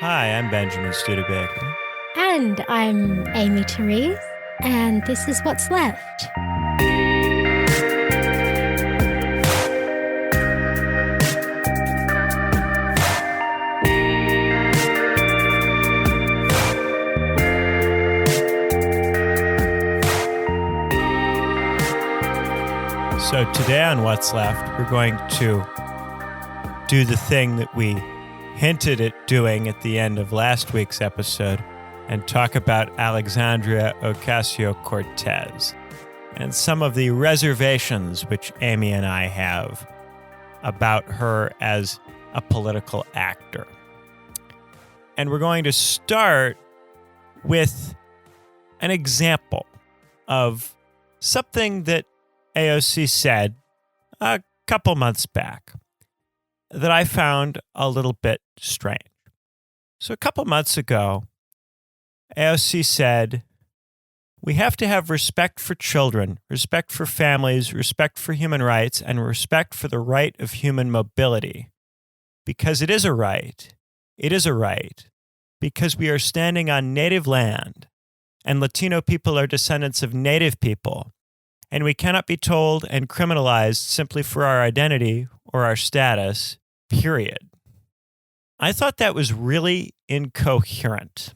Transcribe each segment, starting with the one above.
Hi, I'm Benjamin Studebaker. And I'm Aimee Terese, and this is What's Left. So today on What's Left, we're going to do the thing that we hinted at doing at the end of last week's episode and talk about Alexandria Ocasio-Cortez and some of the reservations which Aimee and I have about her as a political actor. And we're going to start with an example of something that AOC said a couple months back that I found a little bit strange. So a couple months ago, AOC said, we have to have respect for children, respect for families, respect for human rights, and respect for the right of human mobility. Because it is a right. It is a right. Because we are standing on native land, and Latino people are descendants of native people. And we cannot be told and criminalized simply for our identity or our status, period. I thought that was really incoherent.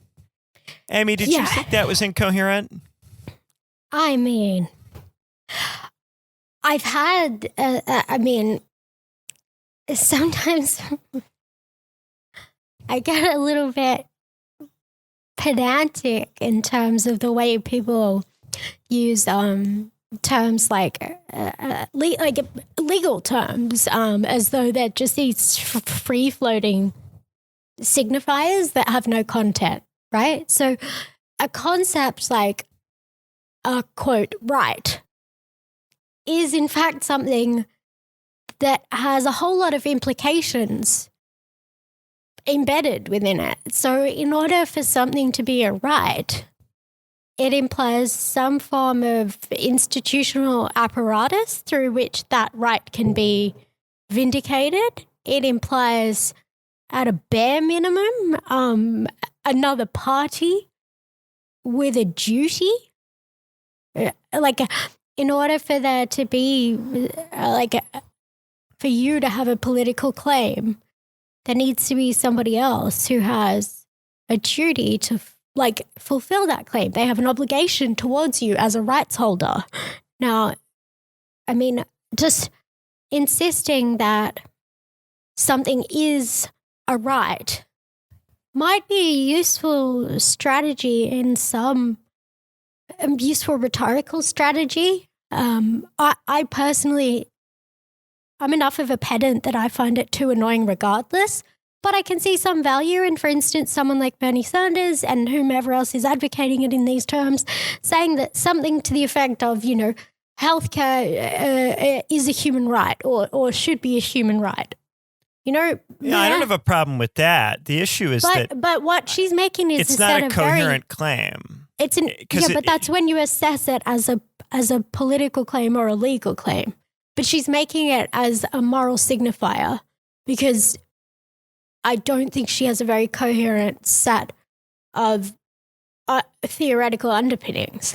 Aimee, did you think that was incoherent? I mean, I've had, sometimes I get a little bit pedantic in terms of the way people use terms like legal terms, as though they're just these free-floating signifiers that have no content, right? So a concept like a, quote, right is in fact something that has a whole lot of implications embedded within it. So in order for something to be a right, it implies some form of institutional apparatus through which that right can be vindicated. It implies, at a bare minimum, another party with a duty. In order for there to be, for you to have a political claim, there needs to be somebody else who has a duty to fulfill that claim. They have an obligation towards you as a rights holder. Now, I mean, just insisting that something is a right might be a useful strategy in some useful rhetorical strategy. I personally, I'm enough of a pedant that I find it too annoying regardless. But I can see some value in, for instance, someone like Bernie Sanders and whomever else is advocating it in these terms, saying that something to the effect of, healthcare is a human right or should be a human right. Yeah, I don't have a problem with that. The issue is but what she's making is it's not a coherent claim. But that's when you assess it as a political claim or a legal claim. But she's making it as a moral signifier because I don't think she has a very coherent set of theoretical underpinnings.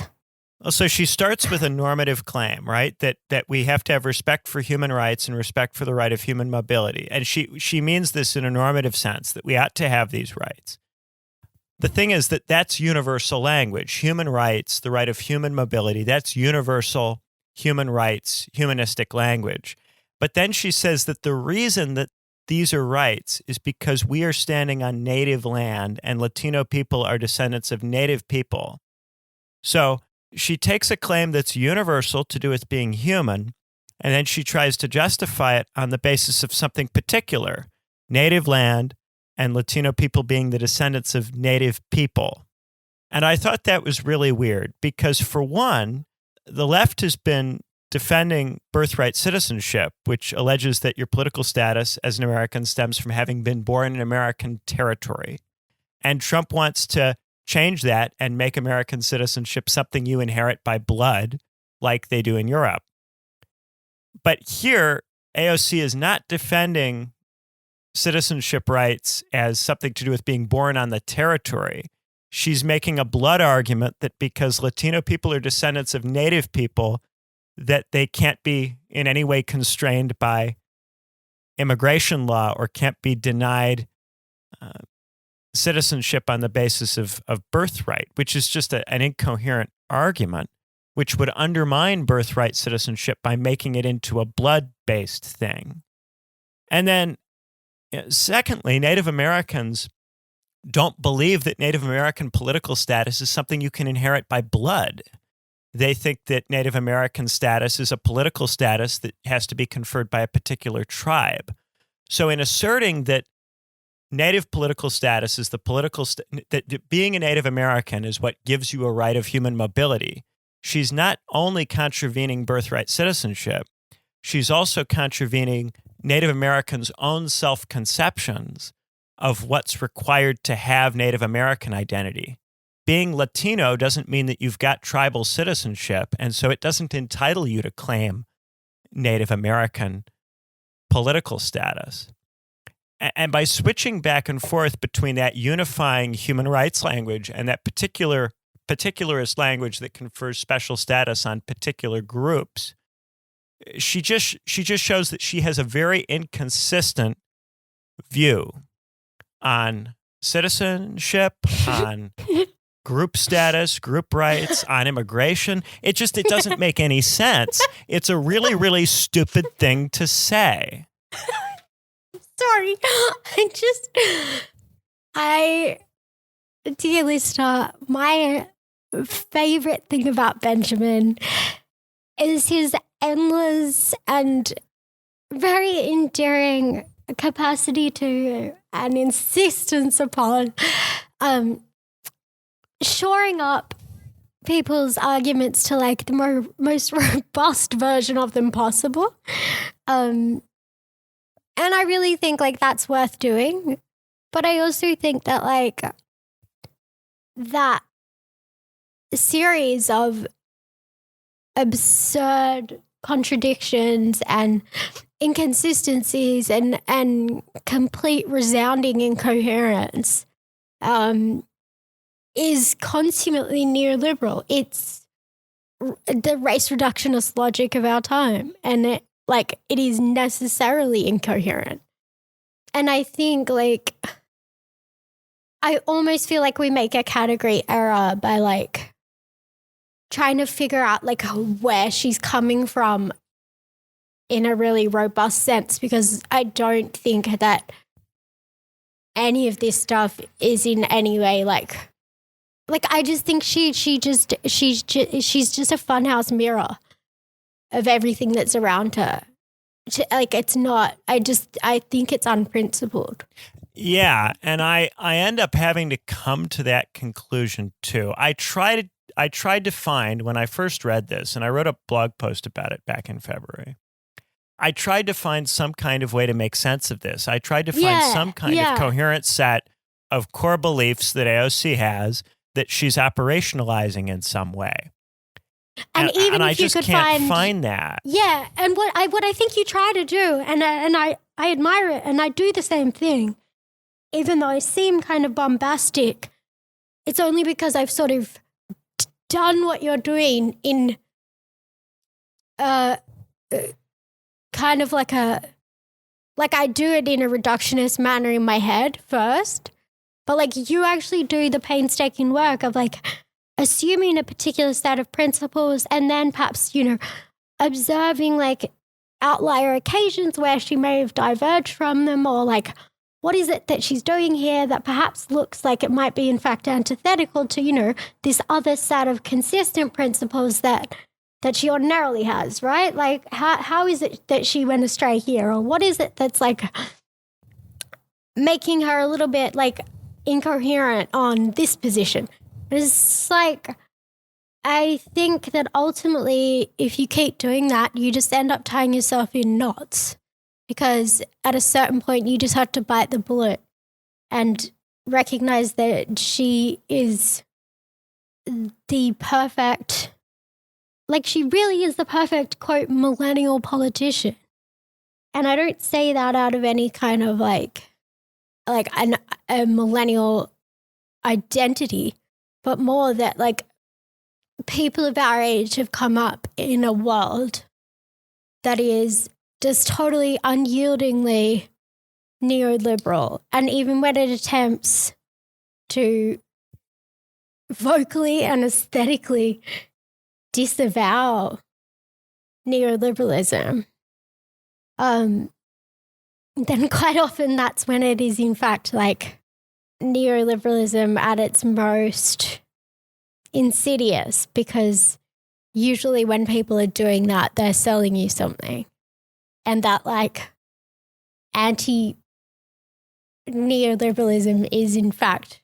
So she starts with a normative claim, right? That we have to have respect for human rights and respect for the right of human mobility. And she means this in a normative sense, that we ought to have these rights. The thing is that that's universal language. Human rights, the right of human mobility, that's universal human rights, humanistic language. But then she says that the reason that these are rights is because we are standing on native land and Latino people are descendants of native people. So she takes a claim that's universal to do with being human, and then she tries to justify it on the basis of something particular, native land and Latino people being the descendants of native people. And I thought that was really weird because, for one, the left has been defending birthright citizenship, which alleges that your political status as an American stems from having been born in American territory. And Trump wants to change that and make American citizenship something you inherit by blood, like they do in Europe. But here, AOC is not defending citizenship rights as something to do with being born on the territory. She's making a blood argument that because Latino people are descendants of Native people, that they can't be in any way constrained by immigration law or can't be denied citizenship on the basis of birthright, which is just an incoherent argument, which would undermine birthright citizenship by making it into a blood-based thing. And then, secondly, Native Americans don't believe that Native American political status is something you can inherit by blood. They think that Native American status is a political status that has to be conferred by a particular tribe. So in asserting that Native political status is the political that being a Native American is what gives you a right of human mobility, she's not only contravening birthright citizenship, she's also contravening Native Americans' own self-conceptions of what's required to have Native American identity. Being Latino doesn't mean that you've got tribal citizenship, and so it doesn't entitle you to claim Native American political status. And by switching back and forth between that unifying human rights language and that particularist language that confers special status on particular groups, she just shows that she has a very inconsistent view on citizenship, on group status, group rights, on immigration. It doesn't make any sense. It's a really, really stupid thing to say. Sorry. Dear listener, my favorite thing about Benjamin is his endless and very endearing capacity to and insistence upon shoring up people's arguments to like the most robust version of them possible. And I really think like that's worth doing. But I also think that like that series of absurd contradictions and inconsistencies and complete resounding incoherence is consummately neoliberal. It's the race reductionist logic of our time, and it is necessarily incoherent. And I think like I almost feel like we make a category error by like trying to figure out like where she's coming from in a really robust sense, because I don't think that any of this stuff is in any way like I just think she's just a funhouse mirror of everything that's around her. Like it's not. I think it's unprincipled. Yeah, and I end up having to come to that conclusion too. I tried to find, when I first read this, and I wrote a blog post about it back in February, I tried to find some kind of way to make sense of this. I tried to find some kind of coherent set of core beliefs that AOC has that she's operationalizing in some way. And even if I you just could can't find that. Yeah, and what I think you try to do, and I admire it, and I do the same thing, even though I seem kind of bombastic, it's only because I've sort of done what you're doing in kind of like I do it in a reductionist manner in my head first, but like you actually do the painstaking work of like assuming a particular set of principles and then perhaps, observing like outlier occasions where she may have diverged from them, or like what is it that she's doing here that perhaps looks like it might be in fact antithetical to, this other set of consistent principles that she ordinarily has, right? Like how is it that she went astray here? Or what is it that's like making her a little bit like incoherent on this position? It's like, I think that ultimately if you keep doing that, you just end up tying yourself in knots, because at a certain point you just have to bite the bullet and recognize that she is the perfect, like she really is the perfect, quote, millennial politician. And I don't say that out of any kind of a millennial identity, but more that like people of our age have come up in a world that is just totally unyieldingly neoliberal. And even when it attempts to vocally and aesthetically disavow neoliberalism, then quite often that's when it is in fact like neoliberalism at its most insidious, because usually when people are doing that, they're selling you something. And that like anti-neoliberalism is in fact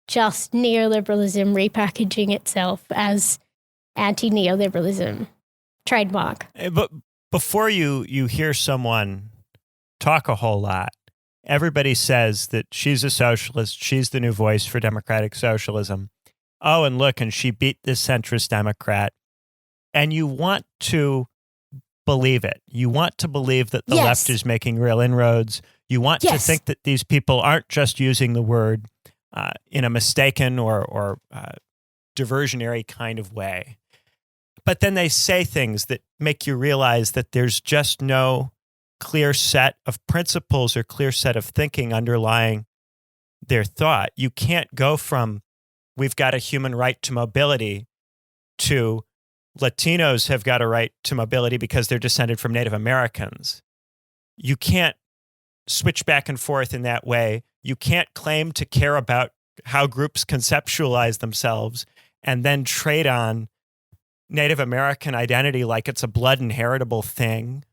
just neoliberalism repackaging itself as anti-neoliberalism trademark. But before you hear someone talk a whole lot, everybody says that she's a socialist, she's the new voice for democratic socialism. Oh, and look, and she beat this centrist Democrat. And you want to believe it. You want to believe that the left is making real inroads. You want to think that these people aren't just using the word in a mistaken or diversionary kind of way. But then they say things that make you realize that there's just no clear set of principles or clear set of thinking underlying their thought. You can't go from we've got a human right to mobility to Latinos have got a right to mobility because they're descended from Native Americans. You can't switch back and forth in that way. You can't claim to care about how groups conceptualize themselves and then trade on Native American identity like it's a blood inheritable thing.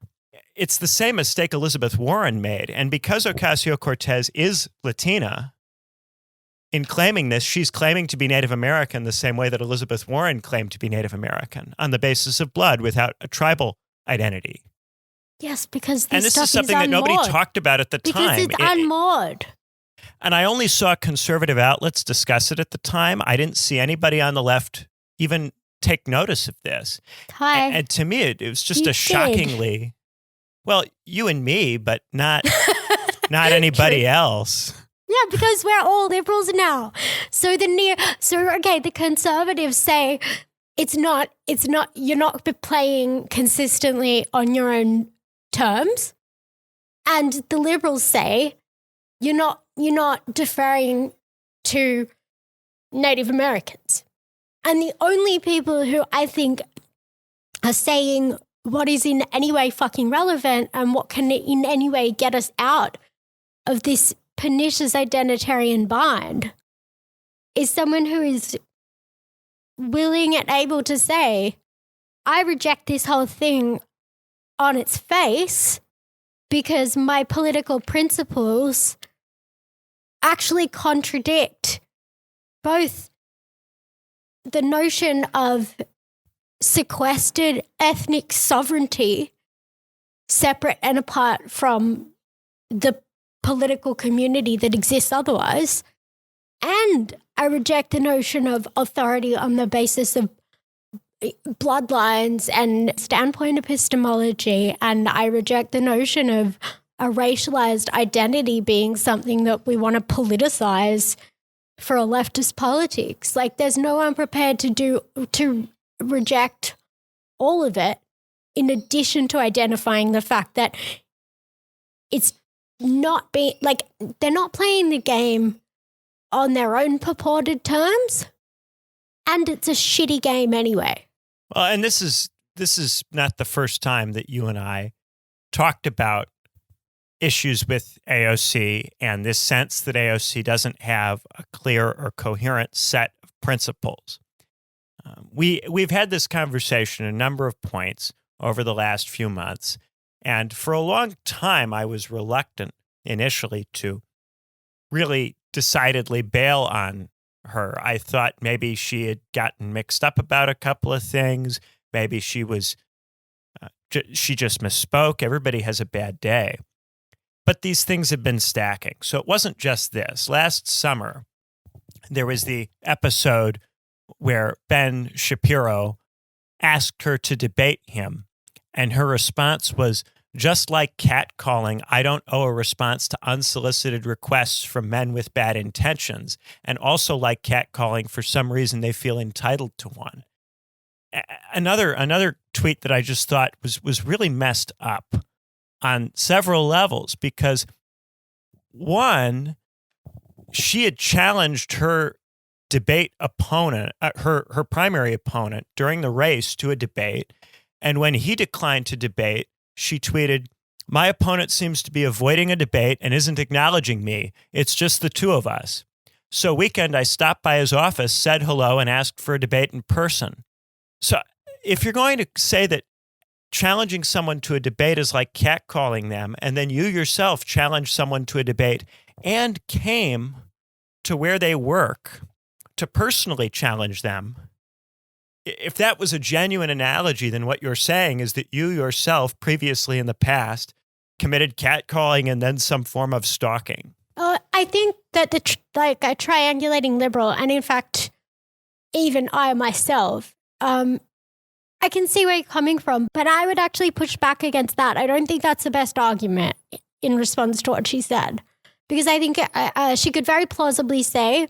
It's the same mistake Elizabeth Warren made. And because Ocasio-Cortez is Latina, in claiming this, she's claiming to be Native American the same way that Elizabeth Warren claimed to be Native American, on the basis of blood without a tribal identity. Yes, because this is something that nobody talked about at the time. Because it's unmoored. And I only saw conservative outlets discuss it at the time. I didn't see anybody on the left even take notice of this. And to me, it was just shockingly... Well, you and me, but not anybody else. Yeah, because we're all liberals now. So the conservatives say you're not playing consistently on your own terms. And the liberals say you're not deferring to Native Americans. And the only people who I think are saying what is in any way fucking relevant and what can in any way get us out of this pernicious identitarian bind is someone who is willing and able to say, I reject this whole thing on its face because my political principles actually contradict both the notion of sequestered ethnic sovereignty separate and apart from the political community that exists otherwise. And I reject the notion of authority on the basis of bloodlines and standpoint epistemology. And I reject the notion of a racialized identity being something that we want to politicize for a leftist politics. Like, there's no one prepared to reject all of it, in addition to identifying the fact that it's not being, like, they're not playing the game on their own purported terms, and it's a shitty game anyway. Well, and this is not the first time that you and I talked about issues with AOC and this sense that AOC doesn't have a clear or coherent set of principles. We've had this conversation a number of points over the last few months, and for a long time I was reluctant initially to really decidedly bail on her. I thought maybe she had gotten mixed up about a couple of things. Maybe she was she just misspoke. Everybody has a bad day. But these things have been stacking. So it wasn't just this. Last summer, there was the episode where Ben Shapiro asked her to debate him, and her response was, Just like catcalling, I don't owe a response to unsolicited requests from men with bad intentions. And also like catcalling, for some reason they feel entitled to one. Another tweet that I just thought was really messed up on several levels, because one, she had challenged her debate opponent, her primary opponent during the race to a debate. And when he declined to debate, she tweeted, "My opponent seems to be avoiding a debate and isn't acknowledging me. It's just the two of us. So weekend, I stopped by his office, said hello, and asked for a debate in person." So if you're going to say that challenging someone to a debate is like catcalling them, and then you yourself challenged someone to a debate and came to where they work to personally challenge them, if that was a genuine analogy, then what you're saying is that you yourself previously in the past committed catcalling and then some form of stalking. I think that a triangulating liberal, and in fact, even I myself, I can see where you're coming from, but I would actually push back against that. I don't think that's the best argument in response to what she said, because I think she could very plausibly say,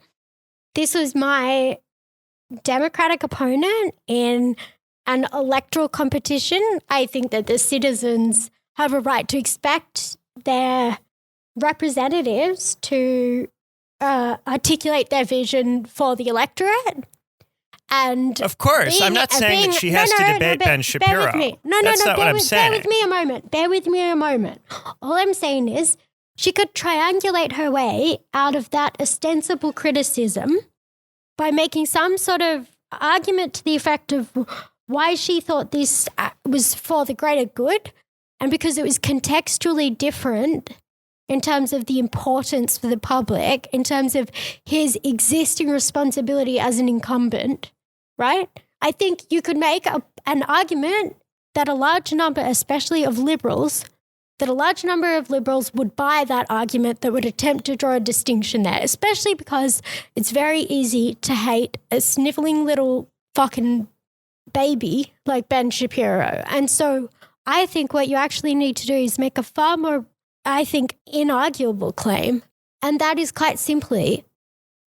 this was my Democratic opponent in an electoral competition. I think that the citizens have a right to expect their representatives to articulate their vision for the electorate. And of course, I'm not saying that she has to debate Ben Shapiro. Bear with me. That's not what I'm saying. Bear with me a moment. All I'm saying is she could triangulate her way out of that ostensible criticism by making some sort of argument to the effect of why she thought this was for the greater good, and because it was contextually different in terms of the importance for the public, in terms of his existing responsibility as an incumbent, right? I think you could make an argument that a large number, especially of liberals, would buy that argument, that would attempt to draw a distinction there, especially because it's very easy to hate a sniveling little fucking baby like Ben Shapiro. And so I think what you actually need to do is make a far more, I think, inarguable claim. And that is quite simply,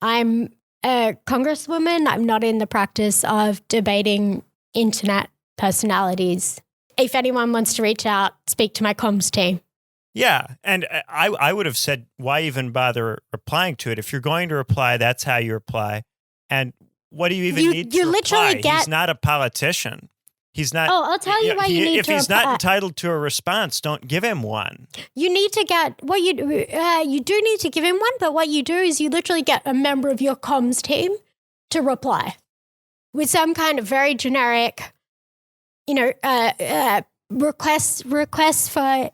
I'm a congresswoman. I'm not in the practice of debating internet personalities. If anyone wants to reach out, speak to my comms team. Yeah, and I would have said, why even bother replying to it? If you're going to reply, that's how you reply. And what do you even need to reply? He's not a politician. He's not. Oh, I'll tell you why you need to reply. If he's not entitled to a response, don't give him one. You need to get what you do need to give him one, but what you do is you literally get a member of your comms team to reply with some kind of very generic, requests for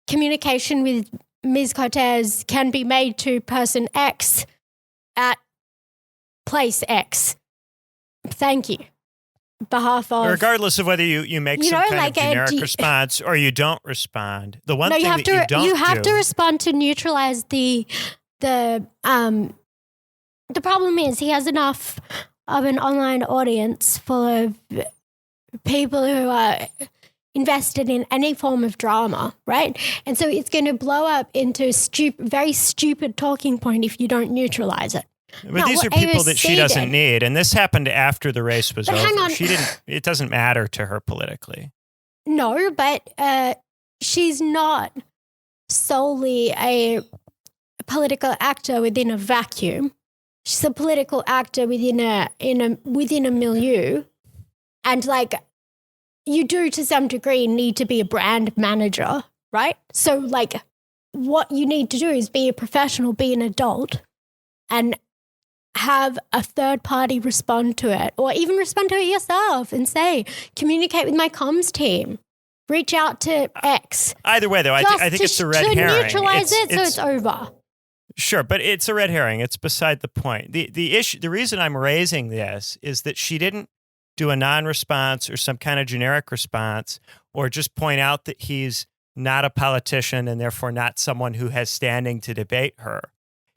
communication with Ms. Cortez can be made to person X at place X. Thank you. Behalf of, regardless of whether you make some kind of generic response or you don't respond. The one thing that you have to respond to neutralize the problem is he has enough of an online audience full of people who are invested in any form of drama, right? And so it's going to blow up into a very stupid talking point if you don't neutralize it. But these are people that she doesn't need, and this happened after the race was over. Hang on. She didn't. It doesn't matter to her politically. No, but she's not solely a political actor within a vacuum. She's a political actor within a milieu, and like you do to some degree need to be a brand manager, right? So like what you need to do is be a professional, be an adult, and have a third party respond to it, or even respond to it yourself and say, communicate with my comms team, reach out to X. Either way, though, I think it's a red herring. To neutralize it so it's over. Sure, but it's a red herring. It's beside the point. The issue, the reason I'm raising this is that she didn't do a non-response or some kind of generic response, or just point out that he's not a politician and therefore not someone who has standing to debate her.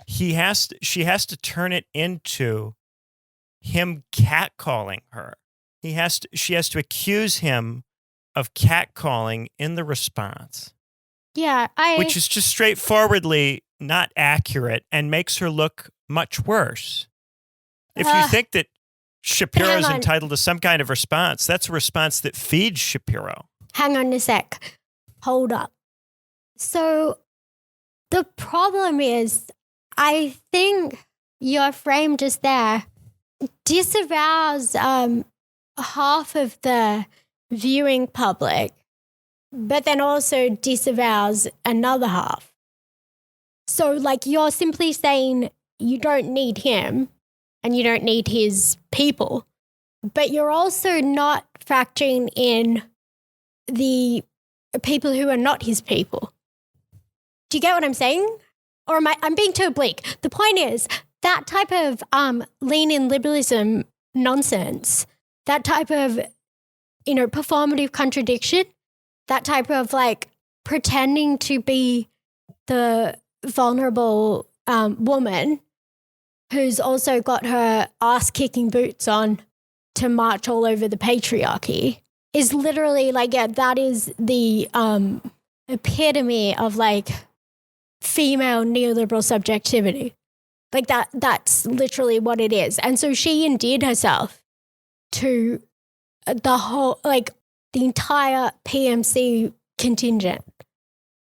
She has to turn it into him catcalling her. She has to accuse him of catcalling in the response. Yeah, which is just straightforwardly not accurate and makes her look much worse. If you think that Shapiro's entitled to some kind of response, that's a response that feeds Shapiro. Hang on a sec. Hold up. So the problem is, I think your frame just there disavows half of the viewing public, but then also disavows another half. So, like, you're simply saying you don't need him and you don't need his people, but you're also not factoring in the people who are not his people. Do you get what I'm saying? Or I'm being too oblique? The point is, that type of lean-in liberalism nonsense, that type of, performative contradiction, that type of, like, pretending to be the vulnerable woman who's also got her ass-kicking boots on to march all over the patriarchy is literally, like, yeah, that is the epitome of, like, female neoliberal subjectivity. Like, that's literally what it is. And so she endeared herself to the whole, like, the entire PMC contingent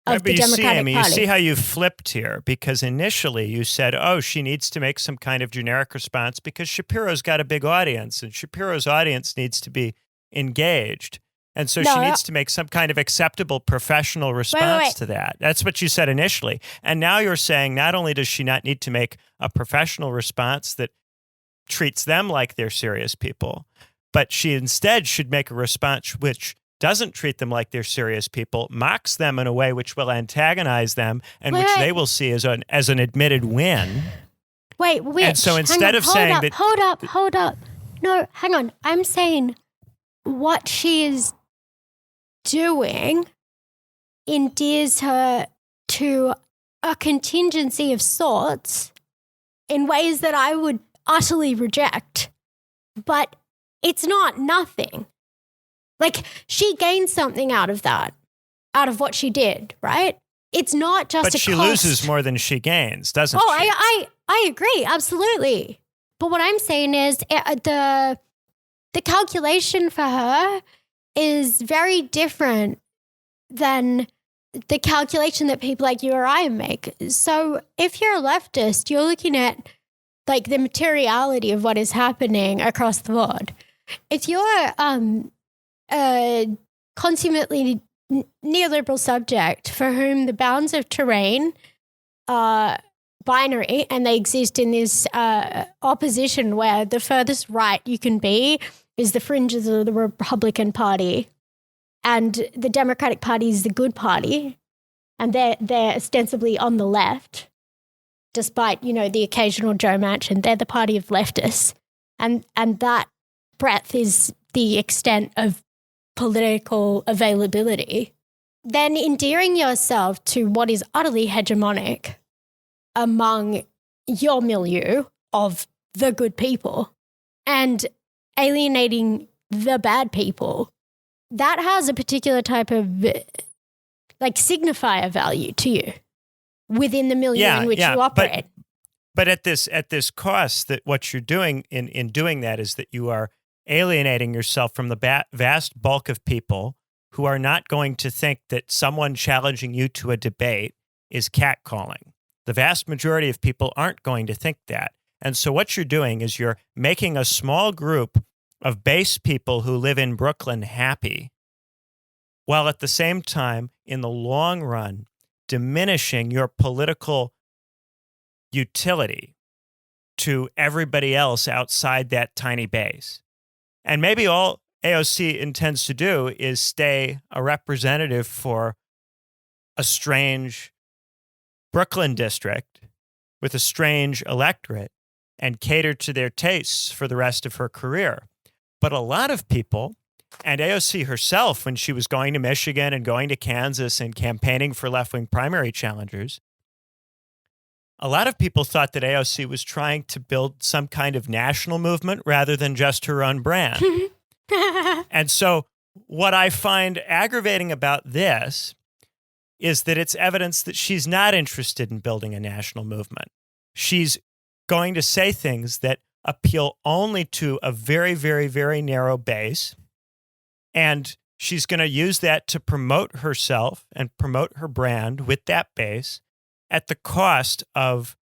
of the Democratic Party. You see how you flipped here, because initially you said, oh, she needs to make some kind of generic response because Shapiro's got a big audience and Shapiro's audience needs to be engaged. And so she needs to make some kind of acceptable professional response to that. That's what you said initially. And now you're saying not only does she not need to make a professional response that treats them like they're serious people, but she instead should make a response which doesn't treat them like they're serious people, mocks them in a way which will antagonize them and which they will see as an admitted win. Wait. And so instead of saying that... Hold up. No, hang on. I'm saying what she is doing endears her to a contingency of sorts in ways that I would utterly reject. But it's not nothing. Like, she gained something out of that, out of what she did, right? It's not just but she loses more than she gains, doesn't she? I agree, absolutely. But what I'm saying is the calculation for her is very different than the calculation that people like you or I make. So if you're a leftist, you're looking at, like, the materiality of what is happening across the board. If you're a consummately neoliberal subject for whom the bounds of terrain are binary and they exist in this opposition where the furthest right you can be is the fringes of the Republican Party and the Democratic Party is the good party and they're ostensibly on the left, despite, the occasional Joe Manchin. They're the party of leftists. And that breadth is the extent of political availability. Then endearing yourself to what is utterly hegemonic among your milieu of the good people and alienating the bad people, that has a particular type of, like, signifier value to you within the milieu in which you operate. But at this cost, that what you're doing in doing that is that you are alienating yourself from the vast bulk of people who are not going to think that someone challenging you to a debate is catcalling. The vast majority of people aren't going to think that. And so what you're doing is you're making a small group of base people who live in Brooklyn happy, while at the same time, in the long run, diminishing your political utility to everybody else outside that tiny base. And maybe all AOC intends to do is stay a representative for a strange Brooklyn district with a strange electorate and cater to their tastes for the rest of her career. But a lot of people, and AOC herself, when she was going to Michigan and going to Kansas and campaigning for left-wing primary challengers, a lot of people thought that AOC was trying to build some kind of national movement rather than just her own brand. And so what I find aggravating about this is that it's evidence that she's not interested in building a national movement. She's going to say things that appeal only to a very, very, very narrow base. And she's going to use that to promote herself and promote her brand with that base at the cost of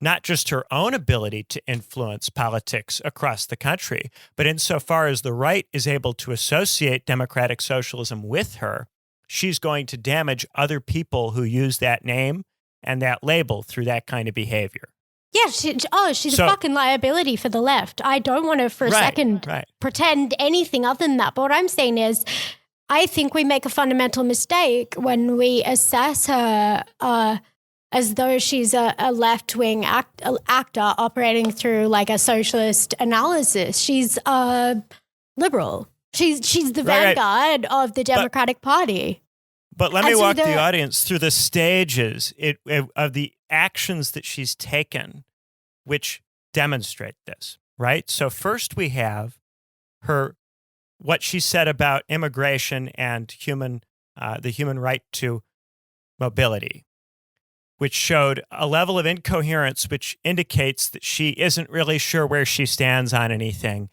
not just her own ability to influence politics across the country, but insofar as the right is able to associate democratic socialism with her, she's going to damage other people who use that name and that label through that kind of behavior. Yeah, she's a fucking liability for the left. I don't want to for a second pretend anything other than that. But what I'm saying is, I think we make a fundamental mistake when we assess her as though she's a left-wing actor operating through like a socialist analysis. She's a liberal. She's the vanguard of the Democratic Party. But let me walk the audience through the stages of the actions that she's taken, which demonstrate this, right? So first we have what she said about immigration and the human right to mobility, which showed a level of incoherence which indicates that she isn't really sure where she stands on anything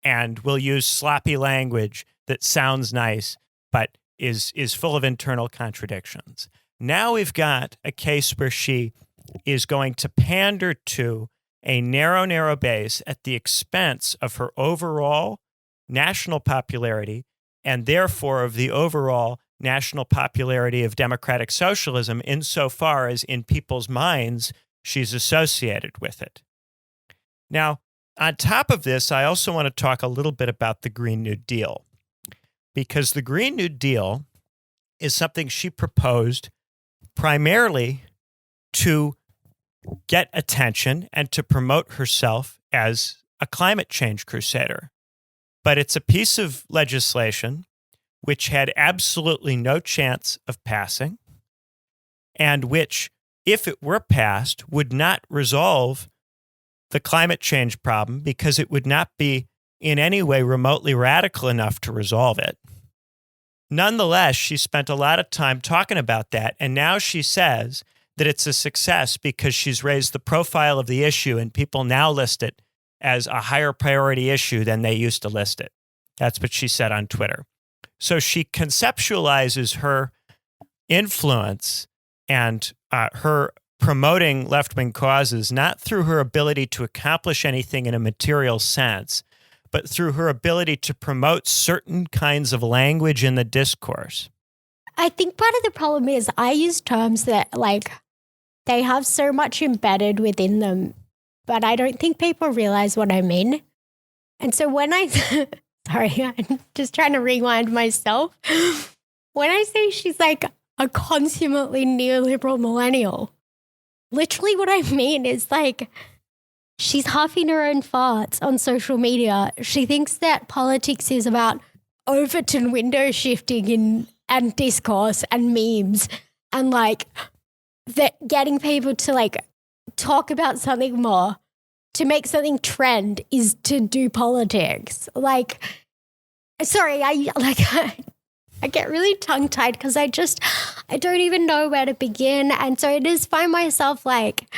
and will use sloppy language that sounds nice, but is full of internal contradictions. Now we've got a case where she is going to pander to a narrow base at the expense of her overall national popularity and therefore of the overall national popularity of democratic socialism insofar as in people's minds she's associated with it. Now, on top of this, I also want to talk a little bit about the Green New Deal, because the Green New Deal is something she proposed primarily to get attention and to promote herself as a climate change crusader. But it's a piece of legislation which had absolutely no chance of passing, and which, if it were passed, would not resolve the climate change problem because it would not be in any way remotely radical enough to resolve it. Nonetheless, she spent a lot of time talking about that, and now she says that it's a success because she's raised the profile of the issue and people now list it as a higher priority issue than they used to list it. That's what she said on Twitter. So she conceptualizes her influence and her promoting left-wing causes not through her ability to accomplish anything in a material sense, but through her ability to promote certain kinds of language in the discourse. I think part of the problem is I use terms that like they have so much embedded within them, but I don't think people realize what I mean. And so when sorry, I'm just trying to rewind myself. When I say she's like a consummately neoliberal millennial, literally what I mean is like she's huffing her own farts on social media. She thinks that politics is about Overton window shifting and discourse and memes and like that getting people to like talk about something more, to make something trend is to do politics. Like, sorry, I get really tongue-tied because I don't even know where to begin. And so I just find myself like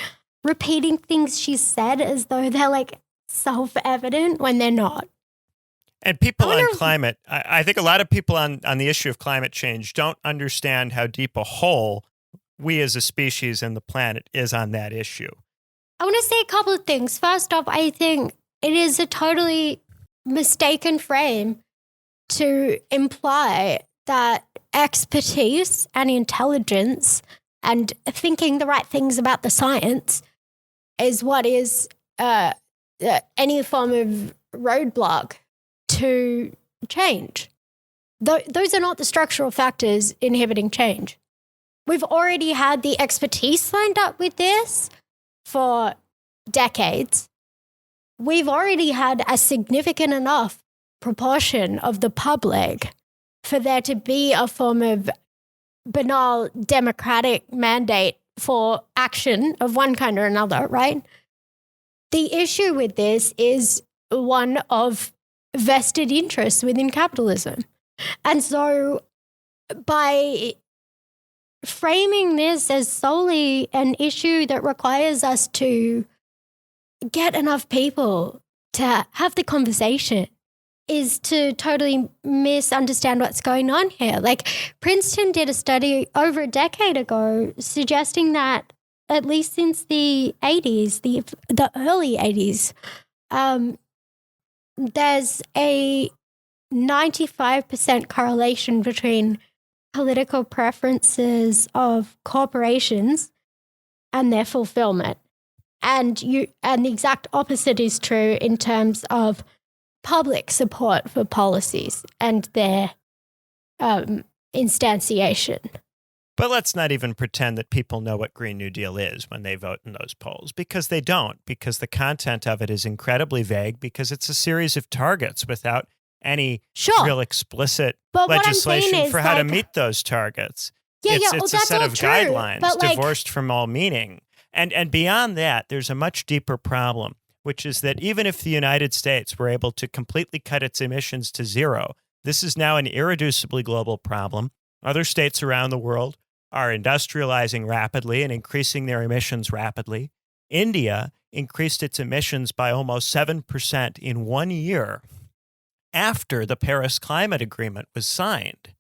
repeating things she said as though they're like self-evident when they're not. And people on climate, I think a lot of people on the issue of climate change don't understand how deep a hole we as a species and the planet is on that issue. I want to say a couple of things. First off, I think it is a totally mistaken frame to imply that expertise and intelligence and thinking the right things about the science is what is any form of roadblock to change. Those are not the structural factors inhibiting change. We've already had the expertise lined up with this for decades. We've already had a significant enough proportion of the public for there to be a form of banal democratic mandate for action of one kind or another, right? The issue with this is one of vested interests within capitalism. And so by framing this as solely an issue that requires us to get enough people to have the conversation is to totally misunderstand what's going on here. Like Princeton did a study over a decade ago suggesting that at least since the 80s, the early 80s, there's a 95% correlation between political preferences of corporations and their fulfillment. And the exact opposite is true in terms of public support for policies and their instantiation. But let's not even pretend that people know what Green New Deal is when they vote in those polls, because they don't, because the content of it is incredibly vague, because it's a series of targets without any real explicit legislation for how to meet those targets. It's a set of guidelines divorced from all meaning. And beyond that, there's a much deeper problem, which is that even if the United States were able to completely cut its emissions to zero, this is now an irreducibly global problem. Other states around the world are industrializing rapidly and increasing their emissions rapidly. India increased its emissions by almost 7% in 1 year after the Paris Climate Agreement was signed.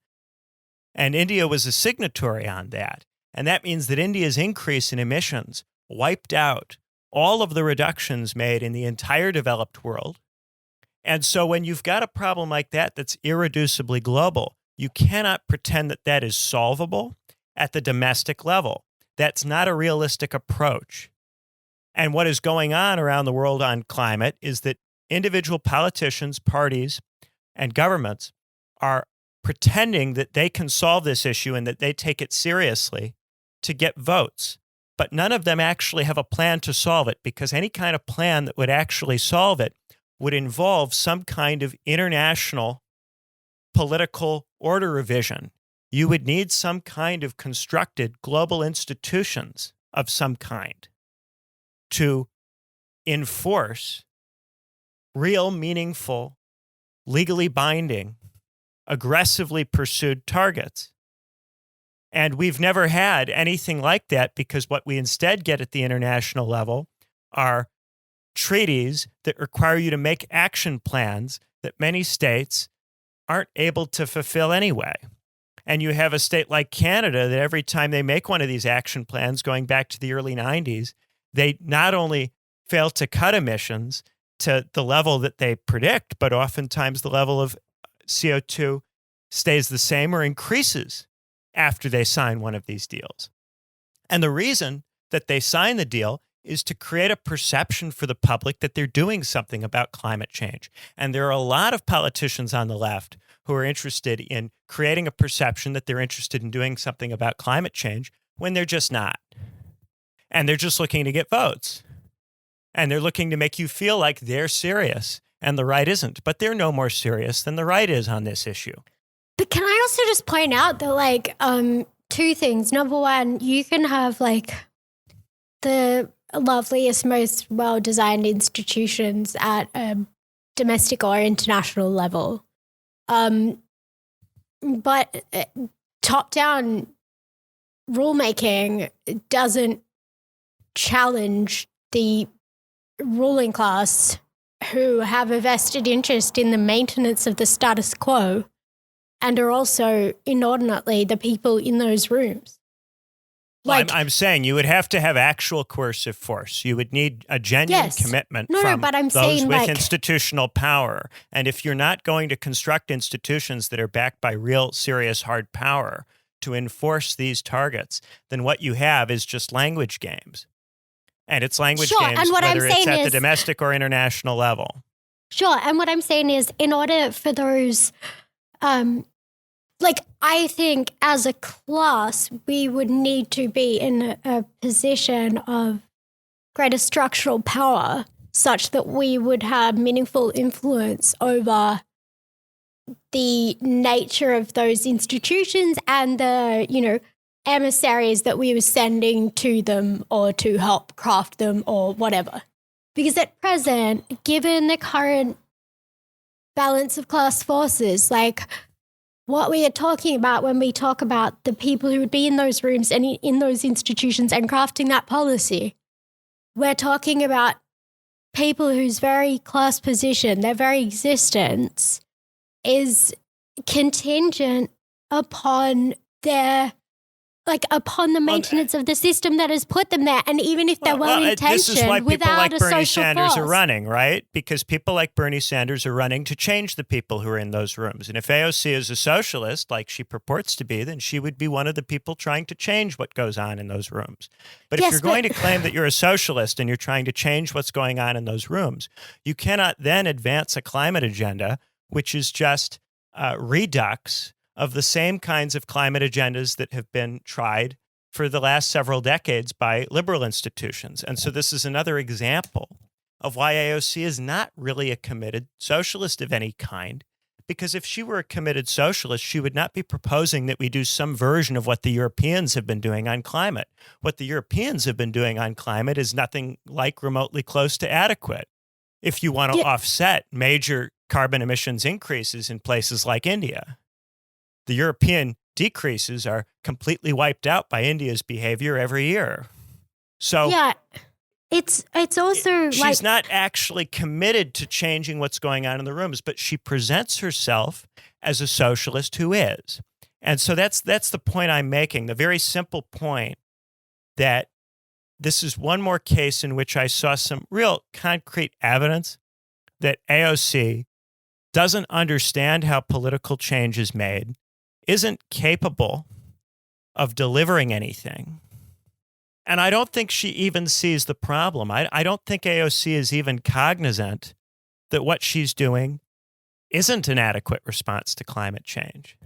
And India was a signatory on that. And that means that India's increase in emissions wiped out all of the reductions made in the entire developed world. And so when you've got a problem like that that's irreducibly global, you cannot pretend that that is solvable at the domestic level. That's not a realistic approach. And what is going on around the world on climate is that individual politicians, parties, and governments are pretending that they can solve this issue and that they take it seriously to get votes. But none of them actually have a plan to solve it, because any kind of plan that would actually solve it would involve some kind of international political order revision. You would need some kind of constructed global institutions of some kind to enforce real, meaningful, legally binding, aggressively pursued targets. And we've never had anything like that, because what we instead get at the international level are treaties that require you to make action plans that many states aren't able to fulfill anyway. And you have a state like Canada that every time they make one of these action plans going back to the early 90s, they not only fail to cut emissions to the level that they predict, but oftentimes the level of CO2 stays the same or increases after they sign one of these deals. And the reason that they sign the deal is to create a perception for the public that they're doing something about climate change. And there are a lot of politicians on the left who are interested in creating a perception that they're interested in doing something about climate change when they're just not. And they're just looking to get votes. And they're looking to make you feel like they're serious and the right isn't. But they're no more serious than the right is on this issue. But can I also just point out that, two things. Number one, you can have, the loveliest, most well-designed institutions at a domestic or international level. But top-down rulemaking doesn't challenge the ruling class who have a vested interest in the maintenance of the status quo and are also inordinately the people in those rooms. Well, I'm saying you would have to have actual coercive force. You would need a genuine commitment from those with institutional power. And if you're not going to construct institutions that are backed by real, serious, hard power to enforce these targets, then what you have is just language games. And it's language games, whether it's at the domestic or international level. Sure. And what I'm saying is, in order for those, I think as a class, we would need to be in a position of greater structural power such that we would have meaningful influence over the nature of those institutions and the, emissaries that we were sending to them or to help craft them or whatever. Because at present, given the current balance of class forces, what we are talking about when we talk about the people who would be in those rooms and in those institutions and crafting that policy. We're talking about people whose very class position, their very existence is contingent upon upon the maintenance of the system that has put them there. And even if they're well-intentioned, this is why people without like Bernie social Sanders force. are running, right? Because people like Bernie Sanders are running to change the people who are in those rooms. And if AOC is a socialist, like she purports to be, then she would be one of the people trying to change what goes on in those rooms. But if you're going to claim that you're a socialist and you're trying to change what's going on in those rooms, you cannot then advance a climate agenda, which is just redux of the same kinds of climate agendas that have been tried for the last several decades by liberal institutions. And so this is another example of why AOC is not really a committed socialist of any kind, because if she were a committed socialist, she would not be proposing that we do some version of what the Europeans have been doing on climate. What the Europeans have been doing on climate is nothing like remotely close to adequate if you want to offset major carbon emissions increases in places like India. The European decreases are completely wiped out by India's behavior every year. So yeah, it's also she's not actually committed to changing what's going on in the rooms, but she presents herself as a socialist who is. And so that's the point I'm making, the very simple point that this is one more case in which I saw some real concrete evidence that AOC doesn't understand how political change is made, isn't capable of delivering anything. And I don't think she even sees the problem. I don't think AOC is even cognizant that what she's doing isn't an adequate response to climate change.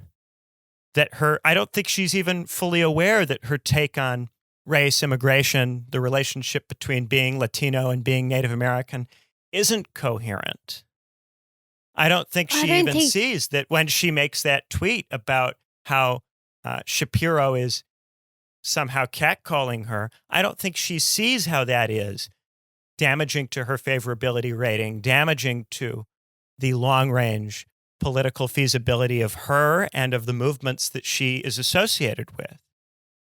I don't think she's even fully aware that her take on race, immigration, the relationship between being Latino and being Native American isn't coherent. I don't think she sees that when she makes that tweet about how Shapiro is somehow catcalling her. I don't think she sees how that is damaging to her favorability rating, damaging to the long-range political feasibility of her and of the movements that she is associated with.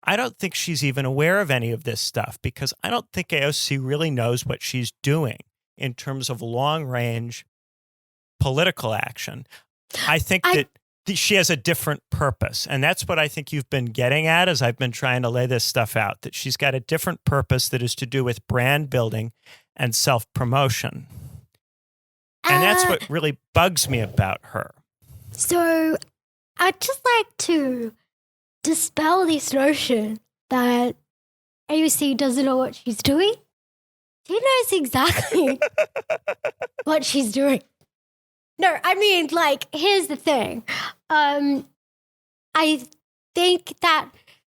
I don't think she's even aware of any of this stuff because I don't think AOC really knows what she's doing in terms of long-range political action. I think that she has a different purpose. And that's what I think you've been getting at as I've been trying to lay this stuff out, that she's got a different purpose that is to do with brand building and self-promotion. And that's what really bugs me about her. So I'd just like to dispel this notion that AOC doesn't know what she's doing. She knows exactly what she's doing. No, I mean, here's the thing. I think that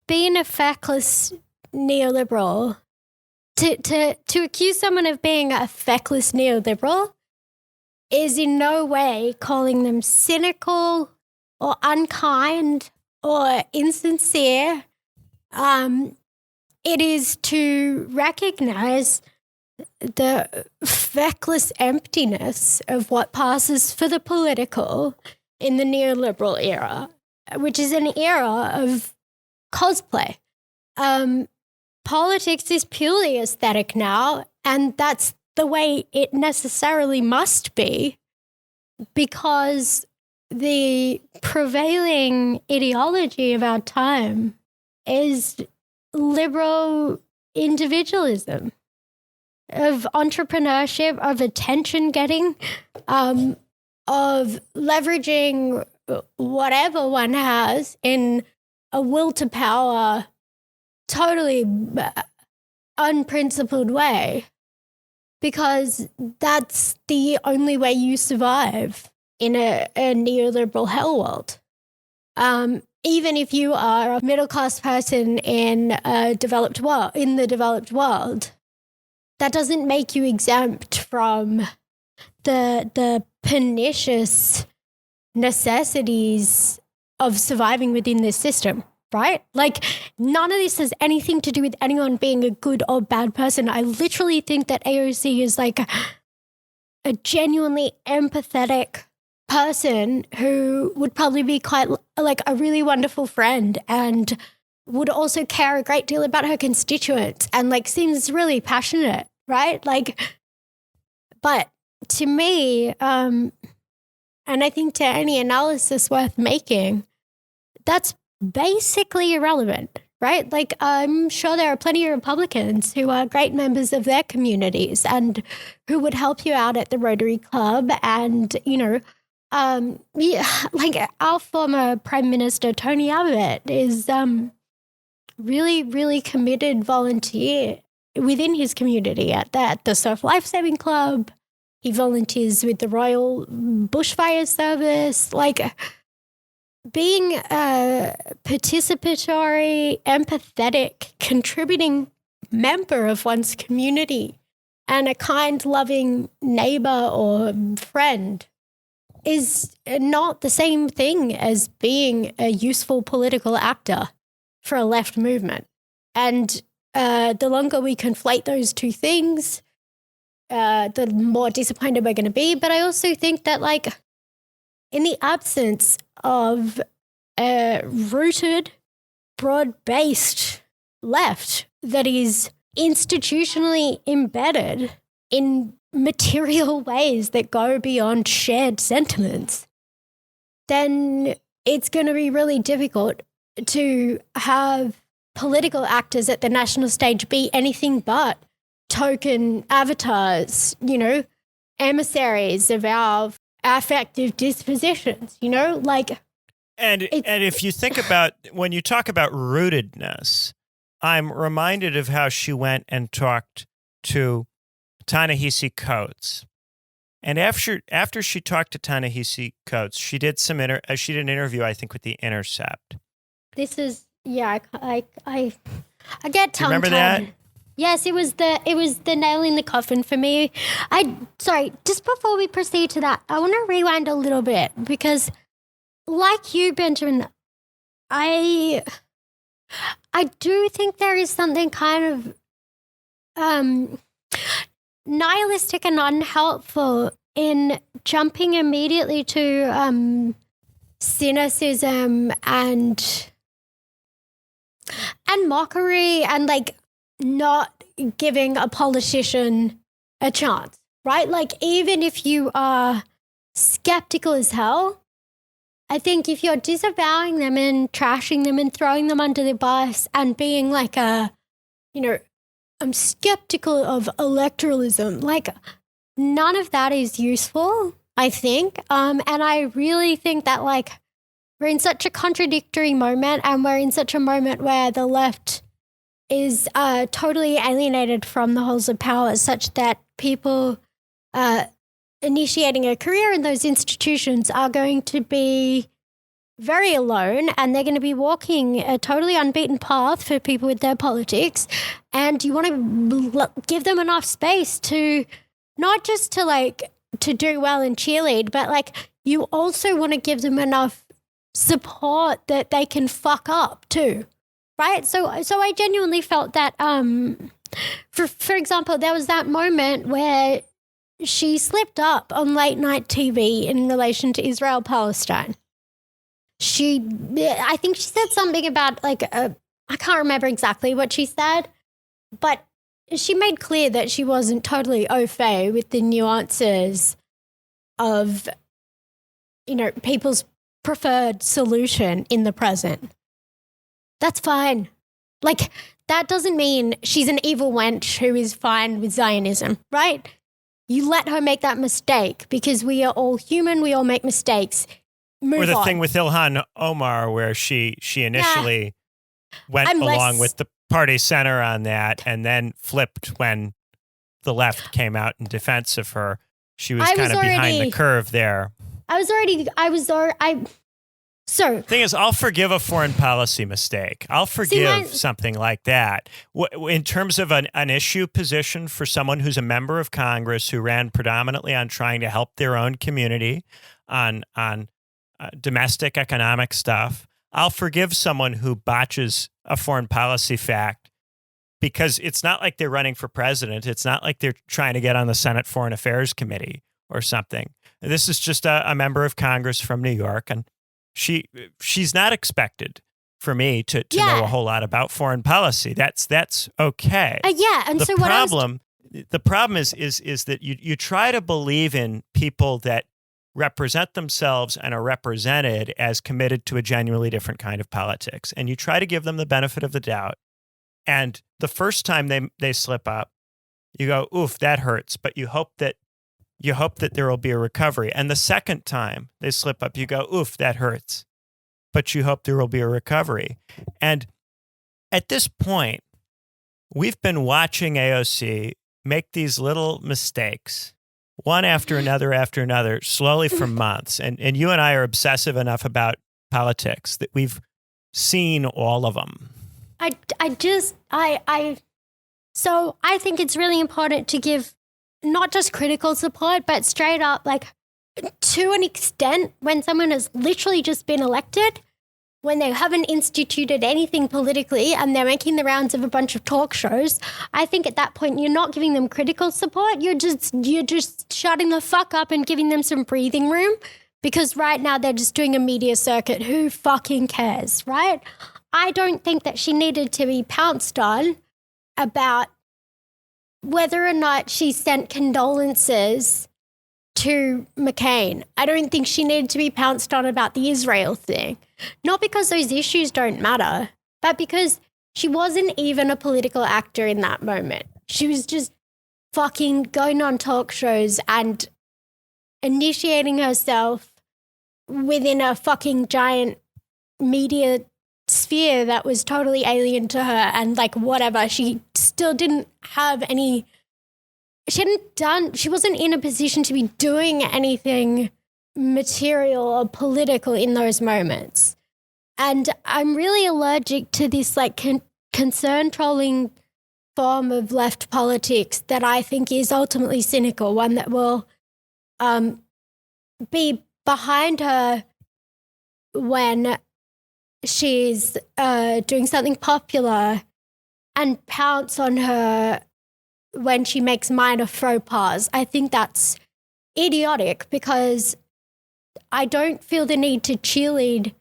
being a feckless neoliberal, to accuse someone of being a feckless neoliberal is in no way calling them cynical or unkind or insincere. It is to recognize the feckless emptiness of what passes for the political in the neoliberal era, which is an era of cosplay. Politics is purely aesthetic now, and that's the way it necessarily must be, because the prevailing ideology of our time is liberal individualism, of entrepreneurship, of attention getting, of leveraging whatever one has in a will to power, totally unprincipled way, because that's the only way you survive in a neoliberal hell world. Even if you are a middle-class person in the developed world, that doesn't make you exempt from the pernicious necessities of surviving within this system, right? None of this has anything to do with anyone being a good or bad person. I literally think that AOC is a genuinely empathetic person who would probably be quite like a really wonderful friend and would also care a great deal about her constituents and like seems really passionate, right? Like, but to me, and I think to any analysis worth making, that's basically irrelevant, right? Like, I'm sure there are plenty of Republicans who are great members of their communities and who would help you out at the Rotary Club. And, you know, yeah, like our former Prime Minister, Tony Abbott, is really, really committed volunteer within his community at the Surf Lifesaving Club. He volunteers with the Royal Bushfire Service. Like, being a participatory, empathetic, contributing member of one's community and a kind, loving neighbor or friend is not the same thing as being a useful political actor for a left movement. And the longer we conflate those two things, the more disappointed we're going to be. But I also think that, like, in the absence of a rooted, broad-based left that is institutionally embedded in material ways that go beyond shared sentiments, then it's going to be really difficult to have political actors at the national stage be anything but token avatars, you know, emissaries of our affective dispositions, you know, like. And if you think about, when you talk about rootedness, I'm reminded of how she went and talked to Ta-Nehisi Coates. And after she talked to Ta-Nehisi Coates, she did an interview, I think, with The Intercept. This is, yeah, I get tongue-tied. Do you remember that? Yes, it was the nail in the coffin for me. Sorry, just before we proceed to that, I want to rewind a little bit because, like you, Benjamin, I do think there is something kind of nihilistic and unhelpful in jumping immediately to cynicism and mockery and like not giving a politician a chance, right? Like, even if you are skeptical as hell, I think if you're disavowing them and trashing them and throwing them under the bus and being like I'm skeptical of electoralism, like, none of that is useful, I think. And I really think that, like, we're in such a contradictory moment, and we're in such a moment where the left is totally alienated from the halls of power, such that people initiating a career in those institutions are going to be very alone, and they're going to be walking a totally unbeaten path for people with their politics. And you want to give them enough space to not just to do well and cheerlead, but like, you also want to give them enough support that they can fuck up too. Right? So I genuinely felt that, for example, there was that moment where she slipped up on late night TV in relation to Israel-Palestine. I think she said something about I can't remember exactly what she said, but she made clear that she wasn't totally au fait with the nuances of, you know, people's preferred solution in the present. That's fine. Like, that doesn't mean she's an evil wench who is fine with Zionism, right? You let her make that mistake because we are all human. We all make mistakes. Move or the on. thing with Ilhan Omar, where she initially went along with the party center on that and then flipped when the left came out in defense of her. She was kind of behind the curve there. So, thing is, I'll forgive a foreign policy mistake. I'll forgive something like that. In terms of an issue position for someone who's a member of Congress who ran predominantly on trying to help their own community on domestic economic stuff, I'll forgive someone who botches a foreign policy fact because it's not like they're running for president. It's not like they're trying to get on the Senate Foreign Affairs Committee or something. This is just a member of Congress from New York, and she's not expected for me to know a whole lot about foreign policy. That's okay. And the problem is that you try to believe in people that represent themselves and are represented as committed to a genuinely different kind of politics, and you try to give them the benefit of the doubt. And the first time they slip up, you go, "Oof, that hurts," but you hope that there will be a recovery. And the second time they slip up, you go, "Oof, that hurts," but you hope there will be a recovery. And at this point, we've been watching AOC make these little mistakes, one after another, slowly for months. And you and I are obsessive enough about politics that we've seen all of them. So I think it's really important to give not just critical support, but straight up, like, to an extent, when someone has literally just been elected, when they haven't instituted anything politically and they're making the rounds of a bunch of talk shows, I think at that point you're not giving them critical support. You're just shutting the fuck up and giving them some breathing room, because right now they're just doing a media circuit. Who fucking cares, right? I don't think that she needed to be pounced on about whether or not she sent condolences to McCain. I don't think she needed to be pounced on about the Israel thing. Not because those issues don't matter, but because she wasn't even a political actor in that moment. She was just fucking going on talk shows and initiating herself within a fucking giant media sphere that was totally alien to her, and like whatever, she still didn't have any, she wasn't in a position to be doing anything material or political in those moments. And I'm really allergic to this like concern trolling form of left politics that I think is ultimately cynical, one that will be behind her when she's doing something popular and pounce on her when she makes minor faux pas. I think that's idiotic, because I don't feel the need to cheerlead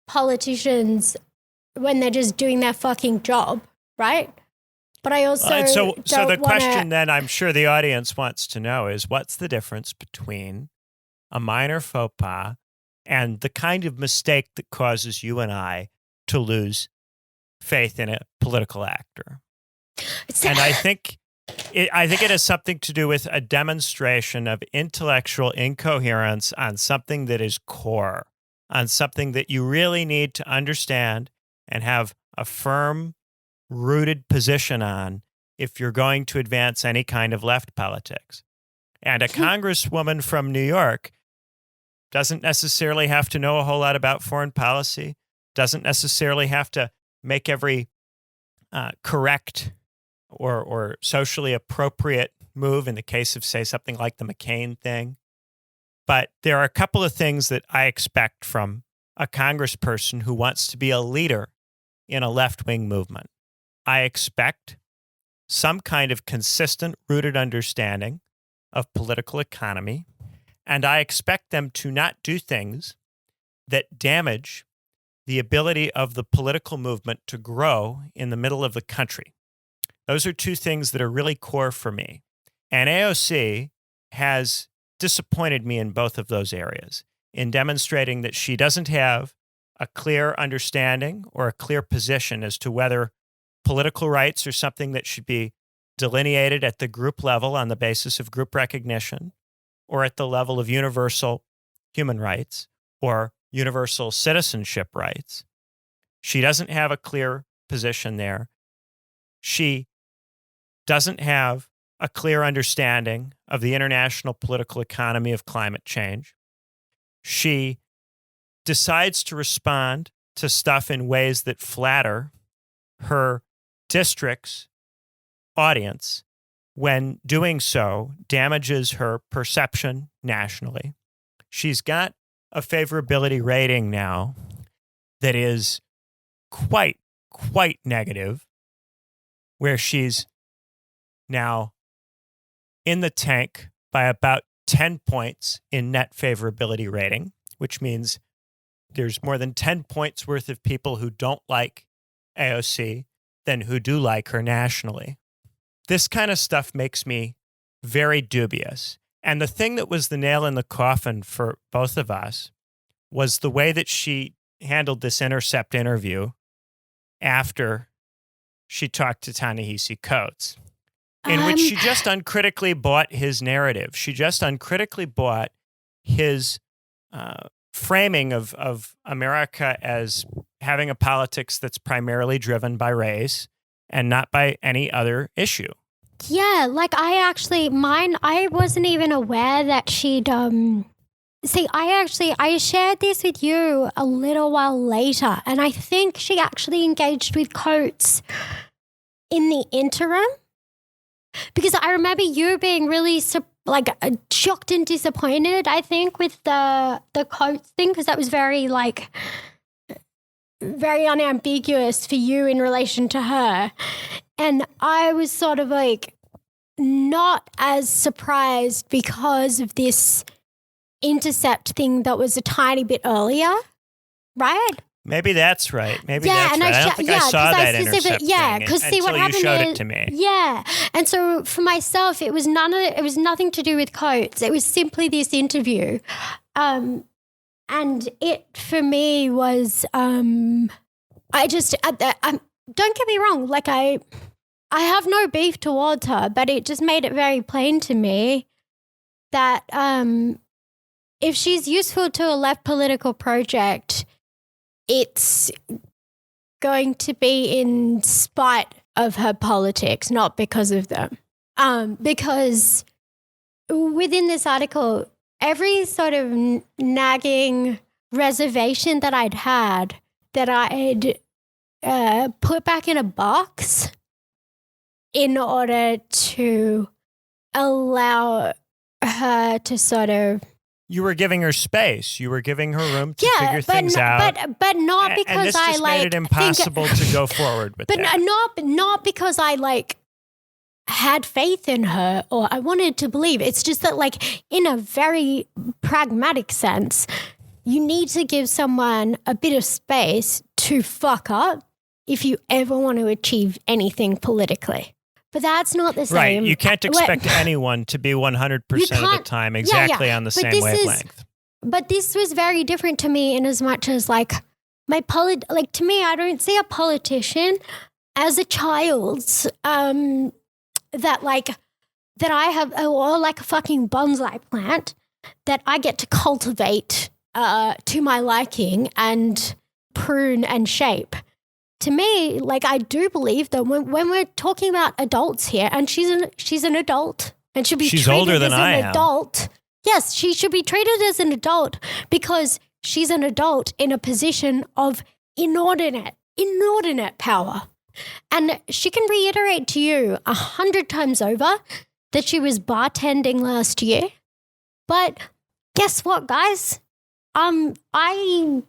politicians when they're just doing their fucking job, right? But I also so the question then I'm sure the audience wants to know is, what's the difference between a minor faux pas and the kind of mistake that causes you and I to lose faith in a political actor? And I think it has something to do with a demonstration of intellectual incoherence on something that is core, on something that you really need to understand and have a firm, rooted position on if you're going to advance any kind of left politics. And a congresswoman from New York doesn't necessarily have to know a whole lot about foreign policy, doesn't necessarily have to make every correct or socially appropriate move in the case of, say, something like the McCain thing. But there are a couple of things that I expect from a congressperson who wants to be a leader in a left-wing movement. I expect some kind of consistent, rooted understanding of political economy, and I expect them to not do things that damage the ability of the political movement to grow in the middle of the country. Those are two things that are really core for me. And AOC has disappointed me in both of those areas, in demonstrating that she doesn't have a clear understanding or a clear position as to whether political rights are something that should be delineated at the group level on the basis of group recognition, or at the level of universal human rights or universal citizenship rights. She doesn't have a clear position there. She doesn't have a clear understanding of the international political economy of climate change. She decides to respond to stuff in ways that flatter her district's audience, when doing so damages her perception nationally. She's got a favorability rating now that is quite negative, where she's now in the tank by about 10 points in net favorability rating, which means there's more than 10 points worth of people who don't like AOC than who do like her nationally. This kind of stuff makes me very dubious. And the thing that was the nail in the coffin for both of us was the way that she handled this Intercept interview after she talked to Ta-Nehisi Coates, in which she just uncritically bought his narrative. She just uncritically bought his framing of America as having a politics that's primarily driven by race and not by any other issue. Yeah, like I wasn't even aware that she'd, I shared this with you a little while later, and I think she actually engaged with Coates in the interim, because I remember you being really shocked and disappointed, I think, with the Coates thing, because that was very unambiguous for you in relation to her. And I was sort of not as surprised because of this Intercept thing that was a tiny bit earlier, right? Maybe that's right. Maybe that's right. I don't think I saw that Intercept thing because see what until you happened showed it to me. Yeah, and so for myself, it was nothing to do with Coates. It was simply this interview, and it for me was don't get me wrong, I have no beef towards her, but it just made it very plain to me that if she's useful to a left political project, it's going to be in spite of her politics, not because of them. Because within this article, every sort of nagging reservation that I'd had that I'd put back in a box in order to allow her to sort of... You were giving her space. You were giving her room to figure things out. But not because and this just made it impossible to go forward with that. Not because I had faith in her or I wanted to believe. It's just that in a very pragmatic sense, you need to give someone a bit of space to fuck up if you ever want to achieve anything politically. But that's not the same. Right. You can't expect anyone to be 100% of the time exactly on the same wavelength. But this was very different to me in as much as to me, I don't see a politician as a child that I have, or like a fucking bonsai plant that I get to cultivate to my liking and prune and shape. To me, I do believe that when we're talking about adults here, and she's an adult and should be treated older than as I an am. adult. Yes, she should be treated as an adult because she's an adult in a position of inordinate power. And she can reiterate to you 100 times over that she was bartending last year. But guess what, guys? I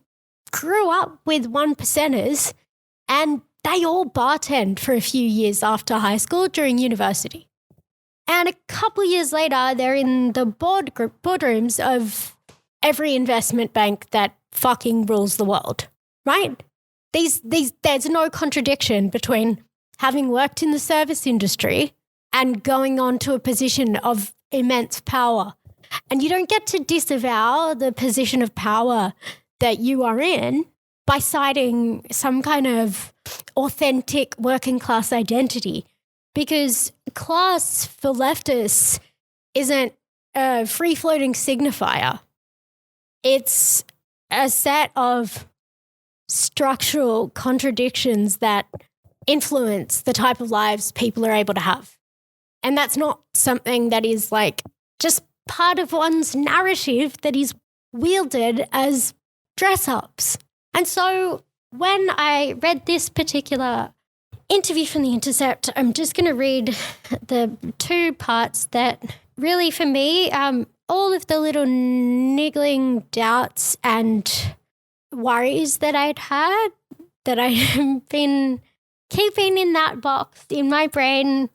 grew up with one percenters, and they all bartend for a few years after high school during university. And a couple of years later, they're in the boardrooms of every investment bank that fucking rules the world, right? There's no contradiction between having worked in the service industry and going on to a position of immense power. And you don't get to disavow the position of power that you are in by citing some kind of authentic working class identity, because class for leftists isn't a free-floating signifier. It's a set of structural contradictions that influence the type of lives people are able to have. And that's not something that is just part of one's narrative that is wielded as dress-ups. And so when I read this particular interview from The Intercept, I'm just going to read the two parts that really, for me, all of the little niggling doubts and worries that I'd had, that I've been keeping in that box in my brain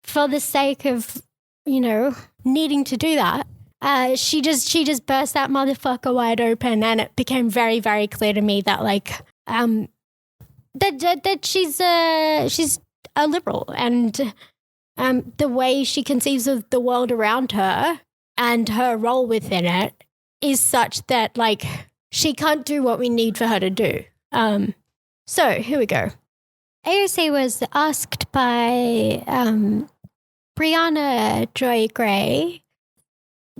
for the sake of, needing to do that. she just burst that motherfucker wide open, and it became very, very clear to me that that she's a liberal, and the way she conceives of the world around her and her role within it is such that she can't do what we need for her to do. So here we go. AOC was asked by Brianna Joy Gray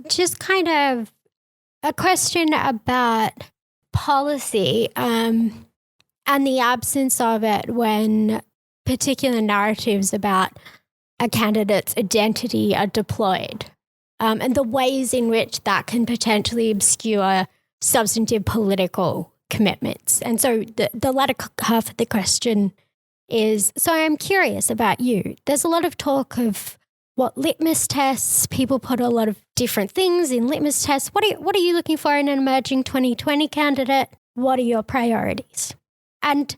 just kind of a question about policy and the absence of it when particular narratives about a candidate's identity are deployed, and the ways in which that can potentially obscure substantive political commitments. And so the latter half of the question is, so I'm curious about you. There's a lot of talk of what litmus tests, people put a lot of different things in litmus tests. What are you looking for in an emerging 2020 candidate? What are your priorities? And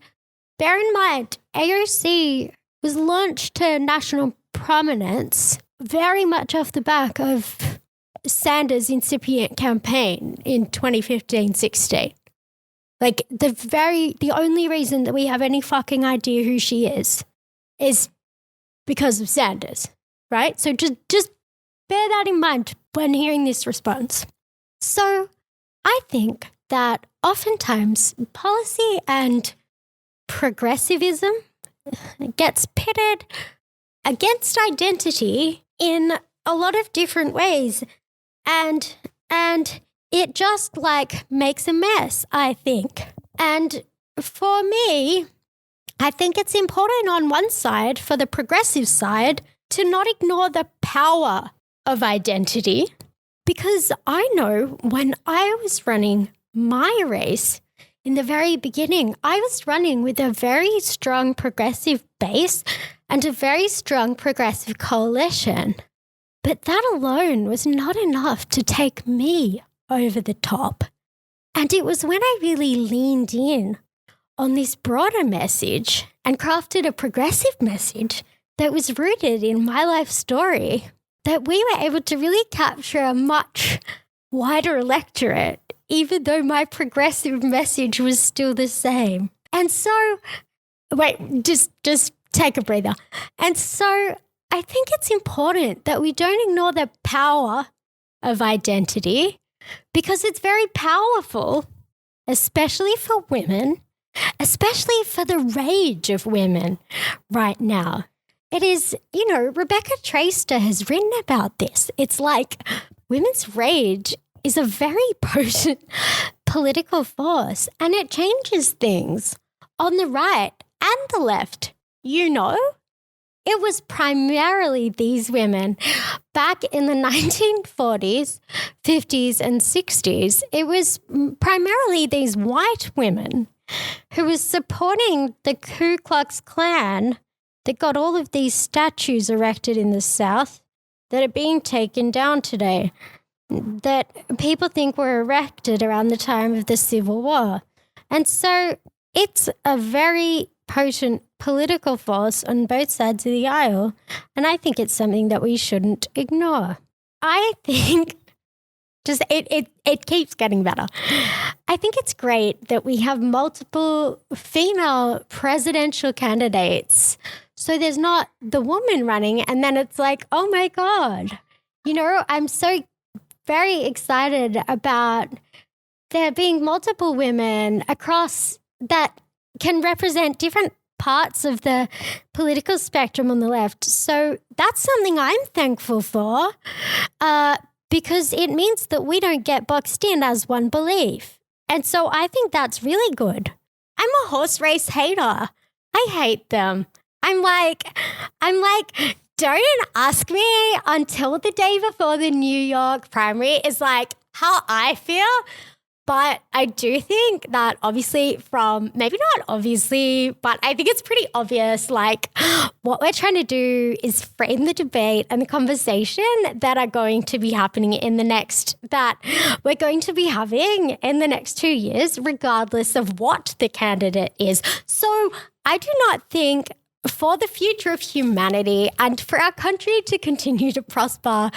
bear in mind, AOC was launched to national prominence very much off the back of Sanders' incipient campaign in 2015-16. The only reason that we have any fucking idea who she is because of Sanders, right? So just bear that in mind when hearing this response. So I think that oftentimes policy and progressivism gets pitted against identity in a lot of different ways, and it just makes a mess, I think. And for me, I think it's important on one side, for the progressive side, to not ignore the power of identity, because I know when I was running my race in the very beginning, I was running with a very strong progressive base and a very strong progressive coalition. But that alone was not enough to take me over the top. And it was when I really leaned in on this broader message and crafted a progressive message that was rooted in my life story that we were able to really capture a much wider electorate, even though my progressive message was still the same. And so, wait, just take a breather. And so I think it's important that we don't ignore the power of identity, because it's very powerful, especially for women, especially for the rage of women right now. It is, Rebecca Traister has written about this. It's like women's rage is a very potent political force, and it changes things on the right and the left. It was primarily these women back in the 1940s, 50s, and 60s. It was primarily these white women who was supporting the Ku Klux Klan that got all of these statues erected in the South that are being taken down today, that people think were erected around the time of the Civil War. And so it's a very potent political force on both sides of the aisle, and I think it's something that we shouldn't ignore. I think it keeps getting better. I think it's great that we have multiple female presidential candidates, so there's not the woman running and then it's like, oh my God. I'm so very excited about there being multiple women across that can represent different parts of the political spectrum on the left. So that's something I'm thankful for, because it means that we don't get boxed in as one belief. And so I think that's really good. I'm a horse race hater. I hate them. I'm like, don't ask me until the day before the New York primary is like how I feel. But I do think that maybe not obviously, but I think it's pretty obvious, what we're trying to do is frame the debate and the conversation that we're going to be having in the next 2 years, regardless of what the candidate is. So I do not think, for the future of humanity and for our country to continue to prosper,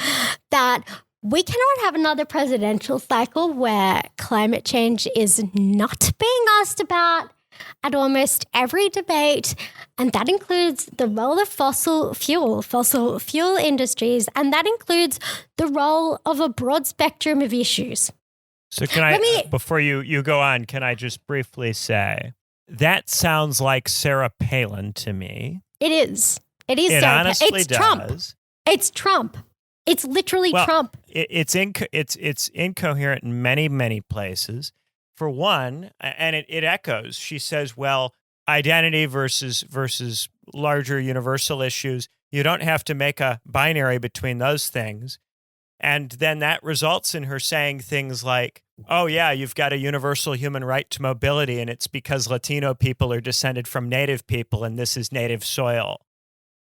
that we cannot have another presidential cycle where climate change is not being asked about at almost every debate, and that includes the role of fossil fuel industries, and that includes the role of a broad spectrum of issues. So can I, before you go on, can I just briefly say, that sounds like Sarah Palin to me. It is. It is. It Sarah honestly it's does. Trump. It's Trump. It's literally Trump. It's incoherent in many, many places. For one, and it echoes, she says, well, identity versus larger universal issues, you don't have to make a binary between those things. And then that results in her saying things like, oh, yeah, you've got a universal human right to mobility, and it's because Latino people are descended from native people, and this is native soil.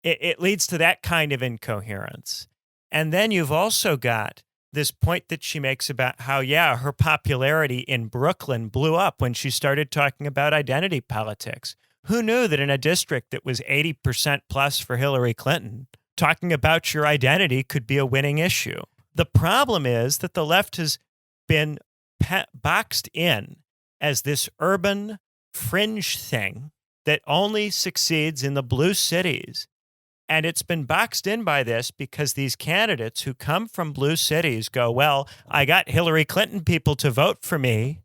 It leads to that kind of incoherence. And then you've also got this point that she makes about how, yeah, her popularity in Brooklyn blew up when she started talking about identity politics. Who knew that in a district that was 80% plus for Hillary Clinton, talking about your identity could be a winning issue? The problem is that the left has been boxed in as this urban fringe thing that only succeeds in the blue cities. And it's been boxed in by this because these candidates who come from blue cities go, well, I got Hillary Clinton people to vote for me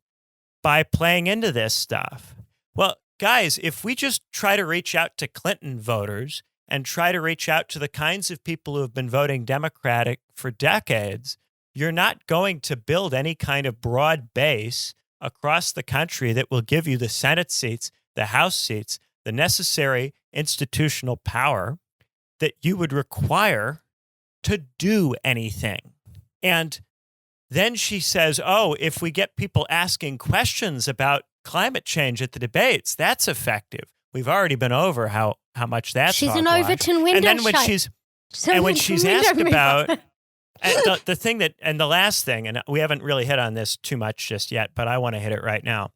by playing into this stuff. Well, guys, if we just try to reach out to Clinton voters and try to reach out to the kinds of people who have been voting Democratic for decades, you're not going to build any kind of broad base across the country that will give you the Senate seats, the House seats, the necessary institutional power that you would require to do anything. And then she says, oh, if we get people asking questions about climate change at the debates, that's effective. We've already been over how much that's She's an Overton window. And then when she's asked about and the thing that, and the last thing, and we haven't really hit on this too much just yet, but I want to hit it right now,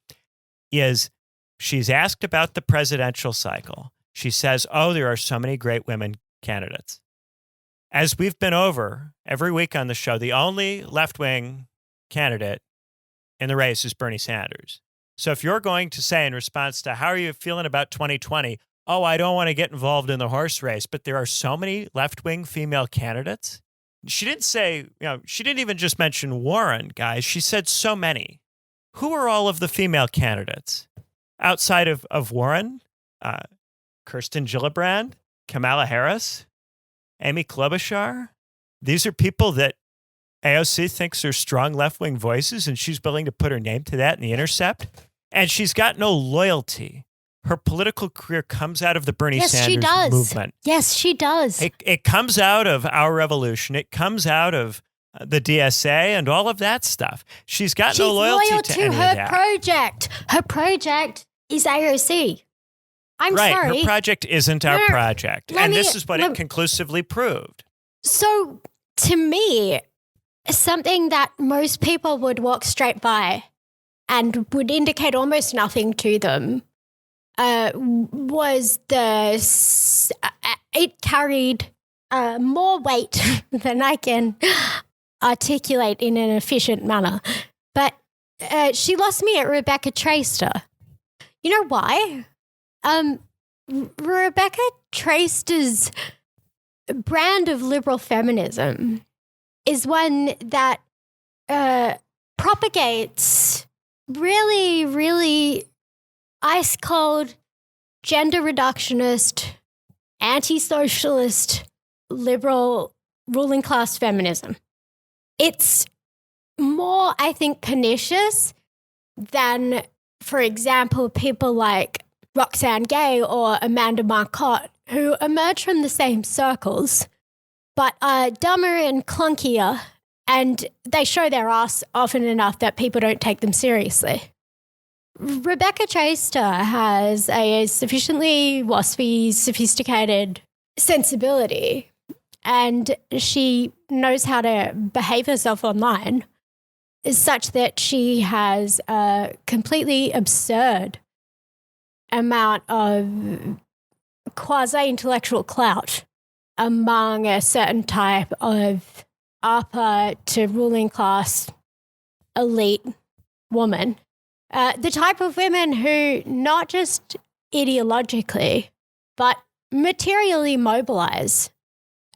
is she's asked about the presidential cycle. She says, oh, there are so many great women candidates. As we've been over every week on the show, the only left-wing candidate in the race is Bernie Sanders. So if you're going to say in response to how are you feeling about 2020, oh, I don't want to get involved in the horse race, but there are so many left-wing female candidates. She didn't say, she didn't even just mention Warren, guys. She said so many. Who are all of the female candidates? Outside of Warren, Kirsten Gillibrand, Kamala Harris, Amy Klobuchar. These are people that AOC thinks are strong left-wing voices, and she's willing to put her name to that in The Intercept. And she's got no loyalty. Her political career comes out of the Bernie Sanders movement. Yes, she does. It comes out of Our Revolution. It comes out of the DSA and all of that stuff. She's got no loyalty to any of that. Her project. Her project is AOC. I'm sorry. Her project isn't our project. And this is what it conclusively proved. So, to me, something that most people would walk straight by and would indicate almost nothing to them was it carried more weight than I can articulate in an efficient manner. But she lost me at Rebecca Traister. You know why? Rebecca Traister's brand of liberal feminism is one that propagates really, really ice-cold, gender reductionist, anti-socialist, liberal ruling class feminism. It's more, I think, pernicious than, for example, people like Roxane Gay or Amanda Marcotte, who emerge from the same circles, but are dumber and clunkier, and they show their ass often enough that people don't take them seriously. Rebecca Traister has a sufficiently waspy, sophisticated sensibility, and she knows how to behave herself online such that she has a completely absurd amount of quasi-intellectual clout among a certain type of upper to ruling class elite woman, the type of women who not just ideologically, but materially mobilize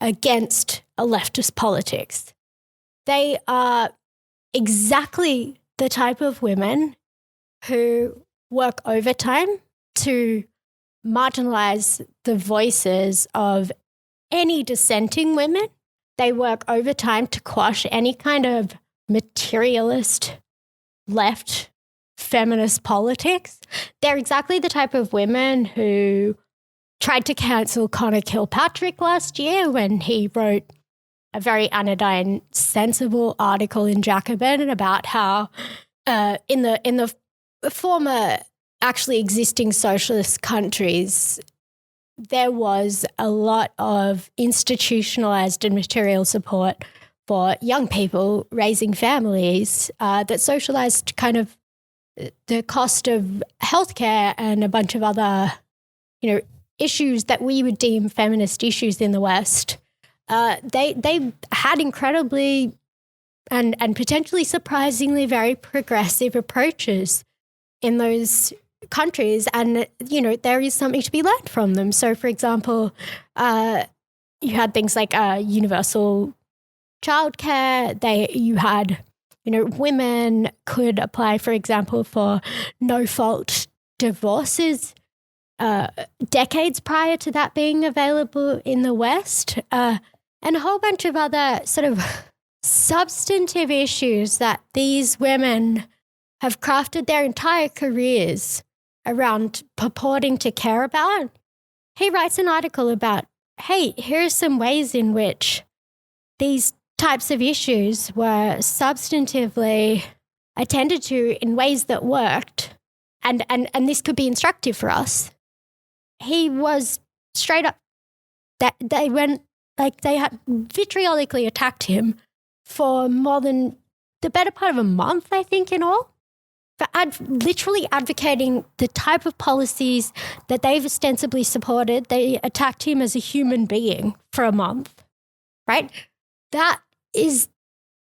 against a leftist politics. They are exactly the type of women who work overtime to marginalize the voices of any dissenting women. They work overtime to quash any kind of materialist left feminist politics. They're exactly the type of women who tried to cancel Conor Kilpatrick last year when he wrote a very anodyne, sensible article in Jacobin about how in the former actually existing socialist countries, there was a lot of institutionalized and material support for young people raising families that socialized kind of the cost of healthcare and a bunch of other, issues that we would deem feminist issues in the West. They had incredibly and potentially surprisingly very progressive approaches in those countries, and there is something to be learned from them. So, for example, you had things like universal childcare. You had women could apply, for example, for no-fault divorces decades prior to that being available in the West, and a whole bunch of other sort of substantive issues that these women have crafted their entire careers around purporting to care about. He writes an article about, hey, here are some ways in which these types of issues were substantively attended to in ways that worked, and this could be instructive for us. He was straight up that they had vitriolically attacked him for more than the better part of a month, I think, in all, for literally advocating the type of policies that they've ostensibly supported. They attacked him as a human being for a month, right? That is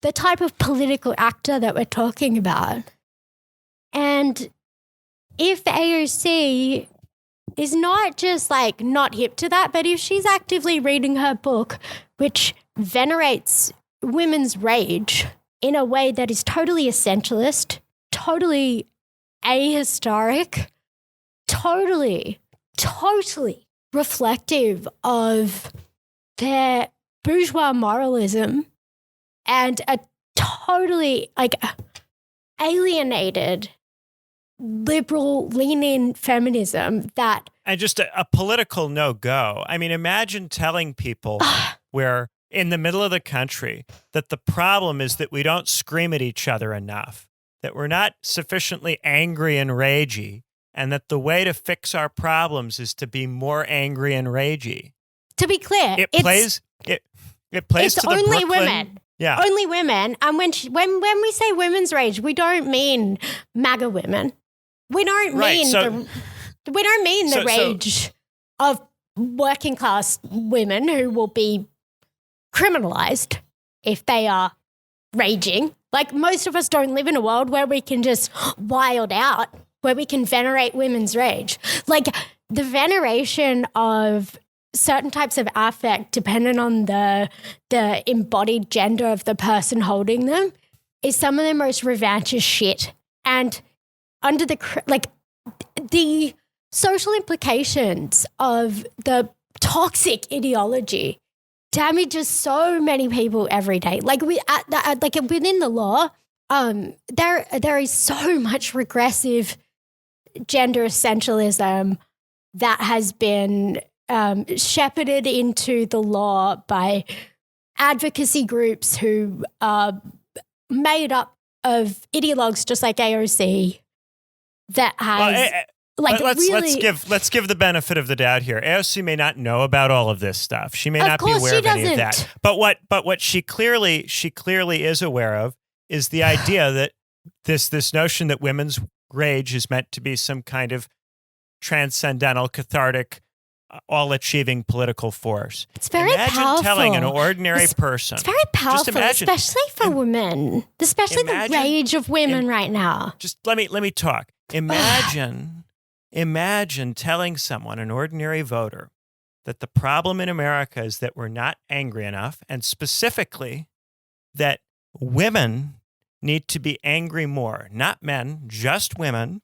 the type of political actor that we're talking about. And if AOC is not just not hip to that, but if she's actively reading her book, which venerates women's rage in a way that is totally essentialist, totally ahistoric, totally reflective of their bourgeois moralism and a totally alienated liberal lean-in feminism and just a political no-go. I mean, imagine telling people we're in the middle of the country that the problem is that we don't scream at each other enough, that we're not sufficiently angry and ragey, and that the way to fix our problems is to be more angry and ragey. To be clear, it plays to the only Brooklyn, women. Yeah. Only women. And when we say women's rage, we don't mean MAGA women. We don't mean the rage of working class women who will be criminalized if they are raging. Most of us don't live in a world where we can just wild out, where we can venerate women's rage. The veneration of certain types of affect, dependent on the embodied gender of the person holding them, is some of the most revanchist shit. And under the social implications of the toxic ideology damages so many people every day. Within the law, there is so much regressive gender essentialism that has been shepherded into the law by advocacy groups who are made up of ideologues just like AOC. That has let's give the benefit of the doubt here. AOC may not know about all of this stuff. She may not be aware of any of that. But what she clearly is aware of is the idea that this notion that women's rage is meant to be some kind of transcendental, cathartic all-achieving political force. It's very imagine powerful. Telling an ordinary person. It's very powerful, especially for women, especially the rage of women right now. Just let me talk. Imagine telling someone, an ordinary voter, that the problem in America is that we're not angry enough, and specifically that women need to be angry more. Not men, just women,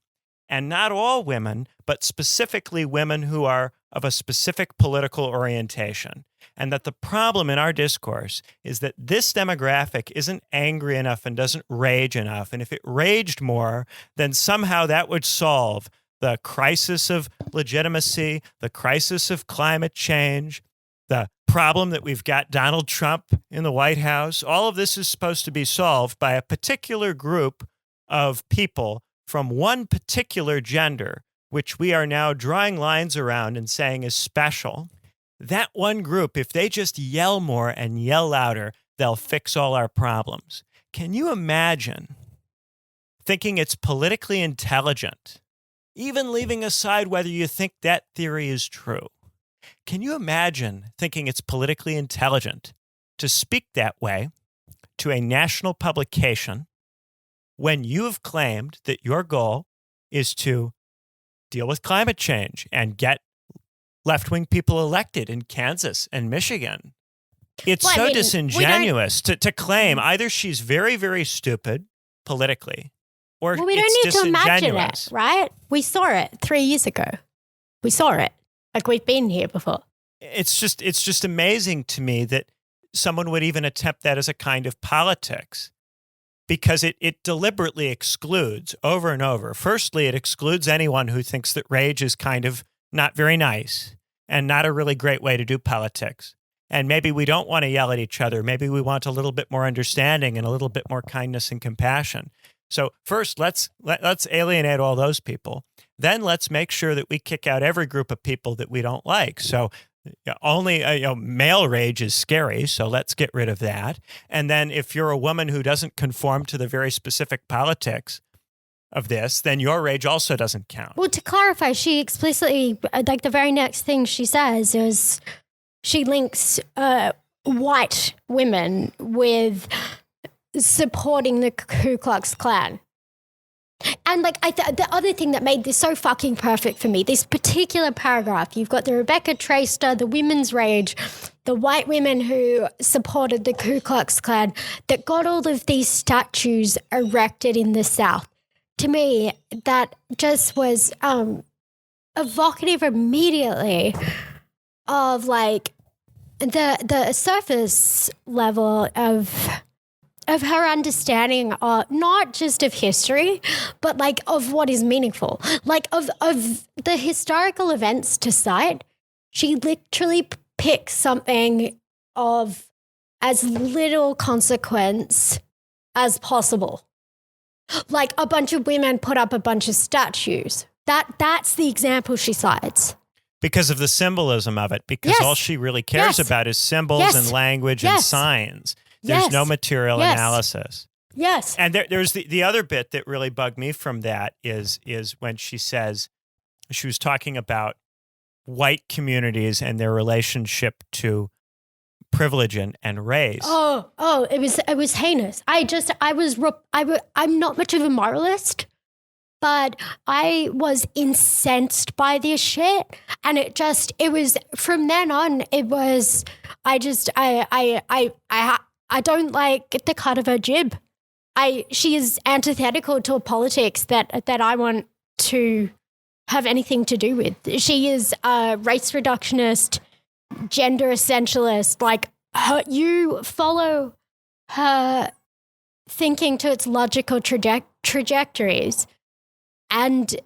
and not all women, but specifically women who are of a specific political orientation. And that the problem in our discourse is that this demographic isn't angry enough and doesn't rage enough. And if it raged more, then somehow that would solve the crisis of legitimacy, the crisis of climate change, the problem that we've got Donald Trump in the White House. All of this is supposed to be solved by a particular group of people from one particular gender, which we are now drawing lines around and saying is special. That one group, if they just yell more and yell louder, they'll fix all our problems. Can you imagine thinking it's politically intelligent, even leaving aside whether you think that theory is true? Can you imagine thinking it's politically intelligent to speak that way to a national publication when you have claimed that your goal is to deal with climate change and get left-wing people elected in Kansas and Michigan? It's disingenuous to claim either she's very, very stupid politically, or we don't need to imagine it, right? We saw it 3 years ago. We saw it. Like, we've been here before. It's just amazing to me that someone would even attempt that as a kind of politics, because it deliberately excludes over and over. Firstly, it excludes anyone who thinks that rage is kind of not very nice and not a really great way to do politics. And maybe we don't want to yell at each other. Maybe we want a little bit more understanding and a little bit more kindness and compassion. So first, let's alienate all those people. Then let's make sure that we kick out every group of people that we don't like. So only male rage is scary, so let's get rid of that. And then if you're a woman who doesn't conform to the very specific politics of this, then your rage also doesn't count. Well, to clarify, she explicitly, like, the very next thing she says is she links white women with supporting the Ku Klux Klan. And like the other thing that made this so fucking perfect for me, this particular paragraph, you've got the Rebecca Traister, the women's rage, the white women who supported the Ku Klux Klan, that got all of these statues erected in the South. To me, that just was evocative immediately of like the surface level of her understanding, not just of history, but like of what is meaningful, like of the historical events to cite. She literally picks something of as little consequence as possible. Like a bunch of women put up a bunch of statues. That's the example she cites. Because of the symbolism of it, because all she really cares about is symbols and language and signs. There's no material analysis. Yes. And there's the other bit that really bugged me from that is when she says, she was talking about white communities and their relationship to privilege and race. It was heinous. I'm not much of a moralist, but I was incensed by this shit. And it was from then on, it was, I don't like the cut of her jib. She is antithetical to a politics that I want to have anything to do with. She is a race reductionist, gender essentialist. Like, you follow her thinking to its logical trajectories, and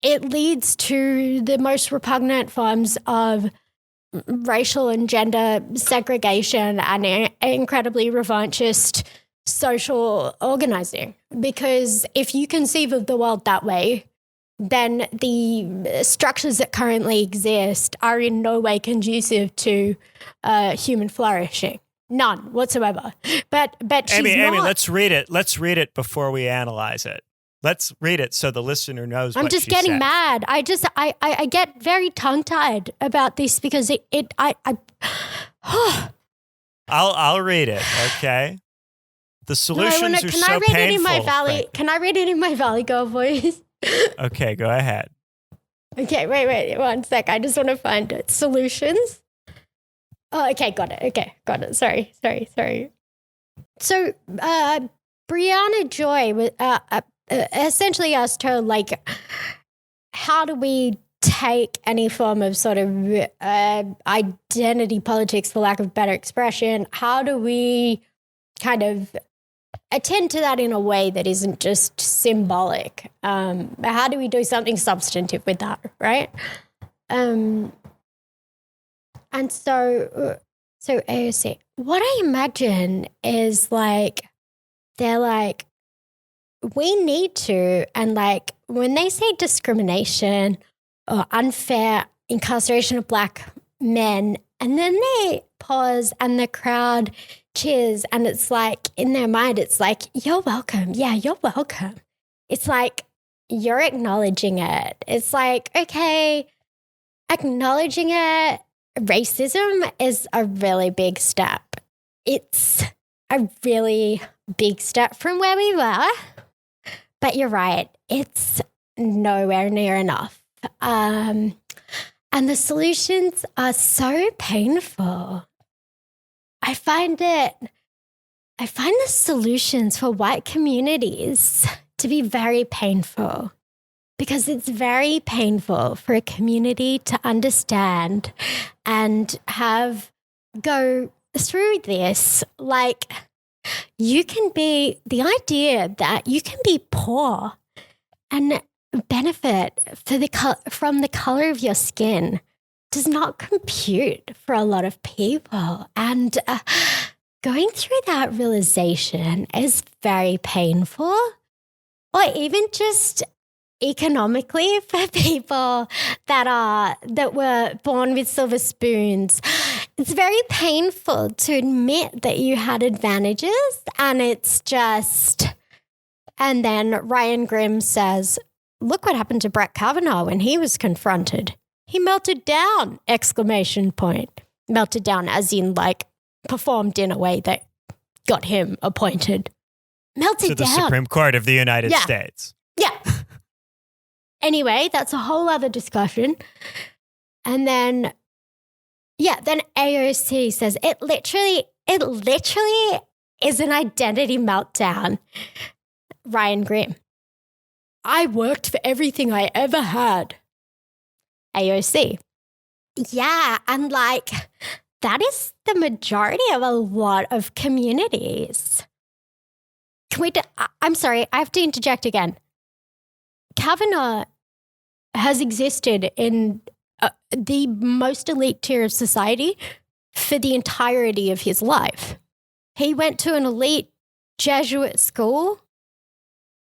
it leads to the most repugnant forms of racial and gender segregation and incredibly revanchist social organizing. Because if you conceive of the world that way, then the structures that currently exist are in no way conducive to human flourishing. None whatsoever. But she's Aimee, not. let's read it. Let's read it before we analyze it. Let's read it so the listener knows I'm what just she getting says. mad. I get very tongue-tied about this because I'll read it, okay? The solutions are so painful. Can I read it in my Valley Girl voice? Okay, go ahead. Okay, wait, 1 sec. I just want to find it. Solutions. Oh, okay, got it. Okay, got it. Sorry. So, Brianna Joy essentially asked her, like, how do we take any form of sort of identity politics, for lack of better expression? How do we kind of attend to that in a way that isn't just symbolic? How do we do something substantive with that, right? And so AOC, what I imagine is like, they're like, we need to, and like when they say discrimination or unfair incarceration of Black men, and then they pause and the crowd cheers, and it's like in their mind, it's like, you're welcome. Yeah, you're welcome. It's like you're acknowledging it. It's like, okay, acknowledging it. Racism is a really big step. It's a really big step from where we were. But you're right, it's nowhere near enough. And the solutions are so painful. I find the solutions for white communities to be very painful, because it's very painful for a community to understand and go through this. Like, the idea that you can be poor and benefit from the color of your skin does not compute for a lot of people. And going through that realization is very painful, or even just economically for people that were born with silver spoons. It's very painful to admit that you had advantages, and it's just, and then Ryan Grimm says, look what happened to Brett Kavanaugh when he was confronted. He melted down, ! Melted down as in like performed in a way that got him appointed. Melted down. To the Supreme Court of the United States. Yeah. Anyway, that's a whole other discussion. And then AOC says it literally is an identity meltdown. Ryan Grimm, I worked for everything I ever had. AOC, yeah, and like that is the majority of a lot of communities. I'm sorry, I have to interject again. Kavanaugh has existed in the most elite tier of society for the entirety of his life. He went to an elite Jesuit school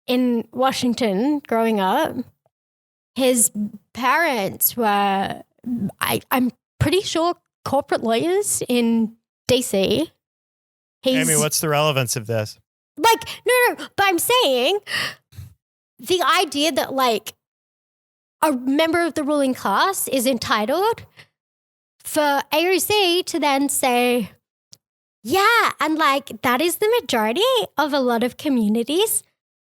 in Washington growing up. His parents were, I'm pretty sure, corporate lawyers in DC. Aimee, what's the relevance of this? Like, no, but I'm saying the idea that like a member of the ruling class is entitled for AOC to then say, yeah, and like that is the majority of a lot of communities,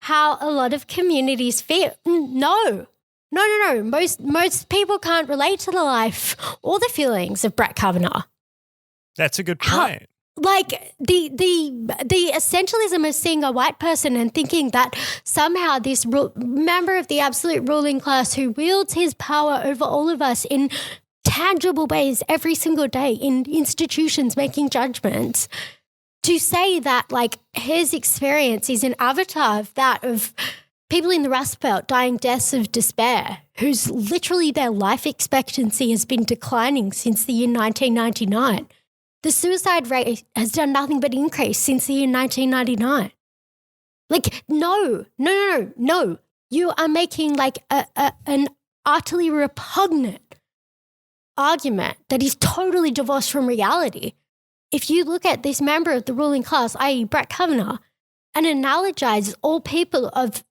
how a lot of communities feel. No. Most people can't relate to the life or the feelings of Brett Kavanaugh. That's a good point. Like the essentialism of seeing a white person and thinking that somehow this member of the absolute ruling class who wields his power over all of us in tangible ways every single day in institutions making judgments, to say that like his experience is an avatar of that of people in the Rust Belt dying deaths of despair, whose literally their life expectancy has been declining since the year 1999. The suicide rate has done nothing but increase since the year 1999. Like, no. You are making like an utterly repugnant argument that is totally divorced from reality. If you look at this member of the ruling class, i.e. Brett Kavanaugh, and analogize all people of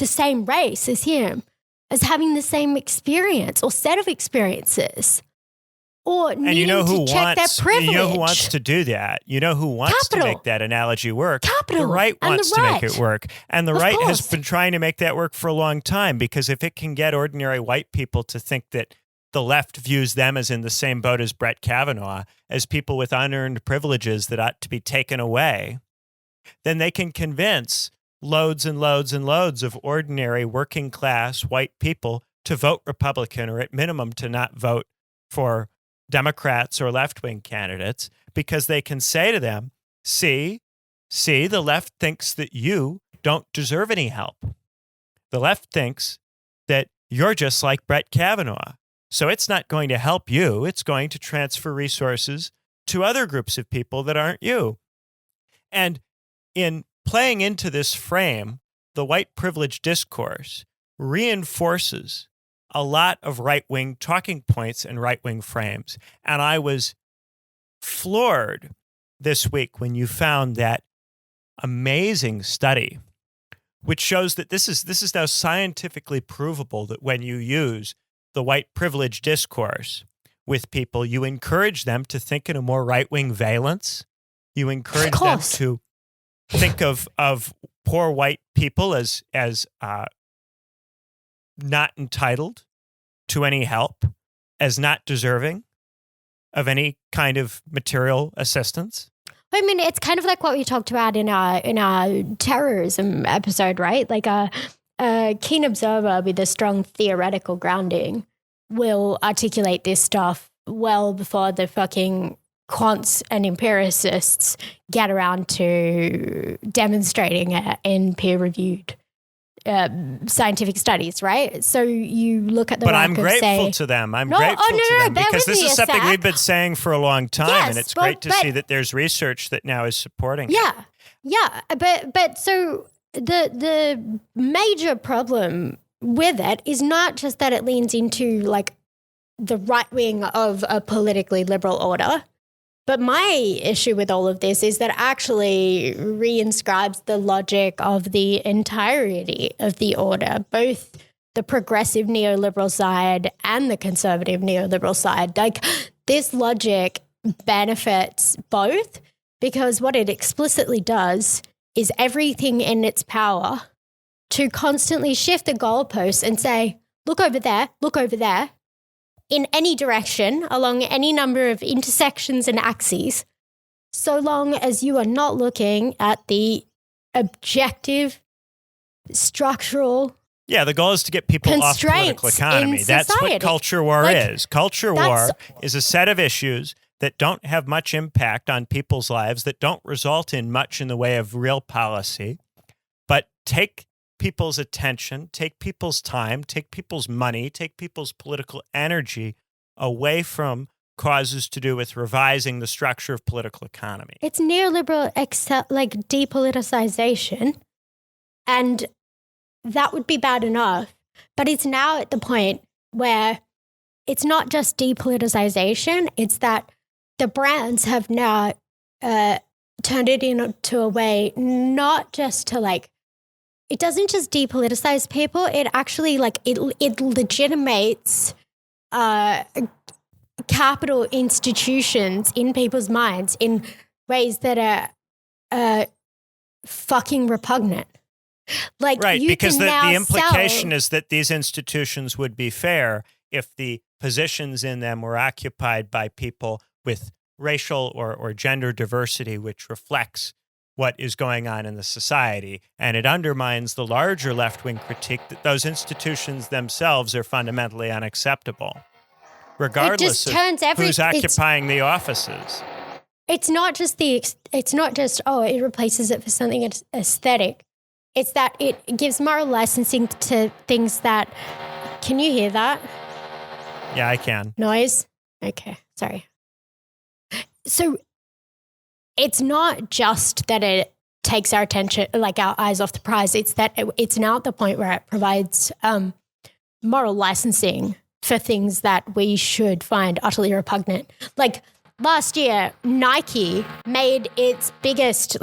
the same race as him, as having the same experience or set of experiences, or and needing to check their privilege. You know who wants to do that? You know who wants to make that analogy work? Capital. The right wants to make it work. And the right has course. been trying to make that work for a long time, because if it can get ordinary white people to think that the left views them as in the same boat as Brett Kavanaugh, as people with unearned privileges that ought to be taken away, then they can convince loads and loads and loads of ordinary working class white people to vote Republican, or at minimum to not vote for Democrats or left-wing candidates, because they can say to them, see, the left thinks that you don't deserve any help. The left thinks that you're just like Brett Kavanaugh. So it's not going to help you. It's going to transfer resources to other groups of people that aren't you. And in playing into this frame, the white privilege discourse reinforces a lot of right-wing talking points and right-wing frames. And I was floored this week when you found that amazing study, which shows that this is now scientifically provable, that when you use the white privilege discourse with people, you encourage them to think in a more right-wing valence. You encourage them to think of poor white people as not entitled to any help, as not deserving of any kind of material assistance. I mean, it's kind of like what we talked about in our terrorism episode, right? Like a keen observer with a strong theoretical grounding will articulate this stuff well before the fucking quants and empiricists get around to demonstrating it in peer-reviewed scientific studies, right? So you look at the But I'm grateful to them. I'm grateful to them because this is something we've been saying for a long time, and it's great to see that there's research that now is supporting it. Yeah. But so the major problem with it is not just that it leans into like the right wing of a politically liberal order. But my issue with all of this is that it actually reinscribes the logic of the entirety of the order, both the progressive neoliberal side and the conservative neoliberal side. Like, this logic benefits both, because what it explicitly does is everything in its power to constantly shift the goalposts and say, look over there, in any direction, along any number of intersections and axes, so long as you are not looking at the objective, structural the goal is to get people off political economy. That's what culture war is. Culture war is a set of issues that don't have much impact on people's lives, that don't result in much in the way of real policy, but take people's attention, take people's time, take people's money, take people's political energy away from causes to do with revising the structure of political economy. It's neoliberal depoliticization, and that would be bad enough. But it's now at the point where it's not just depoliticization, it's that the brands have now turned it into a way not just to it doesn't just depoliticize people. It actually it legitimates capital institutions in people's minds in ways that are fucking repugnant. Right, because the implication is that these institutions would be fair if the positions in them were occupied by people with racial or gender diversity, which reflects what is going on in the society. And it undermines the larger left-wing critique that those institutions themselves are fundamentally unacceptable, regardless of who's occupying the offices. It's not just it replaces it for something aesthetic. It's that it gives moral licensing to things that, can you hear that? Yeah, I can. Noise? Okay, sorry. So it's not just that it takes our attention, our eyes off the prize. It's that it's now at the point where it provides moral licensing for things that we should find utterly repugnant. Like last year, Nike made its biggest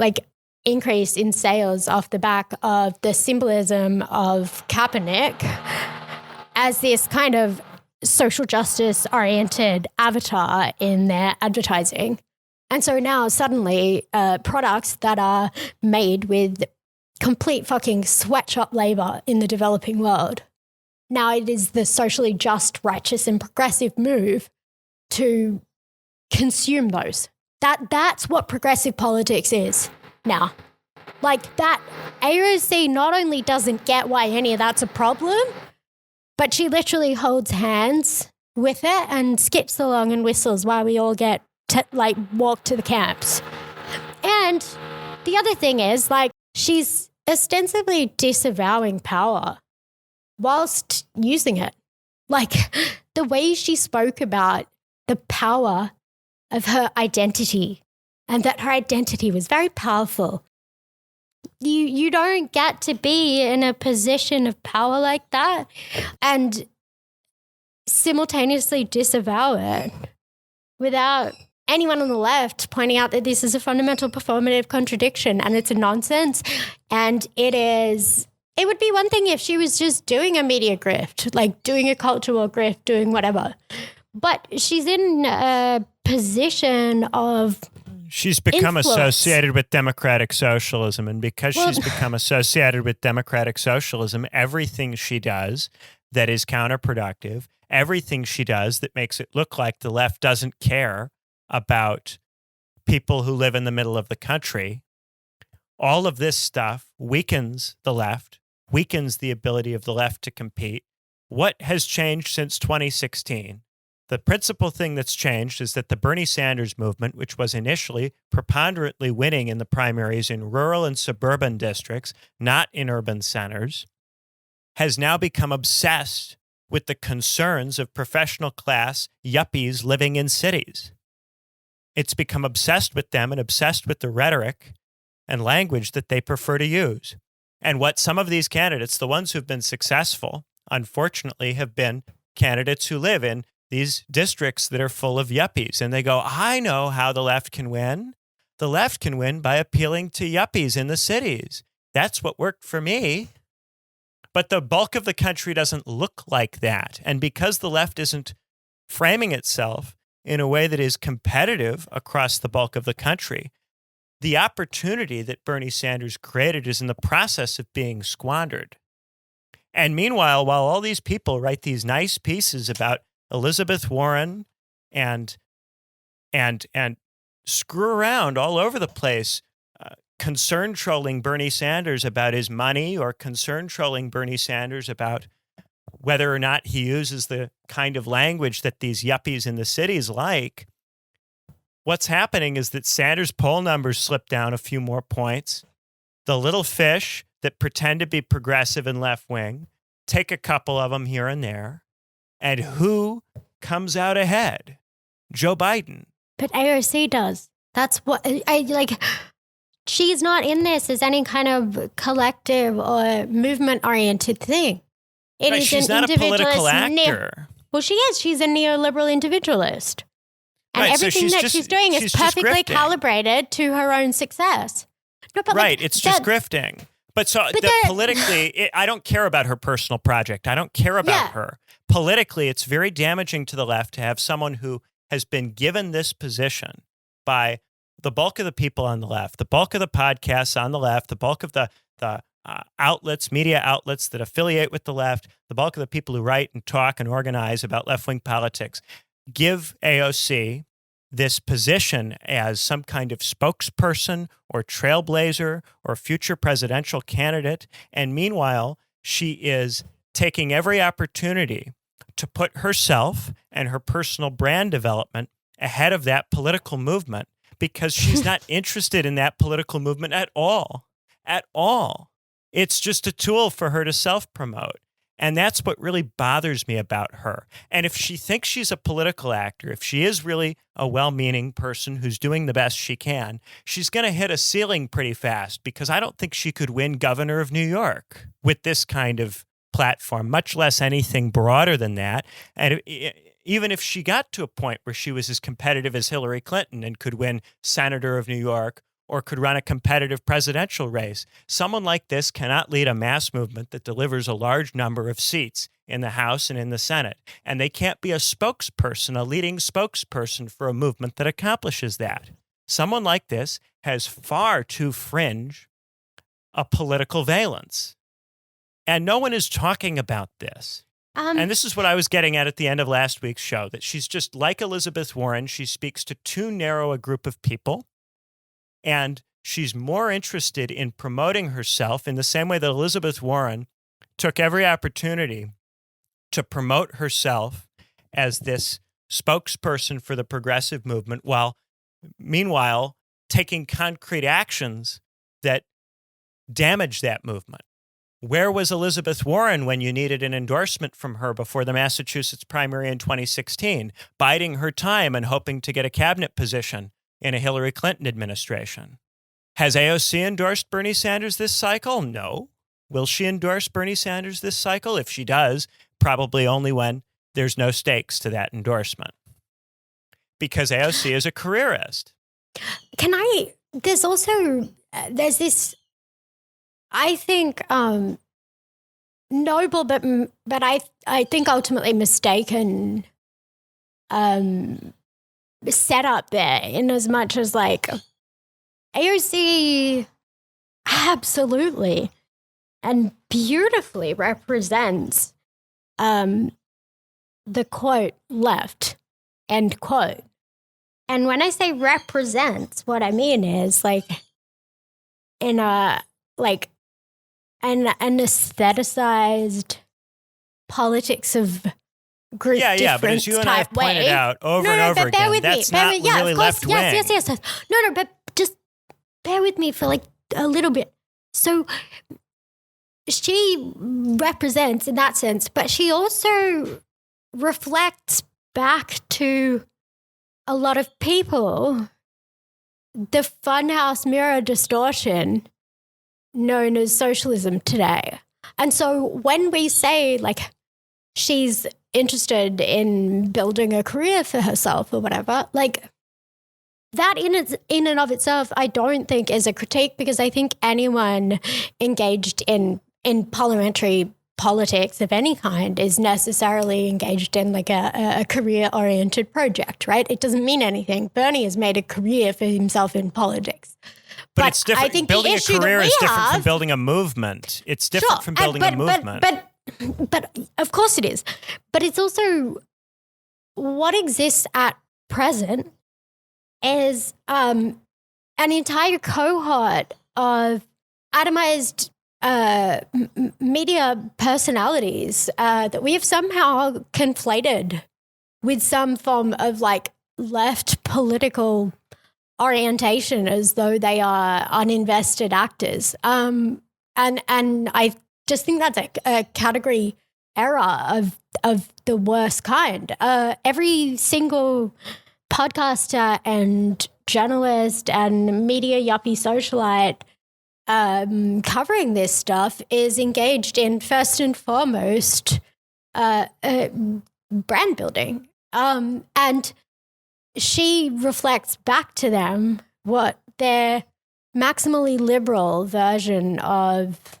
increase in sales off the back of the symbolism of Kaepernick as this kind of social justice oriented avatar in their advertising. And so now suddenly products that are made with complete fucking sweatshop labor in the developing world, now it is the socially just, righteous and progressive move to consume those. That's what progressive politics is now. Like that, AOC not only doesn't get why any of that's a problem, but she literally holds hands with it and skips along and whistles while we all get to, walk to the camps. And the other thing is, she's ostensibly disavowing power whilst using it. The way she spoke about the power of her identity and that her identity was very powerful. You don't get to be in a position of power like that and simultaneously disavow it without anyone on the left pointing out that this is a fundamental performative contradiction and it's a nonsense. And it would be one thing if she was just doing a media grift, doing a cultural grift, doing whatever. But she's in a position of she's become influence. Associated with democratic socialism. And because she's become associated with democratic socialism, everything she does that is counterproductive, everything she does that makes it look like the left doesn't care about people who live in the middle of the country, all of this stuff weakens the left, weakens the ability of the left to compete. What has changed since 2016? The principal thing that's changed is that the Bernie Sanders movement, which was initially preponderantly winning in the primaries in rural and suburban districts, not in urban centers, has now become obsessed with the concerns of professional class yuppies living in cities. It's become obsessed with them and obsessed with the rhetoric and language that they prefer to use. And what some of these candidates, the ones who've been successful, unfortunately, have been candidates who live in these districts that are full of yuppies. And they go, I know how the left can win. The left can win by appealing to yuppies in the cities. That's what worked for me. But the bulk of the country doesn't look like that. And because the left isn't framing itself in a way that is competitive across the bulk of the country, the opportunity that Bernie Sanders created is in the process of being squandered. And meanwhile, while all these people write these nice pieces about Elizabeth Warren and screw around all over the place, concern trolling Bernie Sanders about his money or concern trolling Bernie Sanders about whether or not he uses the kind of language that these yuppies in the cities like, what's happening is that Sanders' poll numbers slip down a few more points. The little fish that pretend to be progressive and left-wing take a couple of them here and there. And who comes out ahead? Joe Biden. But AOC does. That's what I like. She's not in this as any kind of collective or movement-oriented thing. It right, is she's an not a political actor. Well, she is. She's a neoliberal individualistic. And right, everything so that she's doing is perfectly calibrated to her own success. No, but right, it's just grifting. But politically, I don't care about her personal project. I don't care about her. Politically, it's very damaging to the left to have someone who has been given this position by the bulk of the people on the left, the bulk of the podcasts on the left, the bulk of the outlets, media outlets that affiliate with the left, the bulk of the people who write and talk and organize about left-wing politics, give AOC this position as some kind of spokesperson or trailblazer or future presidential candidate. And meanwhile, she is taking every opportunity to put herself and her personal brand development ahead of that political movement because she's not interested in that political movement at all. At all. It's just a tool for her to self-promote. And that's what really bothers me about her. And if she thinks she's a political actor, if she is really a well-meaning person who's doing the best she can, she's going to hit a ceiling pretty fast because I don't think she could win governor of New York with this kind of platform, much less anything broader than that. And even if she got to a point where she was as competitive as Hillary Clinton and could win senator of New York or could run a competitive presidential race. Someone like this cannot lead a mass movement that delivers a large number of seats in the House and in the Senate. And they can't be a spokesperson, a leading spokesperson for a movement that accomplishes that. Someone like this has far too fringe a political valence. And no one is talking about this. And this is what I was getting at the end of last week's show, that she's just like Elizabeth Warren. She speaks to too narrow a group of people. And she's more interested in promoting herself in the same way that Elizabeth Warren took every opportunity to promote herself as this spokesperson for the progressive movement, while meanwhile taking concrete actions that damage that movement. Where was Elizabeth Warren when you needed an endorsement from her before the Massachusetts primary in 2016, biding her time and hoping to get a cabinet position in a Hillary Clinton administration? Has AOC endorsed Bernie Sanders this cycle? No. Will she endorse Bernie Sanders this cycle? If she does, probably only when there's no stakes to that endorsement. Because AOC is a careerist. There's this, I think, noble, but I think ultimately mistaken setup there, in as much as like AOC absolutely and beautifully represents the quote left, end quote. And when I say represents, what I mean is like in a like an aestheticized politics of group difference. Yeah, but as you and I have pointed out over and over again, that's not really left wing. Yes. No, but just bear with me for like a little bit. So she represents in that sense, but she also reflects back to a lot of people the funhouse mirror distortion known as socialism today. And so when we say like she's interested in building a career for herself or whatever, like that in and of itself, I don't think is a critique, because I think anyone engaged in parliamentary politics of any kind is necessarily engaged in like a career-oriented project, right? It doesn't mean anything. Bernie has made a career for himself in politics. But it's different. I think building a career is different from building a movement. It's different from building a movement. But of course it is. But it's also what exists at present is an entire cohort of atomized media personalities that we have somehow conflated with some form of like left political orientation, as though they are uninvested actors. And I just think that's a category error of the worst kind. Every single podcaster and journalist and media yuppie socialite covering this stuff is engaged in, first and foremost, brand building. And she reflects back to them what their maximally liberal version of,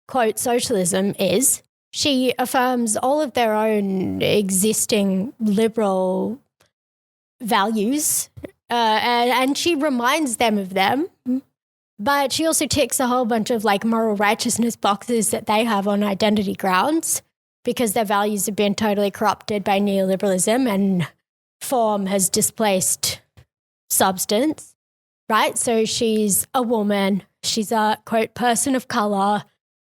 quote, socialism is. She affirms all of their own existing liberal values, and she reminds them of them. But she also ticks a whole bunch of like moral righteousness boxes that they have on identity grounds, because their values have been totally corrupted by neoliberalism and form has displaced substance, right? So she's a woman. She's a, quote, person of color.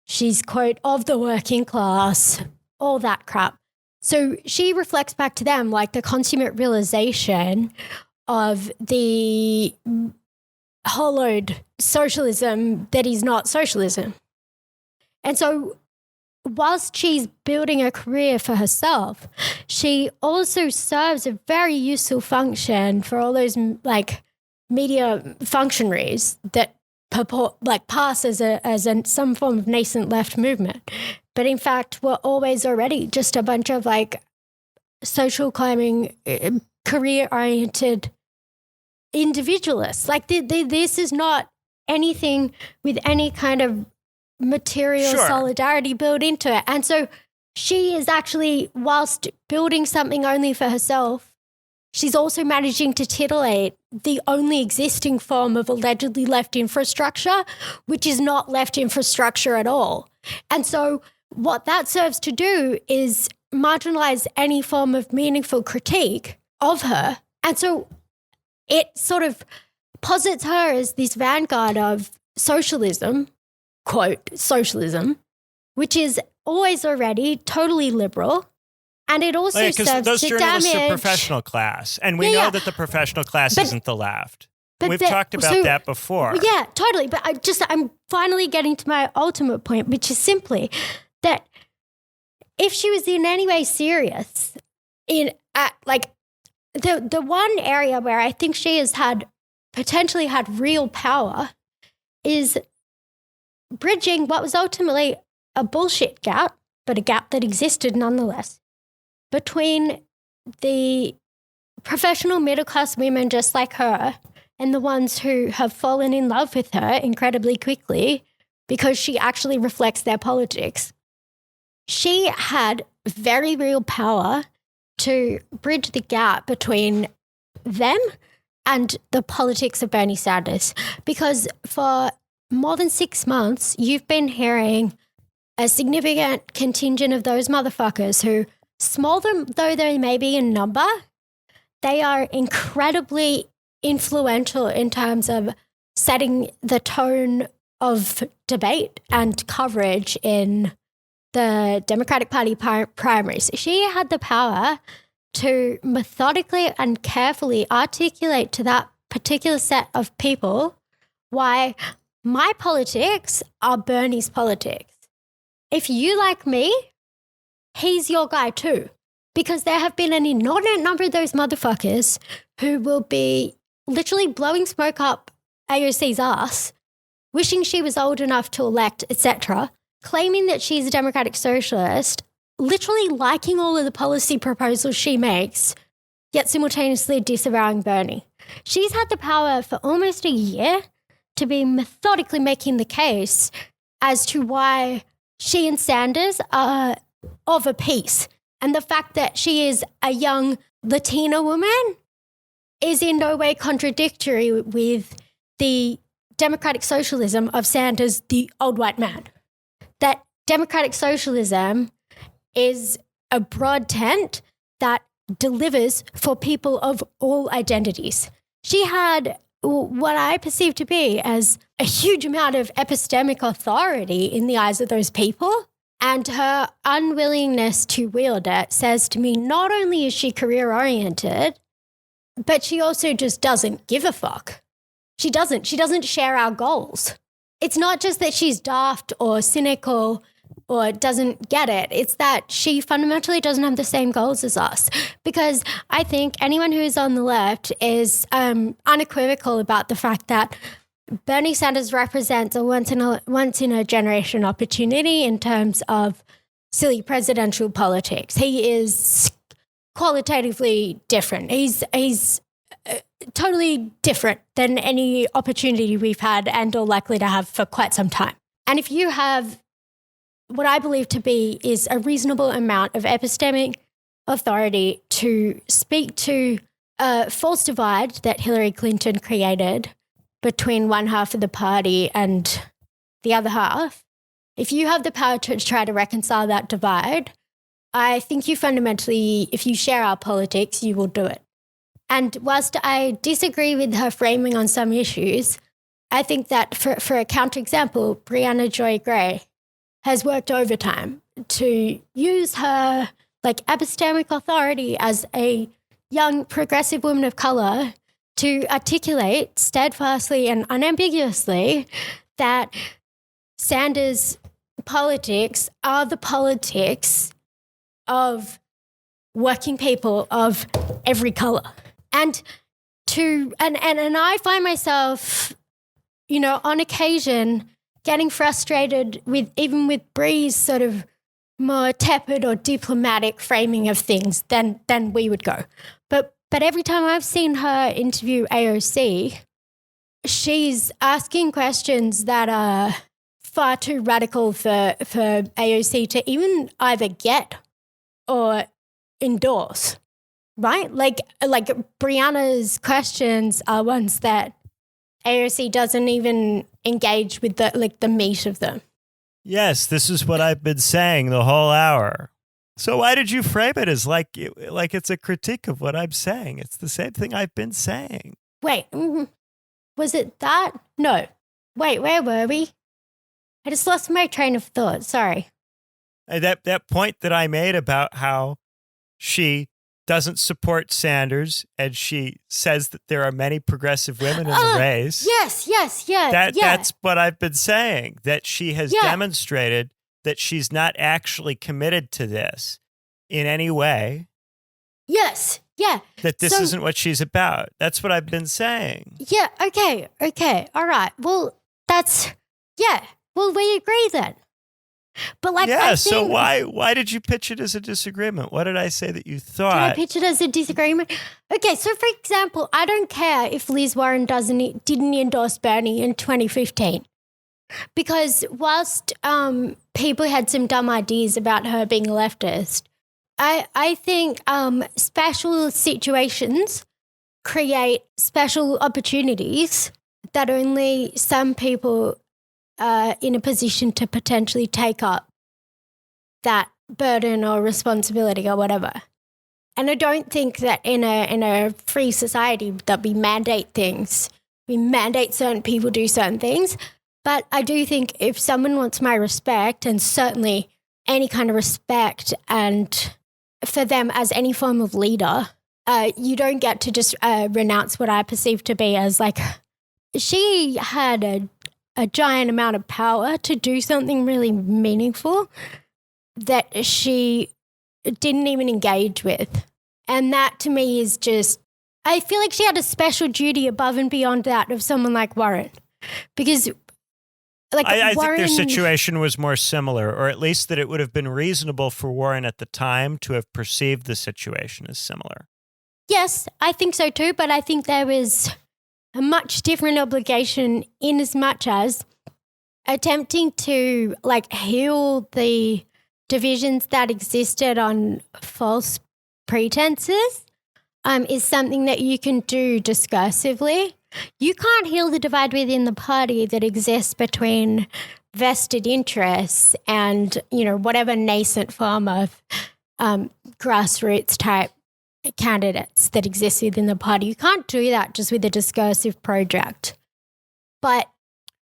She's, quote, of the working class, all that crap. So she reflects back to them like the consummate realization of the hollowed socialism that is not socialism. And so whilst she's building a career for herself, she also serves a very useful function for all those like media functionaries that purport like pass as some form of nascent left movement, but in fact were always already just a bunch of like social climbing, career oriented individualist. Like this is not anything with any kind of material solidarity built into it. And so she is actually, whilst building something only for herself, she's also managing to titillate the only existing form of allegedly left infrastructure, which is not left infrastructure at all. And so what that serves to do is marginalize any form of meaningful critique of her. And so it sort of posits her as this vanguard of socialism, quote, socialism, which is always already totally liberal. And it also serves those to journalists damage... are professional class, and we know that the professional class isn't the left. We've talked about that before. Yeah, totally. But I'm finally getting to my ultimate point, which is simply that if she was in any way serious in the one area where I think she has potentially had real power is bridging what was ultimately a bullshit gap, but a gap that existed nonetheless, between the professional middle-class women just like her and the ones who have fallen in love with her incredibly quickly because she actually reflects their politics. She had very real power to bridge the gap between them and the politics of Bernie Sanders, because for more than 6 months, you've been hearing a significant contingent of those motherfuckers who, small though they may be in number, they are incredibly influential in terms of setting the tone of debate and coverage in the Democratic Party primaries. She had the power to methodically and carefully articulate to that particular set of people why my politics are Bernie's politics. If you like me, he's your guy too. Because there have been an inordinate number of those motherfuckers who will be literally blowing smoke up AOC's ass, wishing she was old enough to elect, etc., claiming that she's a democratic socialist, literally liking all of the policy proposals she makes, yet simultaneously disavowing Bernie. She's had the power for almost a year to be methodically making the case as to why she and Sanders are of a piece. And the fact that she is a young Latina woman is in no way contradictory with the democratic socialism of Sanders, the old white man. That democratic socialism is a broad tent that delivers for people of all identities. She had what I perceive to be as a huge amount of epistemic authority in the eyes of those people. And her unwillingness to wield it says to me, not only is she career-oriented, but she also just doesn't give a fuck. She doesn't share our goals. It's not just that she's daft or cynical or doesn't get it. It's that she fundamentally doesn't have the same goals as us. Because I think anyone who is on the left is unequivocal about the fact that Bernie Sanders represents a once in a generation opportunity in terms of silly presidential politics. He is qualitatively different. He's totally different than any opportunity we've had and or likely to have for quite some time. And if you have what I believe to be is a reasonable amount of epistemic authority to speak to a false divide that Hillary Clinton created between one half of the party and the other half, if you have the power to try to reconcile that divide, I think you fundamentally, if you share our politics, you will do it. And whilst I disagree with her framing on some issues, I think that for a counterexample, Brianna Joy Gray has worked overtime to use her epistemic authority as a young progressive woman of color to articulate steadfastly and unambiguously that Sanders' politics are the politics of working people of every color. And I find myself, on occasion getting frustrated with Bree's sort of more tepid or diplomatic framing of things than we would go. But But every time I've seen her interview AOC, she's asking questions that are far too radical for AOC to even either get or endorse, right? Like Brianna's questions are ones that AOC doesn't even engage with the meat of them. Yes, this is what I've been saying the whole hour. So why did you frame it as like it's a critique of what I'm saying? It's the same thing I've been saying. Wait, was it that? No. Wait, where were we? I just lost my train of thought. Sorry. That point that I made about how she doesn't support Sanders and she says that there are many progressive women in the race. Yes, yeah. That's what I've been saying, that she has demonstrated that she's not actually committed to this in any way. Yes, yeah. That this isn't what she's about. That's what I've been saying. Yeah, okay. All right. Well, well, we agree then. But so why did you pitch it as a disagreement? What did I say that you thought? Did I pitch it as a disagreement? Okay, so for example, I don't care if Liz Warren didn't endorse Bernie in 2015. Because whilst people had some dumb ideas about her being a leftist, I think special situations create special opportunities that only some people are in a position to potentially take up that burden or responsibility or whatever. And I don't think that in a free society that we mandate things, we mandate certain people do certain things. But I do think if someone wants my respect, and certainly any kind of respect, and for them as any form of leader, you don't get to just renounce what I perceive to be as like, she had a giant amount of power to do something really meaningful that she didn't even engage with. And that to me is just, I feel like she had a special duty above and beyond that of someone like Warren. Because I think their situation was more similar, or at least that it would have been reasonable for Warren at the time to have perceived the situation as similar. Yes, I think so too, but I think there was a much different obligation in as much as attempting to heal the divisions that existed on false pretenses is something that you can do discursively. You can't heal the divide within the party that exists between vested interests and, whatever nascent form of grassroots type candidates that exist within the party. You can't do that just with a discursive project. But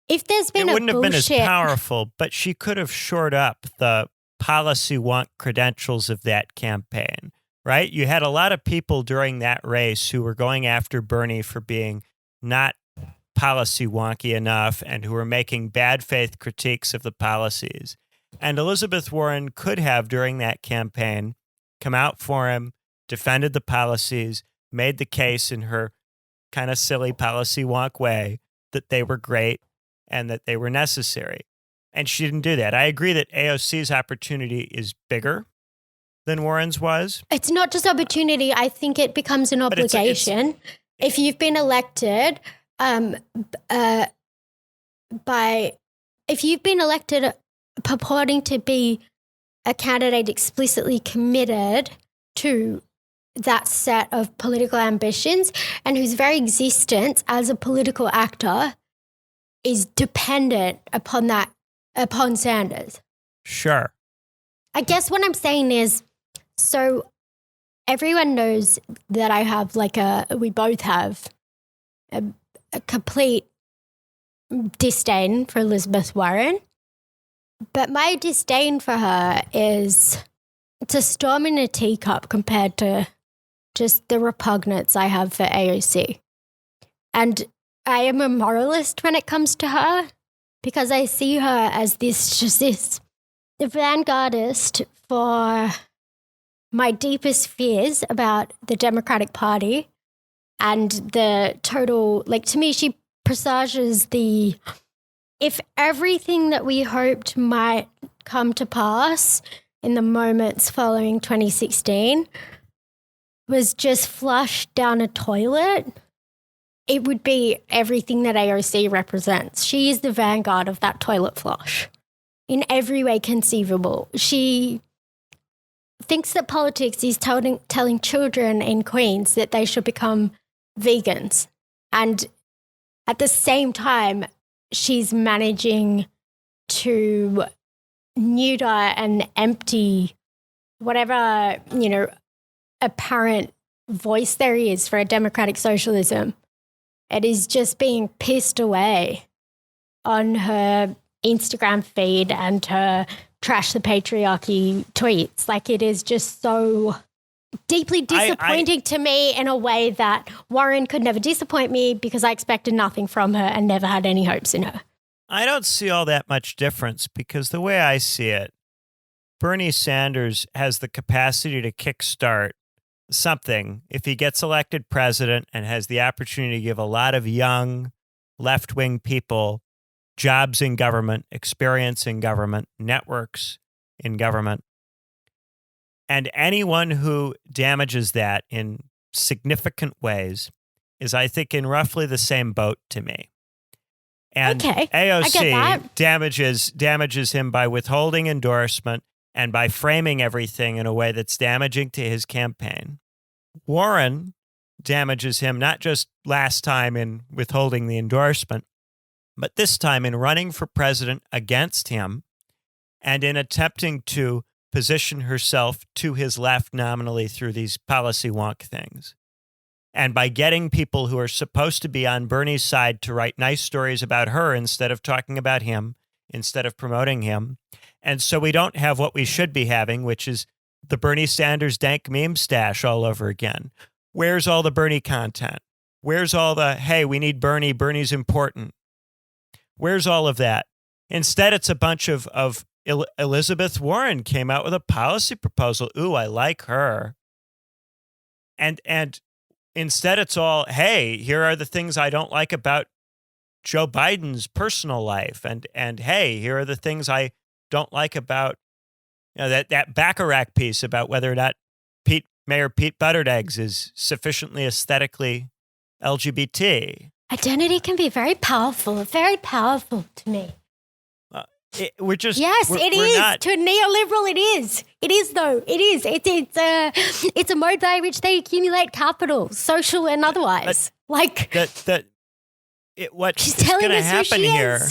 if there's been it wouldn't have been as powerful, but she could have shored up the policy wonk credentials of that campaign, right? You had a lot of people during that race who were going after Bernie for being not policy wonky enough and who were making bad faith critiques of the policies. And Elizabeth Warren could have, during that campaign, come out for him, defended the policies, made the case in her kind of silly policy wonk way that they were great and that they were necessary. And she didn't do that. I agree that AOC's opportunity is bigger than Warren's was. It's not just opportunity. I think it becomes an obligation. If you've been elected purporting to be a candidate explicitly committed to that set of political ambitions and whose very existence as a political actor is dependent upon Sanders. Sure. I guess what I'm saying is, so everyone knows that I have we both have a complete disdain for Elizabeth Warren. But my disdain for her is, it's a storm in a teacup compared to just the repugnance I have for AOC. And I am a moralist when it comes to her because I see her as this vanguardist for my deepest fears about the Democratic Party and the total, to me, she presages if everything that we hoped might come to pass in the moments following 2016 was just flushed down a toilet, it would be everything that AOC represents. She is the vanguard of that toilet flush in every way conceivable. She thinks that politics is telling children in Queens that they should become vegans. And at the same time, she's managing to neuter and empty whatever, apparent voice there is for a democratic socialism. It is just being pissed away on her Instagram feed and her trash the patriarchy tweets. Like, it is just so deeply disappointing to me in a way that Warren could never disappoint me because I expected nothing from her and never had any hopes in her. I don't see all that much difference because the way I see it, Bernie Sanders has the capacity to kickstart something if he gets elected president and has the opportunity to give a lot of young left-wing people jobs in government, experience in government, networks in government. And anyone who damages that in significant ways is, I think, in roughly the same boat to me. And AOC damages him by withholding endorsement and by framing everything in a way that's damaging to his campaign. Warren damages him not just last time in withholding the endorsement, but this time in running for president against him and in attempting to position herself to his left nominally through these policy wonk things. And by getting people who are supposed to be on Bernie's side to write nice stories about her instead of talking about him, instead of promoting him. And so we don't have what we should be having, which is the Bernie Sanders dank meme stash all over again. Where's all the Bernie content? Where's all the, hey, we need Bernie, Bernie's important? Where's all of that? Instead, it's a bunch of Elizabeth Warren came out with a policy proposal. Ooh, I like her. And instead, it's all, hey, here are the things I don't like about Joe Biden's personal life. And hey, here are the things I don't like about that Bacharach piece about whether or not Mayor Pete Buttigieg is sufficiently aesthetically LGBT. Identity can be very powerful to me. We're just yes, we're, it we're is not, to a neoliberal. It is. It is though. It is. It's a mode by which they accumulate capital, social and otherwise. What's going to happen here?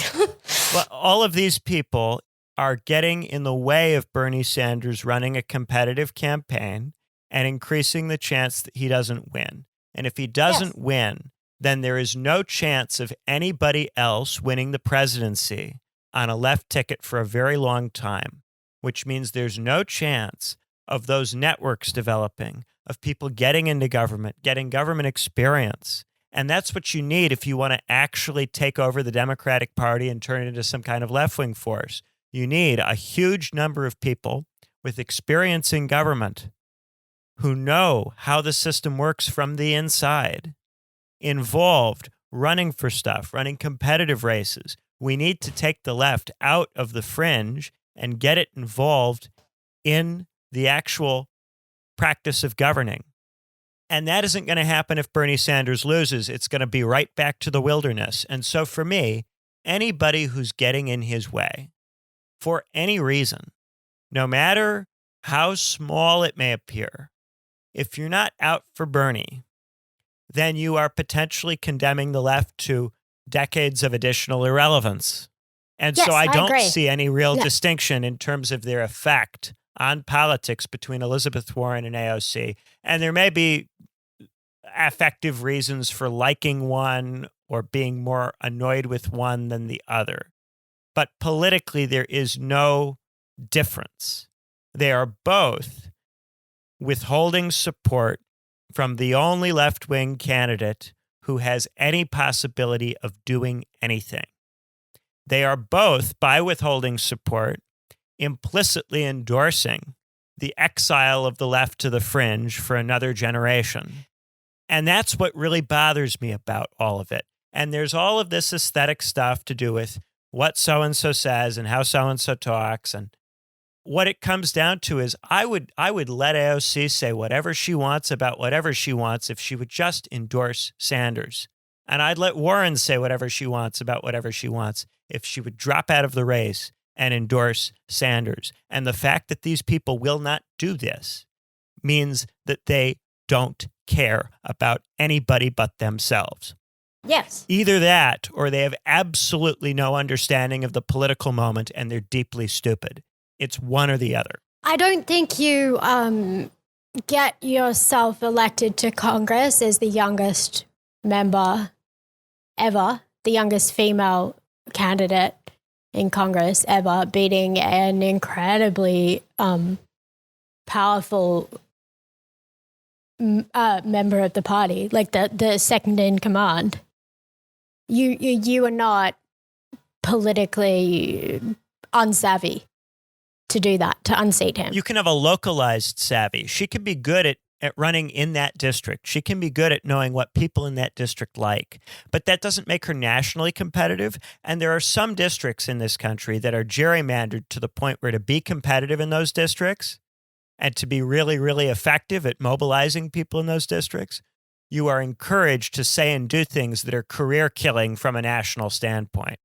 Well, all of these people are getting in the way of Bernie Sanders running a competitive campaign and increasing the chance that he doesn't win. And if he doesn't win, then there is no chance of anybody else winning the presidency on a left ticket for a very long time, which means there's no chance of those networks developing, of people getting into government, getting government experience. And that's what you need if you want to actually take over the Democratic Party and turn it into some kind of left-wing force. You need a huge number of people with experience in government who know how the system works from the inside, involved, running for stuff, running competitive races. We need to take the left out of the fringe and get it involved in the actual practice of governing. And that isn't going to happen if Bernie Sanders loses. It's going to be right back to the wilderness. And so for me, anybody who's getting in his way, for any reason, no matter how small it may appear, if you're not out for Bernie, then you are potentially condemning the left to decades of additional irrelevance. And so I don't see any real distinction in terms of their effect on politics between Elizabeth Warren and AOC. And there may be affective reasons for liking one or being more annoyed with one than the other. But politically, there is no difference. They are both withholding support from the only left-wing candidate who has any possibility of doing anything. They are both, by withholding support, implicitly endorsing the exile of the left to the fringe for another generation. And that's what really bothers me about all of it. And there's all of this aesthetic stuff to do with what so-and-so says and how so-and-so talks. And what it comes down to is I would let AOC say whatever she wants about whatever she wants if she would just endorse Sanders. And I'd let Warren say whatever she wants about whatever she wants if she would drop out of the race and endorse Sanders. And the fact that these people will not do this means that they don't care about anybody but themselves. Yes. Either that or they have absolutely no understanding of the political moment and they're deeply stupid. It's one or the other. I don't think you get yourself elected to Congress as the youngest member ever, the youngest female candidate in Congress ever, beating an incredibly powerful member of the party, like the second in command. You are not politically unsavvy to do that, to unseat him. You can have a localized savvy. She can be good at running in that district. She can be good at knowing what people in that district like. But that doesn't make her nationally competitive. And there are some districts in this country that are gerrymandered to the point where to be competitive in those districts and to be really, really effective at mobilizing people in those districts, you are encouraged to say and do things that are career killing from a national standpoint.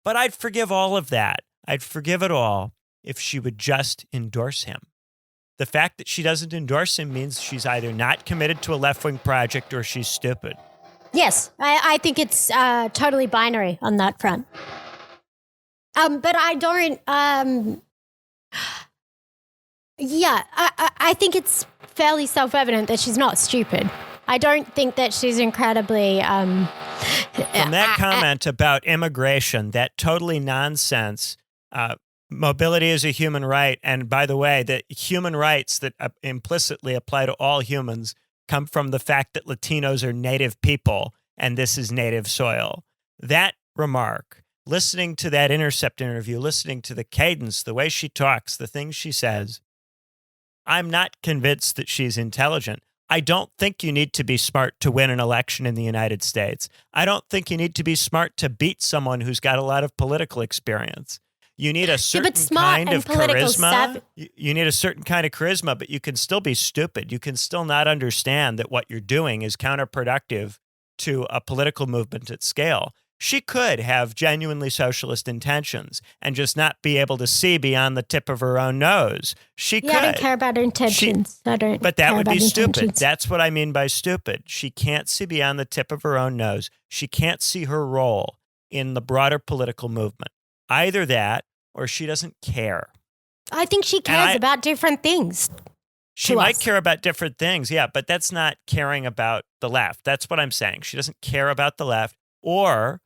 But I'd forgive all of that. I'd forgive it all if she would just endorse him. The fact that she doesn't endorse him means she's either not committed to a left-wing project or she's stupid. Yes, I think it's totally binary on that front. But I don't... I think it's fairly self-evident that she's not stupid. I don't think that she's incredibly... From that comment about immigration, that totally nonsense... mobility is a human right. And by the way, the human rights that implicitly apply to all humans come from the fact that Latinos are native people and this is native soil. That remark, listening to that Intercept interview, listening to the cadence, the way she talks, the things she says, I'm not convinced that she's intelligent. I don't think you need to be smart to win an election in the United States. I don't think you need to be smart to beat someone who's got a lot of political experience. You need a certain kind of charisma. You need a certain kind of charisma, but you can still be stupid. You can still not understand that what you're doing is counterproductive to a political movement at scale. She could have genuinely socialist intentions and just not be able to see beyond the tip of her own nose. She could. I don't care about her intentions. But that would be stupid. That's what I mean by stupid. She can't see beyond the tip of her own nose. She can't see her role in the broader political movement. Either that or she doesn't care. I think she cares about different things. She might care about different things, yeah, but that's not caring about the left. That's what I'm saying. She doesn't care about the left. Or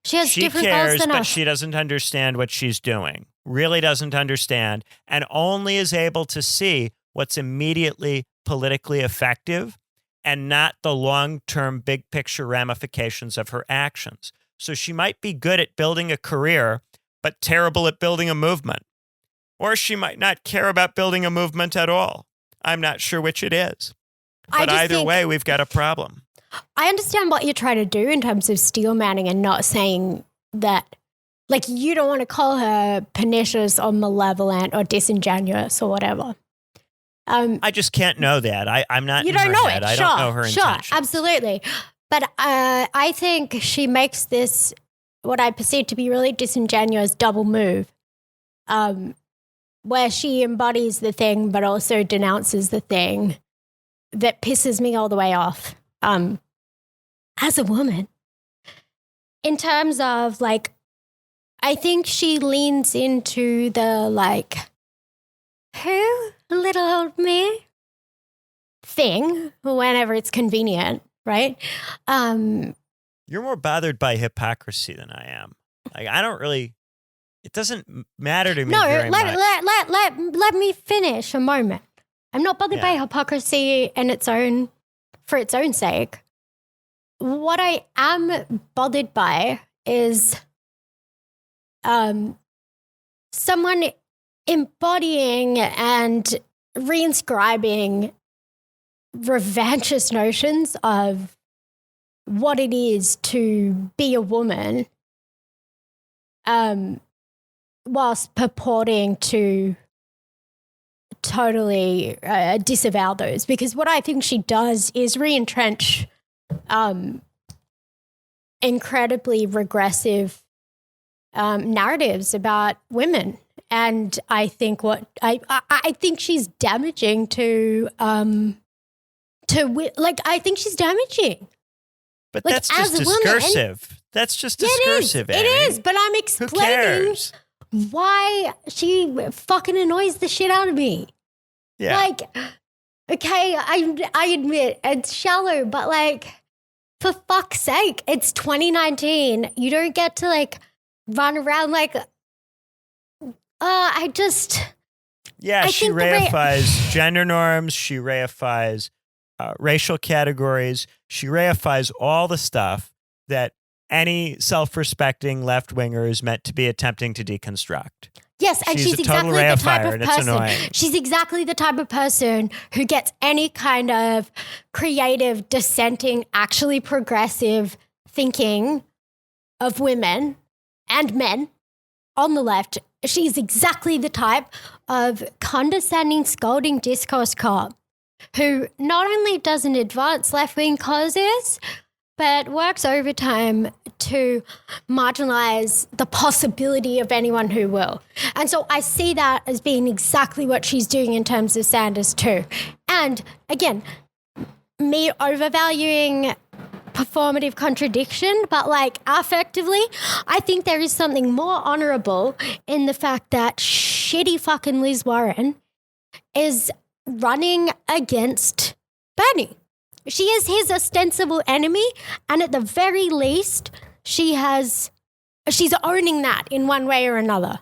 she has different cares, goals than but us. she doesn't understand what she's doing. Really doesn't understand, and only is able to see what's immediately politically effective and not the long-term big picture ramifications of her actions. So she might be good at building a career, but terrible at building a movement. Or she might not care about building a movement at all. I'm not sure which it is. But either way, we've got a problem. I understand what you're trying to do in terms of steel manning and not saying that, like, you don't want to call her pernicious or malevolent or disingenuous or whatever. I just can't know that. I'm not. You don't know it. I don't know her intentions. Sure, absolutely. But I think she makes this, what I perceive to be really disingenuous double move, where she embodies the thing but also denounces the thing that pisses me all the way off. As a woman, in terms of, like, I think she leans into the, like, who, little old me thing whenever it's convenient, right? You're more bothered by hypocrisy than I am. Like, I don't really, it doesn't matter to me very much. Let me finish a moment. I'm not bothered by hypocrisy for its own sake. What I am bothered by is someone embodying and reinscribing revanchist notions of what it is to be a woman, whilst purporting to totally disavow those, because what I think she does is re-entrench incredibly regressive narratives about women. And I think I think she's damaging I think she's damaging. But that's just discursive. That's just discursive, It is, but I'm explaining why she fucking annoys the shit out of me. Yeah. Like, okay, I admit it's shallow, but like, for fuck's sake, it's 2019. You don't get to like run around like, she reifies gender norms. She reifies racial categories. She reifies all the stuff that any self-respecting left-winger is meant to be attempting to deconstruct. Yes, and she's exactly the type of person. She's exactly the type of person who gets any kind of creative, dissenting, actually progressive thinking of women and men on the left. She's exactly the type of condescending, scolding discourse cop who not only doesn't advance left-wing causes, but works overtime to marginalize the possibility of anyone who will. And so I see that as being exactly what she's doing in terms of Sanders too. And again, me overvaluing performative contradiction, but like affectively, I think there is something more honorable in the fact that shitty fucking Liz Warren is running against Bernie. She is his ostensible enemy, and at the very least, she's owning that in one way or another.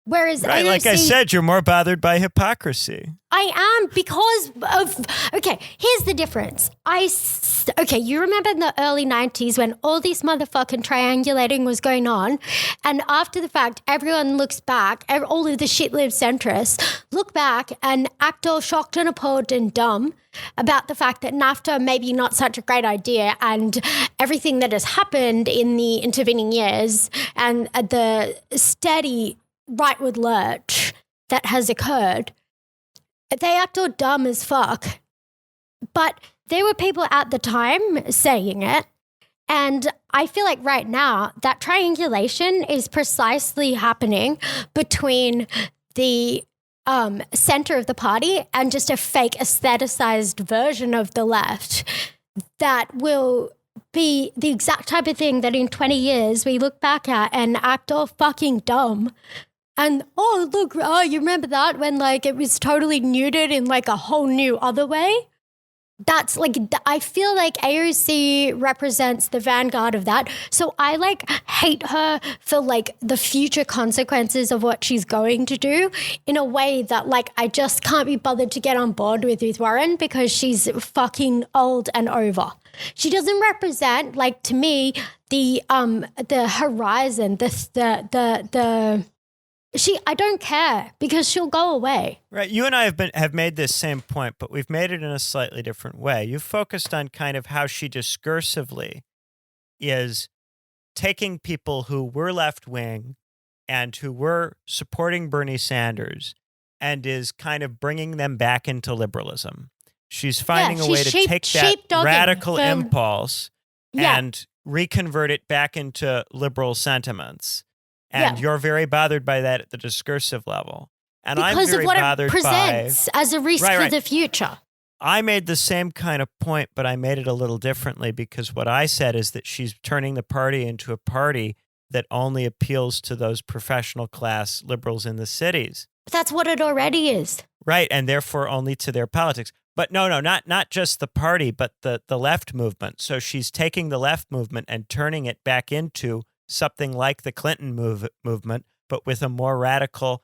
Whereas right, like I said, you're more bothered by hypocrisy. I am, because of, okay, here's the difference. You remember in the early 90s when all this motherfucking triangulating was going on, and after the fact, everyone looks back, all of the shit-lived centrists look back and act all shocked and appalled and dumb about the fact that NAFTA may be not such a great idea, and everything that has happened in the intervening years and the steady rightward lurch that has occurred. They act all dumb as fuck. But there were people at the time saying it. And I feel like right now that triangulation is precisely happening between the center of the party and just a fake aestheticized version of the left that will be the exact type of thing that in 20 years we look back at and act all fucking dumb. And, you remember that when, like, it was totally neutered in, like, a whole new other way? That's, like, I feel like AOC represents the vanguard of that. So I, like, hate her for, like, the future consequences of what she's going to do in a way that, like, I just can't be bothered to get on board with Warren because she's fucking old and over. She doesn't represent, like, to me, the horizon, I don't care because she'll go away. Right. You and I have made this same point, but we've made it in a slightly different way. You've focused on kind of how she discursively is taking people who were left-wing and who were supporting Bernie Sanders and is kind of bringing them back into liberalism. She's finding a way to take that radical impulse and reconvert it back into liberal sentiments. And you're very bothered by that at the discursive level. And because I'm very of what bothered it presents as a risk for the future. I made the same kind of point, but I made it a little differently because what I said is that she's turning the party into a party that only appeals to those professional class liberals in the cities. But that's what it already is. Right, and therefore only to their politics. But no, not just the party, but the left movement. So she's taking the left movement and turning it back into something like the Clinton movement, but with a more radical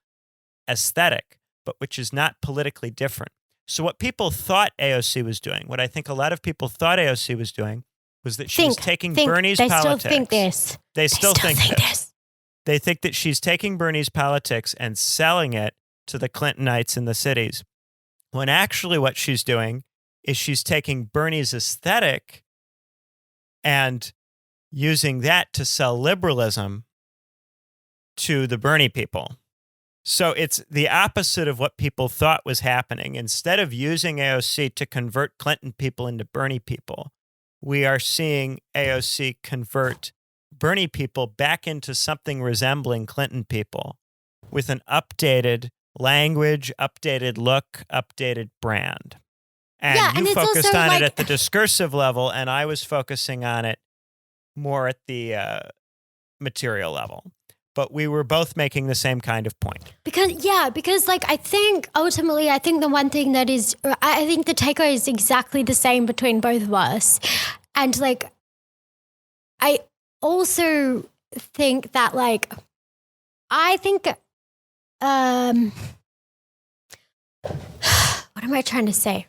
aesthetic, but which is not politically different. So what people thought AOC was doing, what I think a lot of people thought AOC was doing, was that she was taking Bernie's politics. They still think this. They still think this. They think that she's taking Bernie's politics and selling it to the Clintonites in the cities, when actually what she's doing is she's taking Bernie's aesthetic and using that to sell liberalism to the Bernie people. So it's the opposite of what people thought was happening. Instead of using AOC to convert Clinton people into Bernie people, we are seeing AOC convert Bernie people back into something resembling Clinton people with an updated language, updated look, updated brand. And Yeah, you and it's focused also on like- it at the discursive level, and I was focusing on it more at the material level. But we were both making the same kind of point. Because like I think ultimately, I think the one thing that is, I think the takeaway is exactly the same between both of us. And like, I also think that like, I think, what am I trying to say?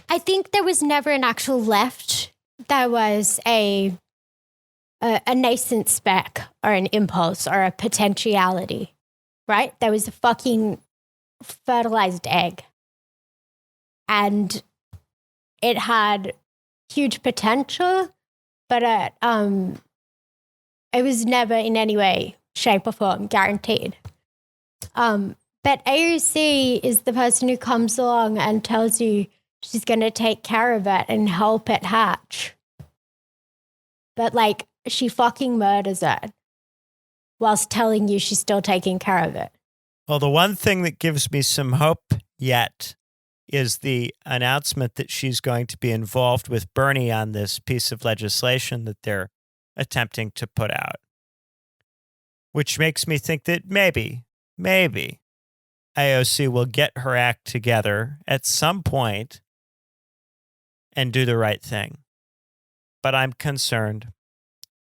I think there was never an actual left. There was a nascent speck or an impulse or a potentiality, right? There was a fucking fertilized egg. And it had huge potential, but it was never in any way, shape or form guaranteed. But AOC is the person who comes along and tells you she's going to take care of it and help it hatch. But like, she fucking murders it whilst telling you she's still taking care of it. Well, the one thing that gives me some hope yet is the announcement that she's going to be involved with Bernie on this piece of legislation that they're attempting to put out, which makes me think that maybe AOC will get her act together at some point and do the right thing. But I'm concerned.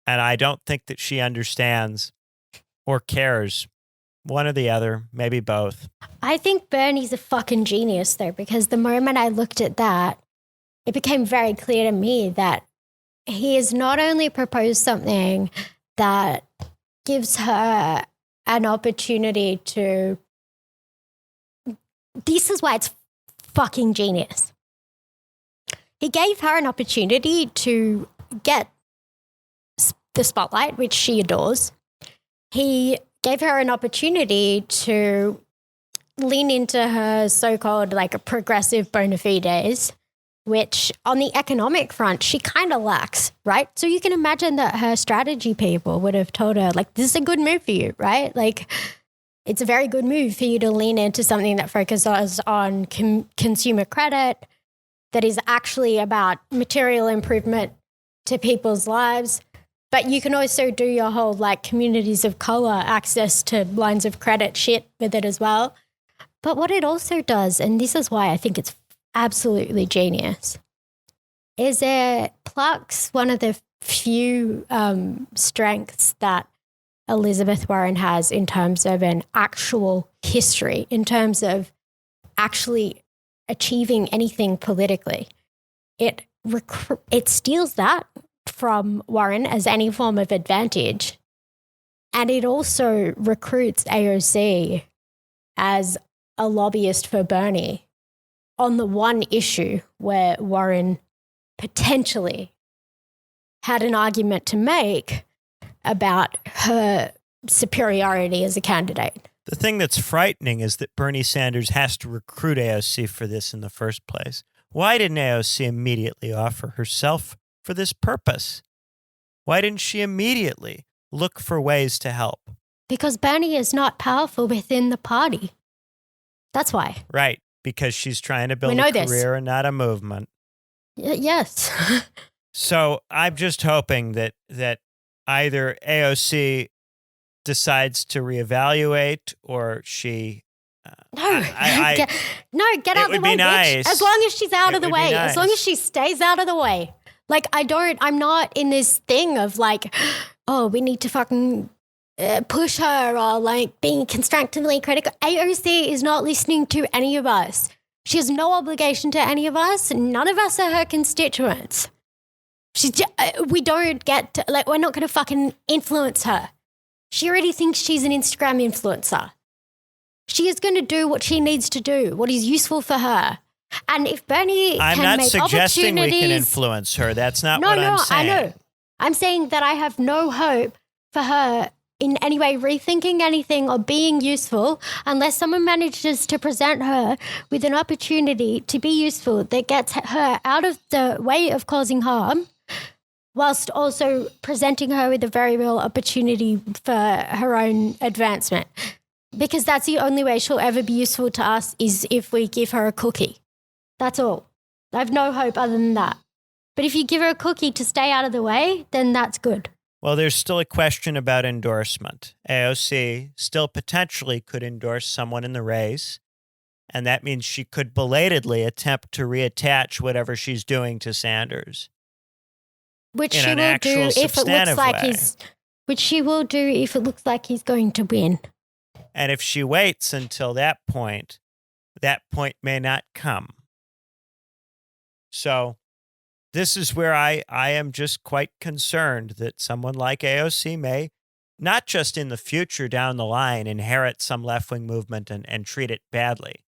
And I don't think that she understands or cares. One or the other, maybe both. I think Bernie's a fucking genius, though, because the moment I looked at that, it became very clear to me that he has not only proposed something that gives her an opportunity to... This is why it's fucking genius. He gave her an opportunity to get the spotlight, which she adores. He gave her an opportunity to lean into her so-called like progressive bona fides, which on the economic front, she kind of lacks, right? So you can imagine that her strategy people would have told her, like, this is a good move for you, right? Like, it's a very good move for you to lean into something that focuses on consumer credit, that is actually about material improvement to people's lives. But you can also do your whole like communities of color access to lines of credit shit with it as well. But what it also does, and this is why I think it's absolutely genius, is it plucks one of the few strengths that Elizabeth Warren has in terms of an actual history, in terms of actually achieving anything politically. It steals that from Warren as any form of advantage. And it also recruits AOC as a lobbyist for Bernie on the one issue where Warren potentially had an argument to make about her superiority as a candidate. The thing that's frightening is that Bernie Sanders has to recruit AOC for this in the first place. Why didn't AOC immediately offer herself for this purpose? Why didn't she immediately look for ways to help? Because Bernie is not powerful within the party. That's why. Right, because she's trying to build a career and not a movement. Yes. So I'm just hoping that either AOC decides to reevaluate or she... Get out of the way, nice. bitch. As long as she's out of the way. Nice. As long as she stays out of the way. Like, I'm not in this thing of like, oh, we need to fucking push her or like being constructively critical. AOC is not listening to any of us. She has no obligation to any of us. None of us are her constituents. We don't get to, like, we're not going to fucking influence her. She already thinks she's an Instagram influencer. She is going to do what she needs to do, what is useful for her. And if Bernie can make opportunities... I'm not suggesting we can influence her. That's not what I'm saying. I know. I'm saying that I have no hope for her in any way rethinking anything or being useful unless someone manages to present her with an opportunity to be useful that gets her out of the way of causing harm, whilst also presenting her with a very real opportunity for her own advancement. Because that's the only way she'll ever be useful to us is if we give her a cookie. That's all. I have no hope other than that. But if you give her a cookie to stay out of the way, then that's good. Well, there's still a question about endorsement. AOC still potentially could endorse someone in the race, and that means she could belatedly attempt to reattach whatever she's doing to Sanders. Which she will do if it looks like which she will do if it looks like he's going to win. And if she waits until that point may not come. So this is where I am just quite concerned that someone like AOC may, not just in the future down the line, inherit some left-wing movement and treat it badly.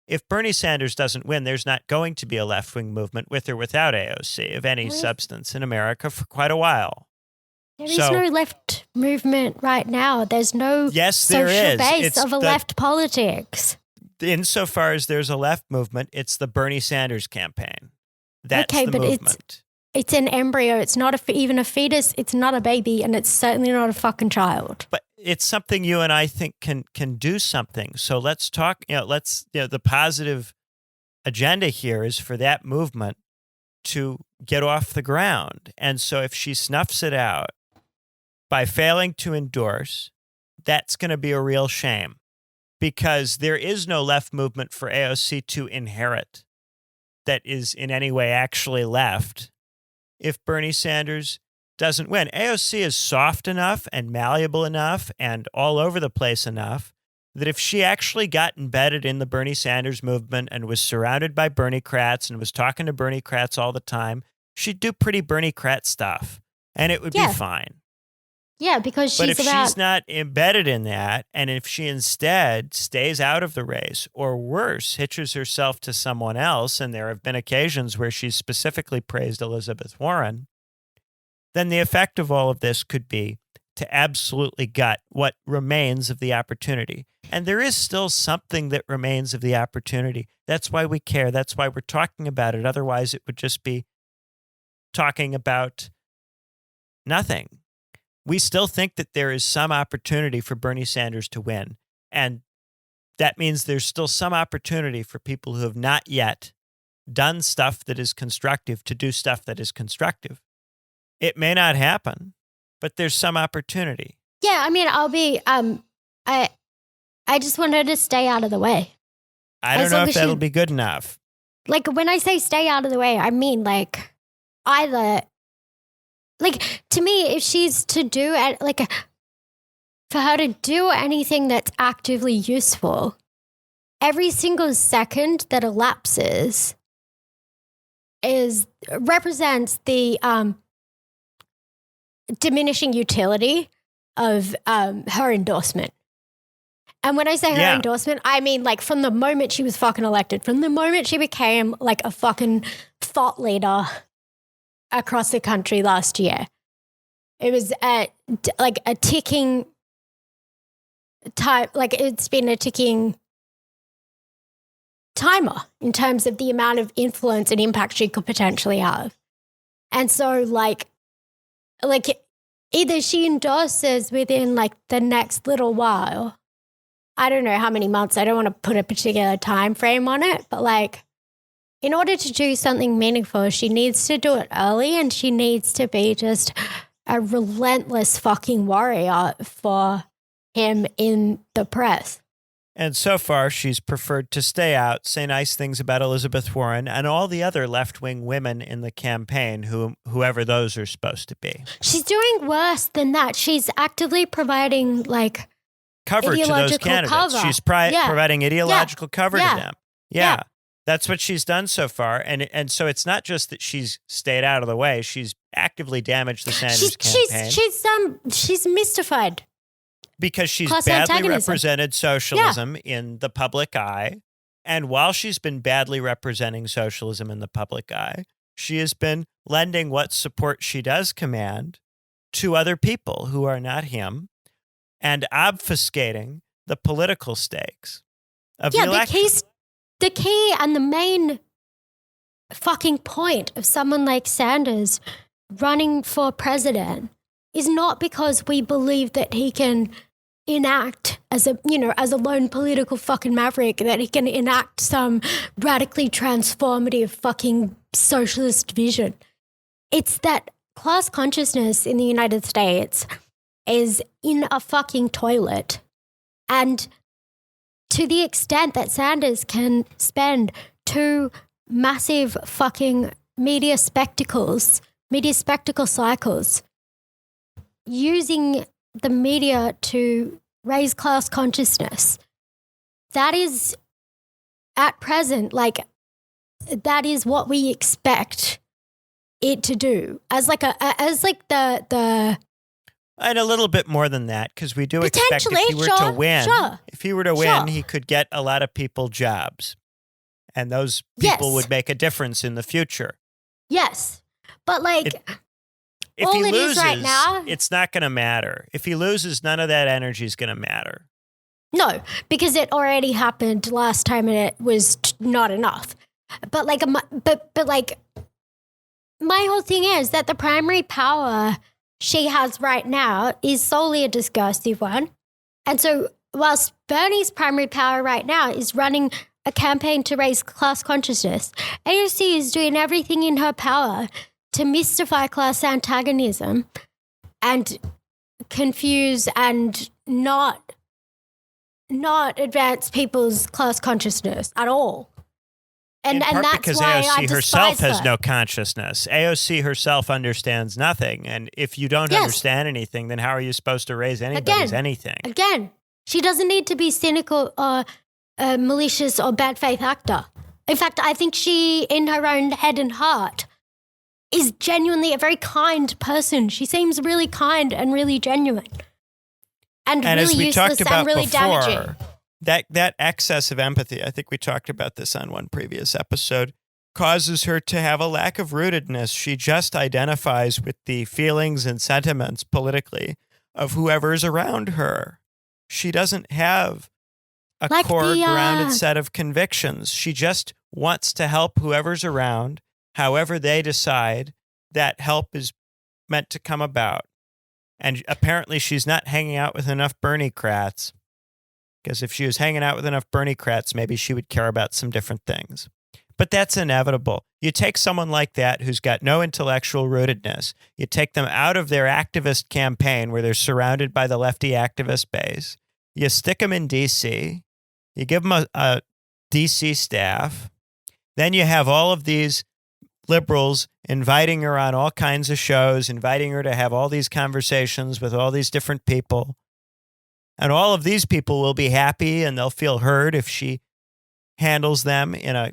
If Bernie Sanders doesn't win, there's not going to be a left-wing movement with or without AOC of any substance in America for quite a while. There is no left movement right now. There's no social base of left politics. Insofar as there's a left movement, it's the Bernie Sanders campaign. That's the movement. It's an embryo. It's not even a fetus. It's not a baby, and it's certainly not a fucking child. But it's something you and I think can do something. So let's talk. The positive agenda here is for that movement to get off the ground. And so if she snuffs it out by failing to endorse, that's going to be a real shame, because there is no left movement for AOC to inherit that is in any way actually left if Bernie Sanders doesn't win. AOC is soft enough and malleable enough and all over the place enough that if she actually got embedded in the Bernie Sanders movement and was surrounded by Bernie-crats and was talking to Bernie-crats all the time, she'd do pretty Bernie-crat stuff, and it would be fine. Yeah, because she's not embedded in that, and if she instead stays out of the race, or worse, hitches herself to someone else, and there have been occasions where she's specifically praised Elizabeth Warren, then the effect of all of this could be to absolutely gut what remains of the opportunity. And there is still something that remains of the opportunity. That's why we care. That's why we're talking about it. Otherwise, it would just be talking about nothing. We still think that there is some opportunity for Bernie Sanders to win. And that means there's still some opportunity for people who have not yet done stuff that is constructive to do stuff that is constructive. It may not happen, but there's some opportunity. Yeah, I mean, I just want her to stay out of the way. I don't know if that'll be good enough. Like, when I say stay out of the way, I mean, like, either... Like, to me, if she's to do, for her to do anything that's actively useful, every single second that elapses represents the diminishing utility of her endorsement. And when I say her endorsement, I mean, like, from the moment she was fucking elected, from the moment she became, like, a fucking thought leader across the country last year. It was a ticking time, like it's been a ticking timer in terms of the amount of influence and impact she could potentially have. And so like either she endorses within like the next little while. I don't know how many months. I don't want to put a particular time frame on it, but like, in order to do something meaningful, she needs to do it early, and she needs to be just a relentless fucking warrior for him in the press. And so far, she's preferred to stay out, say nice things about Elizabeth Warren and all the other left-wing women in the campaign, whoever those are supposed to be. She's doing worse than that. She's actively providing, like, cover to those candidates. Cover. She's providing ideological cover to them. Yeah. That's what she's done so far. And so it's not just that she's stayed out of the way. She's actively damaged the Sanders campaign. She's mystified. Because she's badly represented socialism in the public eye. And while she's been badly representing socialism in the public eye, she has been lending what support she does command to other people who are not him, and obfuscating the political stakes of the election. The key and the main fucking point of someone like Sanders running for president is not because we believe that he can enact as a lone political fucking maverick, that he can enact some radically transformative fucking socialist vision. It's that class consciousness in the United States is in a fucking toilet. And to the extent that Sanders can spend 2 massive fucking media spectacle cycles using the media to raise class consciousness, that is at present, like, that is what we expect it to do as the and a little bit more than that, because we do expect if he were to win, he could get a lot of people jobs, and those people would make a difference in the future. Yes, but if all he it loses, is right now, it's not going to matter. If he loses, none of that energy is going to matter. No, because it already happened last time, and it was not enough. But my whole thing is that the primary power she has right now is solely a discursive one. And so whilst Bernie's primary power right now is running a campaign to raise class consciousness, AOC is doing everything in her power to mystify class antagonism and confuse and not advance people's class consciousness at all. And that's because why AOC I herself despise has her. no consciousness. AOC herself understands nothing. And if you don't understand anything, then how are you supposed to raise anybody's anything? Again, she doesn't need to be cynical or malicious or bad faith actor. In fact, I think she, in her own head and heart, is genuinely a very kind person. She seems really kind and really genuine. And really as we useless talked about and really before, damaging. That excess of empathy, I think we talked about this on one previous episode, causes her to have a lack of rootedness. She just identifies with the feelings and sentiments politically of whoever's around her. She doesn't have a core grounded set of convictions. She just wants to help whoever's around, however they decide that help is meant to come about. And apparently she's not hanging out with enough Bernie-crats. Because if she was hanging out with enough Bernie-crats, maybe she would care about some different things. But that's inevitable. You take someone like that who's got no intellectual rootedness, you take them out of their activist campaign where they're surrounded by the lefty activist base, you stick them in D.C., you give them a D.C. staff, then you have all of these liberals inviting her on all kinds of shows, inviting her to have all these conversations with all these different people. And all of these people will be happy and they'll feel heard if she handles them in a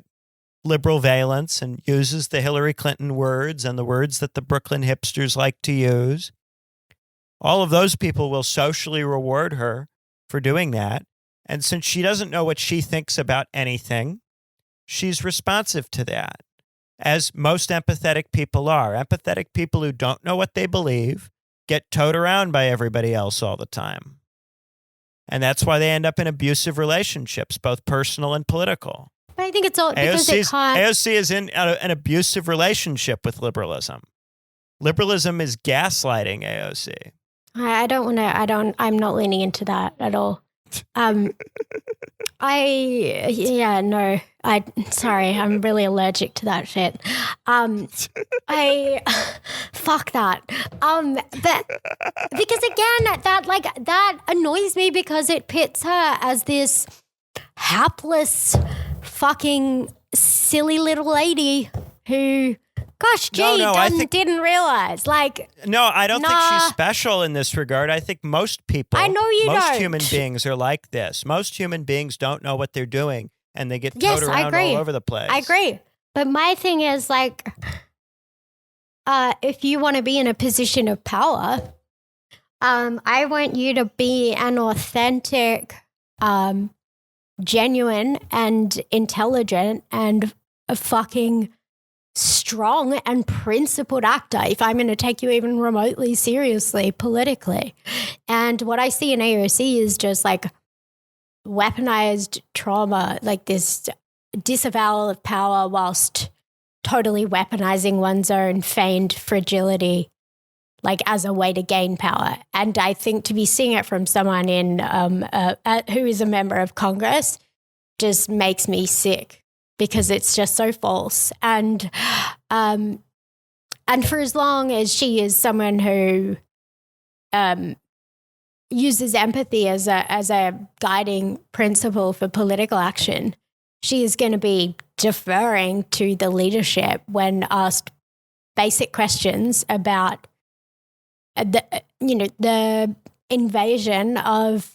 liberal valence and uses the Hillary Clinton words and the words that the Brooklyn hipsters like to use. All of those people will socially reward her for doing that. And since she doesn't know what she thinks about anything, she's responsive to that, as most empathetic people are. Empathetic people who don't know what they believe get towed around by everybody else all the time. And that's why they end up in abusive relationships, both personal and political. I think it's all because AOC is in an abusive relationship with liberalism. Liberalism is gaslighting AOC. I'm not leaning into that at all. Sorry, I'm really allergic to that shit. Fuck that. But because again, that annoys me because it pits her as this hapless, fucking silly little lady who, gosh, didn't realize. No, I don't think she's special in this regard. I think most people, most human beings are like this. Most human beings don't know what they're doing, and they get towed around all over the place. I agree. But my thing is, if you want to be in a position of power, I want you to be an authentic, genuine and intelligent and a fucking strong and principled actor if I'm going to take you even remotely seriously politically. And what I see in AOC is just like weaponized trauma, like this disavowal of power whilst totally weaponizing one's own feigned fragility, like as a way to gain power. And I think to be seeing it from someone in who is a member of Congress just makes me sick, because it's just so false. And for as long as she is someone who uses empathy as a guiding principle for political action, she is going to be deferring to the leadership when asked basic questions about the invasion of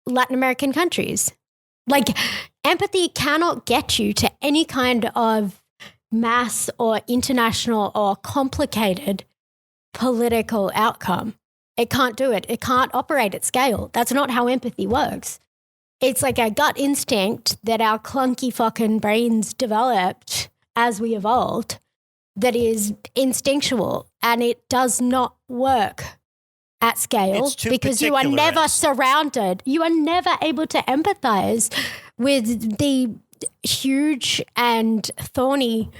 Latin American countries. Like, empathy cannot get you to any kind of mass or international or complicated political outcome. It can't do it. It can't operate at scale. That's not how empathy works. It's like a gut instinct that our clunky fucking brains developed as we evolved that is instinctual, and it does not work at scale because you are never surrounded. You are never able to empathize with the huge and thorny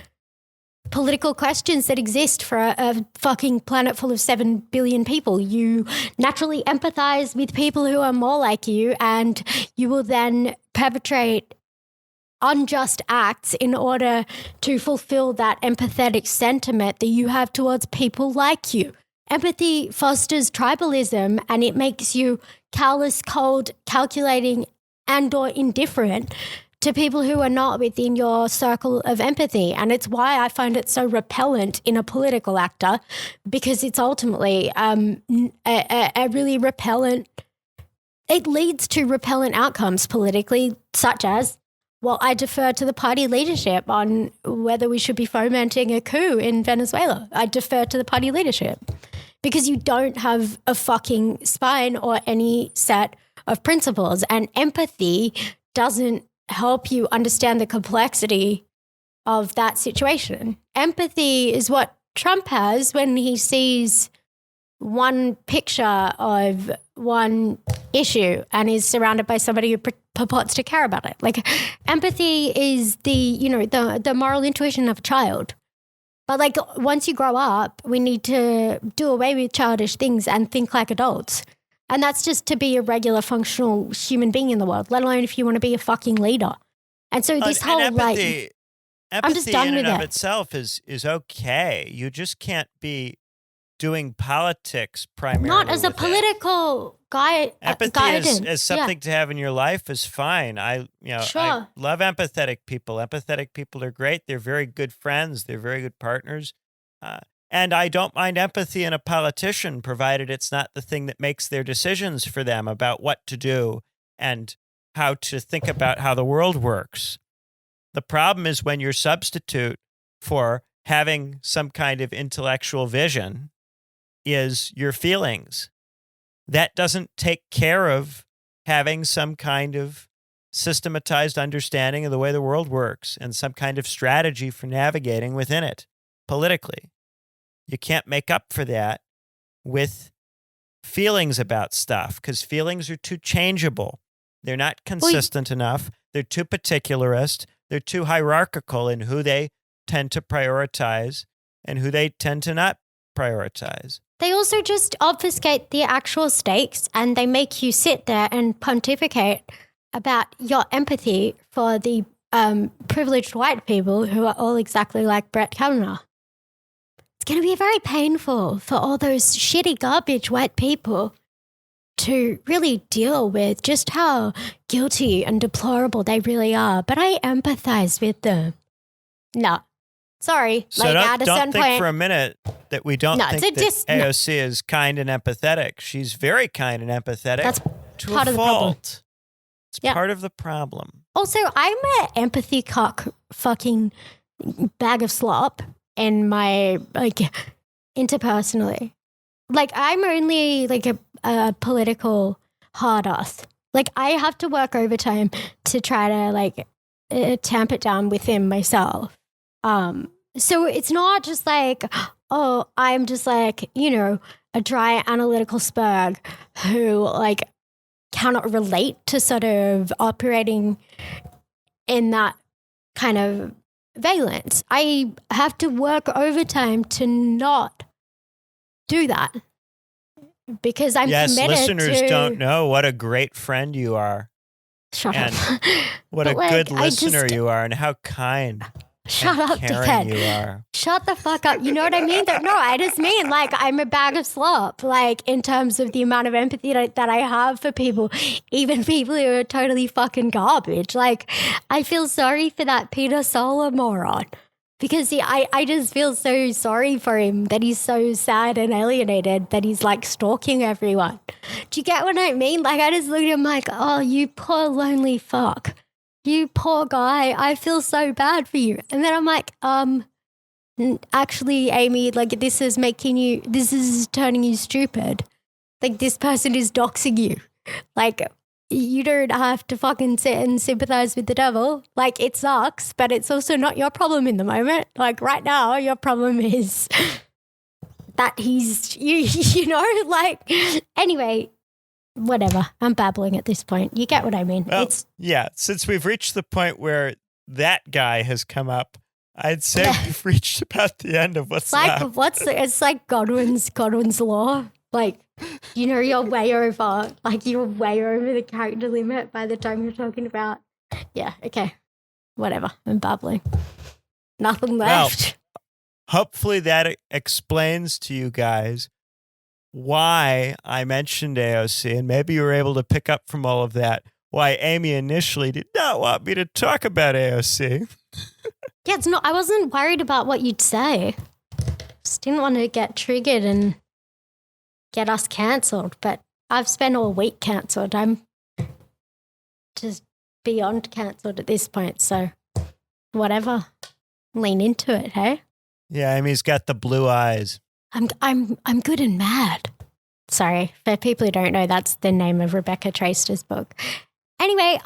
political questions that exist for a fucking planet full of 7 billion people. You naturally empathize with people who are more like you, and you will then perpetrate unjust acts in order to fulfill that empathetic sentiment that you have towards people like you. Empathy fosters tribalism, and it makes you callous, cold, calculating, and or indifferent to people who are not within your circle of empathy. And it's why I find it so repellent in a political actor, because it's ultimately a really repellent, it leads to repellent outcomes politically, such as, well, I defer to the party leadership on whether we should be fomenting a coup in Venezuela. I defer to the party leadership because you don't have a fucking spine or any set of principles. And empathy doesn't help you understand the complexity of that situation. Empathy is what Trump has when he sees one picture of one issue and is surrounded by somebody who purports to care about it. Like, empathy is the moral intuition of a child. But like, once you grow up, we need to do away with childish things and think like adults. And that's just to be a regular functional human being in the world, let alone if you want to be a fucking leader. And so this whole empathy I'm just done in with and of it. itself is okay. You just can't be doing politics primarily. Not as a political guidance. Empathy is something to have in your life is fine. I love empathetic people. Empathetic people are great. They're very good friends. They're very good partners. And I don't mind empathy in a politician, provided it's not the thing that makes their decisions for them about what to do and how to think about how the world works. The problem is when your substitute for having some kind of intellectual vision is your feelings. That doesn't take care of having some kind of systematized understanding of the way the world works and some kind of strategy for navigating within it politically. You can't make up for that with feelings about stuff because feelings are too changeable. They're not consistent enough. They're too particularist. They're too hierarchical in who they tend to prioritize and who they tend to not prioritize. They also just obfuscate the actual stakes, and they make you sit there and pontificate about your empathy for the privileged white people who are all exactly like Brett Kavanaugh. It's going to be very painful for all those shitty garbage white people to really deal with just how guilty and deplorable they really are. But I empathize with them. No. Sorry. So don't think for a minute that we don't think that AOC is kind and empathetic. She's very kind and empathetic. That's to part a of the fault. problem. It's part of the problem. Also, I'm an empathy cock fucking bag of slop in my, interpersonally. Like, I'm only, a political hard ass. Like, I have to work overtime to try to, tamp it down within myself. So it's not just like, oh, I'm just like, a dry analytical spurg who like cannot relate to sort of operating in that kind of valence. I have to work overtime to not do that because I'm yes, committed listeners to... don't know what a great friend you are. Shut and up. What a good listener you are, and how kind Shut and up, caring dickhead. you are. Shut the fuck up. You know what I mean? No, I just mean like I'm a bag of slop, like in terms of the amount of empathy that I have for people, even people who are totally fucking garbage. Like I feel sorry for that Peter Solar moron because I just feel so sorry for him that he's so sad and alienated that he's like stalking everyone. Do you get what I mean? Like I just look at him like, oh, you poor lonely fuck. You poor guy, I feel so bad for you. And then I'm like, actually, Aimee, like this is turning you stupid. Like this person is doxing you. Like you don't have to fucking sit and sympathize with the devil. Like it sucks, but it's also not your problem in the moment. Like right now, your problem is that he's, like, anyway. Whatever. I'm babbling at this point. You get what I mean? Well, yeah. Since we've reached the point where that guy has come up, I'd say we've reached about the end of what's left. It's like Godwin's law. Like, you're way over the character limit by the time you're talking about. Yeah. Okay. Whatever. I'm babbling. Nothing left. Well, hopefully that explains to you guys why I mentioned AOC, and maybe you were able to pick up from all of that why Aimee initially did not want me to talk about AOC. Yeah, I wasn't worried about what you'd say. Just didn't want to get triggered and get us cancelled, but I've spent all week cancelled. I'm just beyond cancelled at this point, so whatever. Lean into it, hey? Yeah, Aimee's got the blue eyes. I'm good and mad. Sorry, for people who don't know, that's the name of Rebecca Traster's book. Anyway,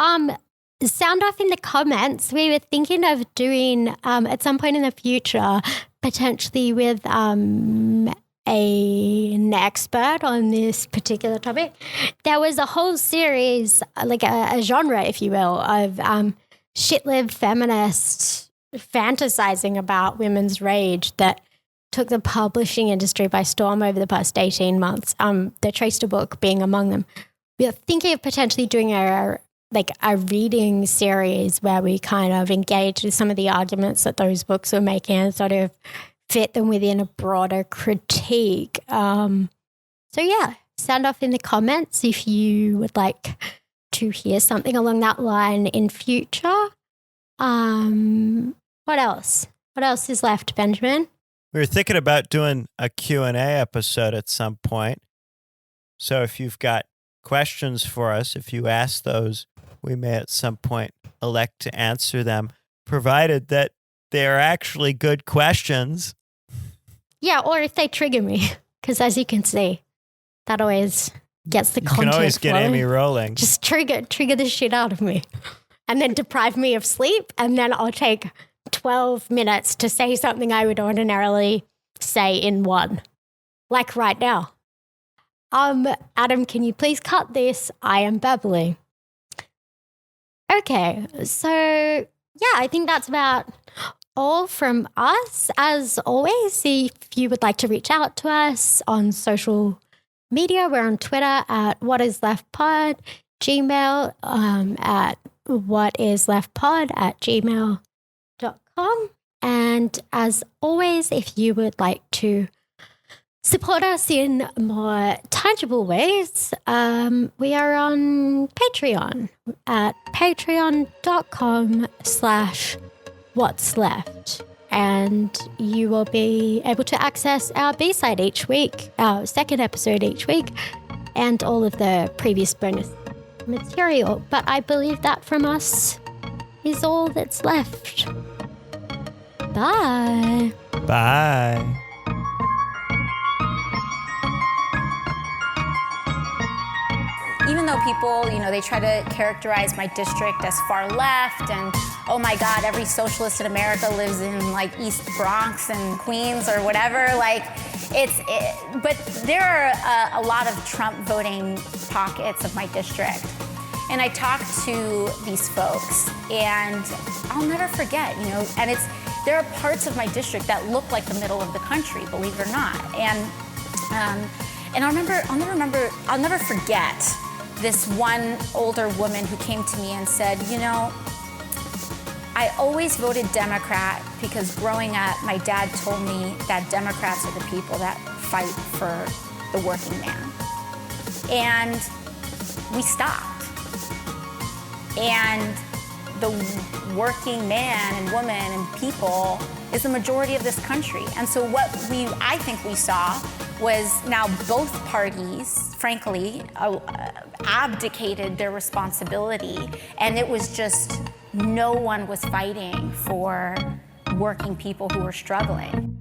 sound off in the comments. We were thinking of doing at some point in the future, potentially with an expert on this particular topic. There was a whole series, like a genre, if you will, of shit-lived feminists fantasizing about women's rage that took the publishing industry by storm over the past 18 months, the Traster book being among them. We are thinking of potentially doing a reading series where we kind of engage with some of the arguments that those books are making and sort of fit them within a broader critique. So yeah, sound off in the comments if you would like to hear something along that line in future. What else? What else is left, Benjamin? We were thinking about doing a Q&A episode at some point. So if you've got questions for us, if you ask those, we may at some point elect to answer them, provided that they're actually good questions. Yeah, or if they trigger me, because as you can see, that always gets the content. You can always get flowing. Aimee rolling. Just trigger the shit out of me, and then deprive me of sleep, and then I'll take 12 minutes to say something I would ordinarily say in one, like right now. Adam, can you please cut this? I am babbling. Okay, so yeah, I think that's about all from us. As always, if you would like to reach out to us on social media, we're on Twitter at whatisleftpod, Gmail at whatisleftpod@gmail.com. And as always, if you would like to support us in more tangible ways, we are on Patreon at patreon.com/whatsleft. And you will be able to access our B-side each week, our second episode each week, and all of the previous bonus material. But I believe that from us is all that's left. Bye. Bye. Even know people, they try to characterize my district as far left, and oh my God, every socialist in America lives in like East Bronx and Queens or whatever. But there are a lot of Trump voting pockets of my district. And I talked to these folks, and I'll never forget, and there are parts of my district that look like the middle of the country, believe it or not. And I'll never forget this one older woman who came to me and said, I always voted Democrat because growing up, my dad told me that Democrats are the people that fight for the working man. And we stopped. And the working man and woman and people is the majority of this country. And so what I think we saw was now both parties, frankly, abdicated their responsibility, and it was just no one was fighting for working people who were struggling.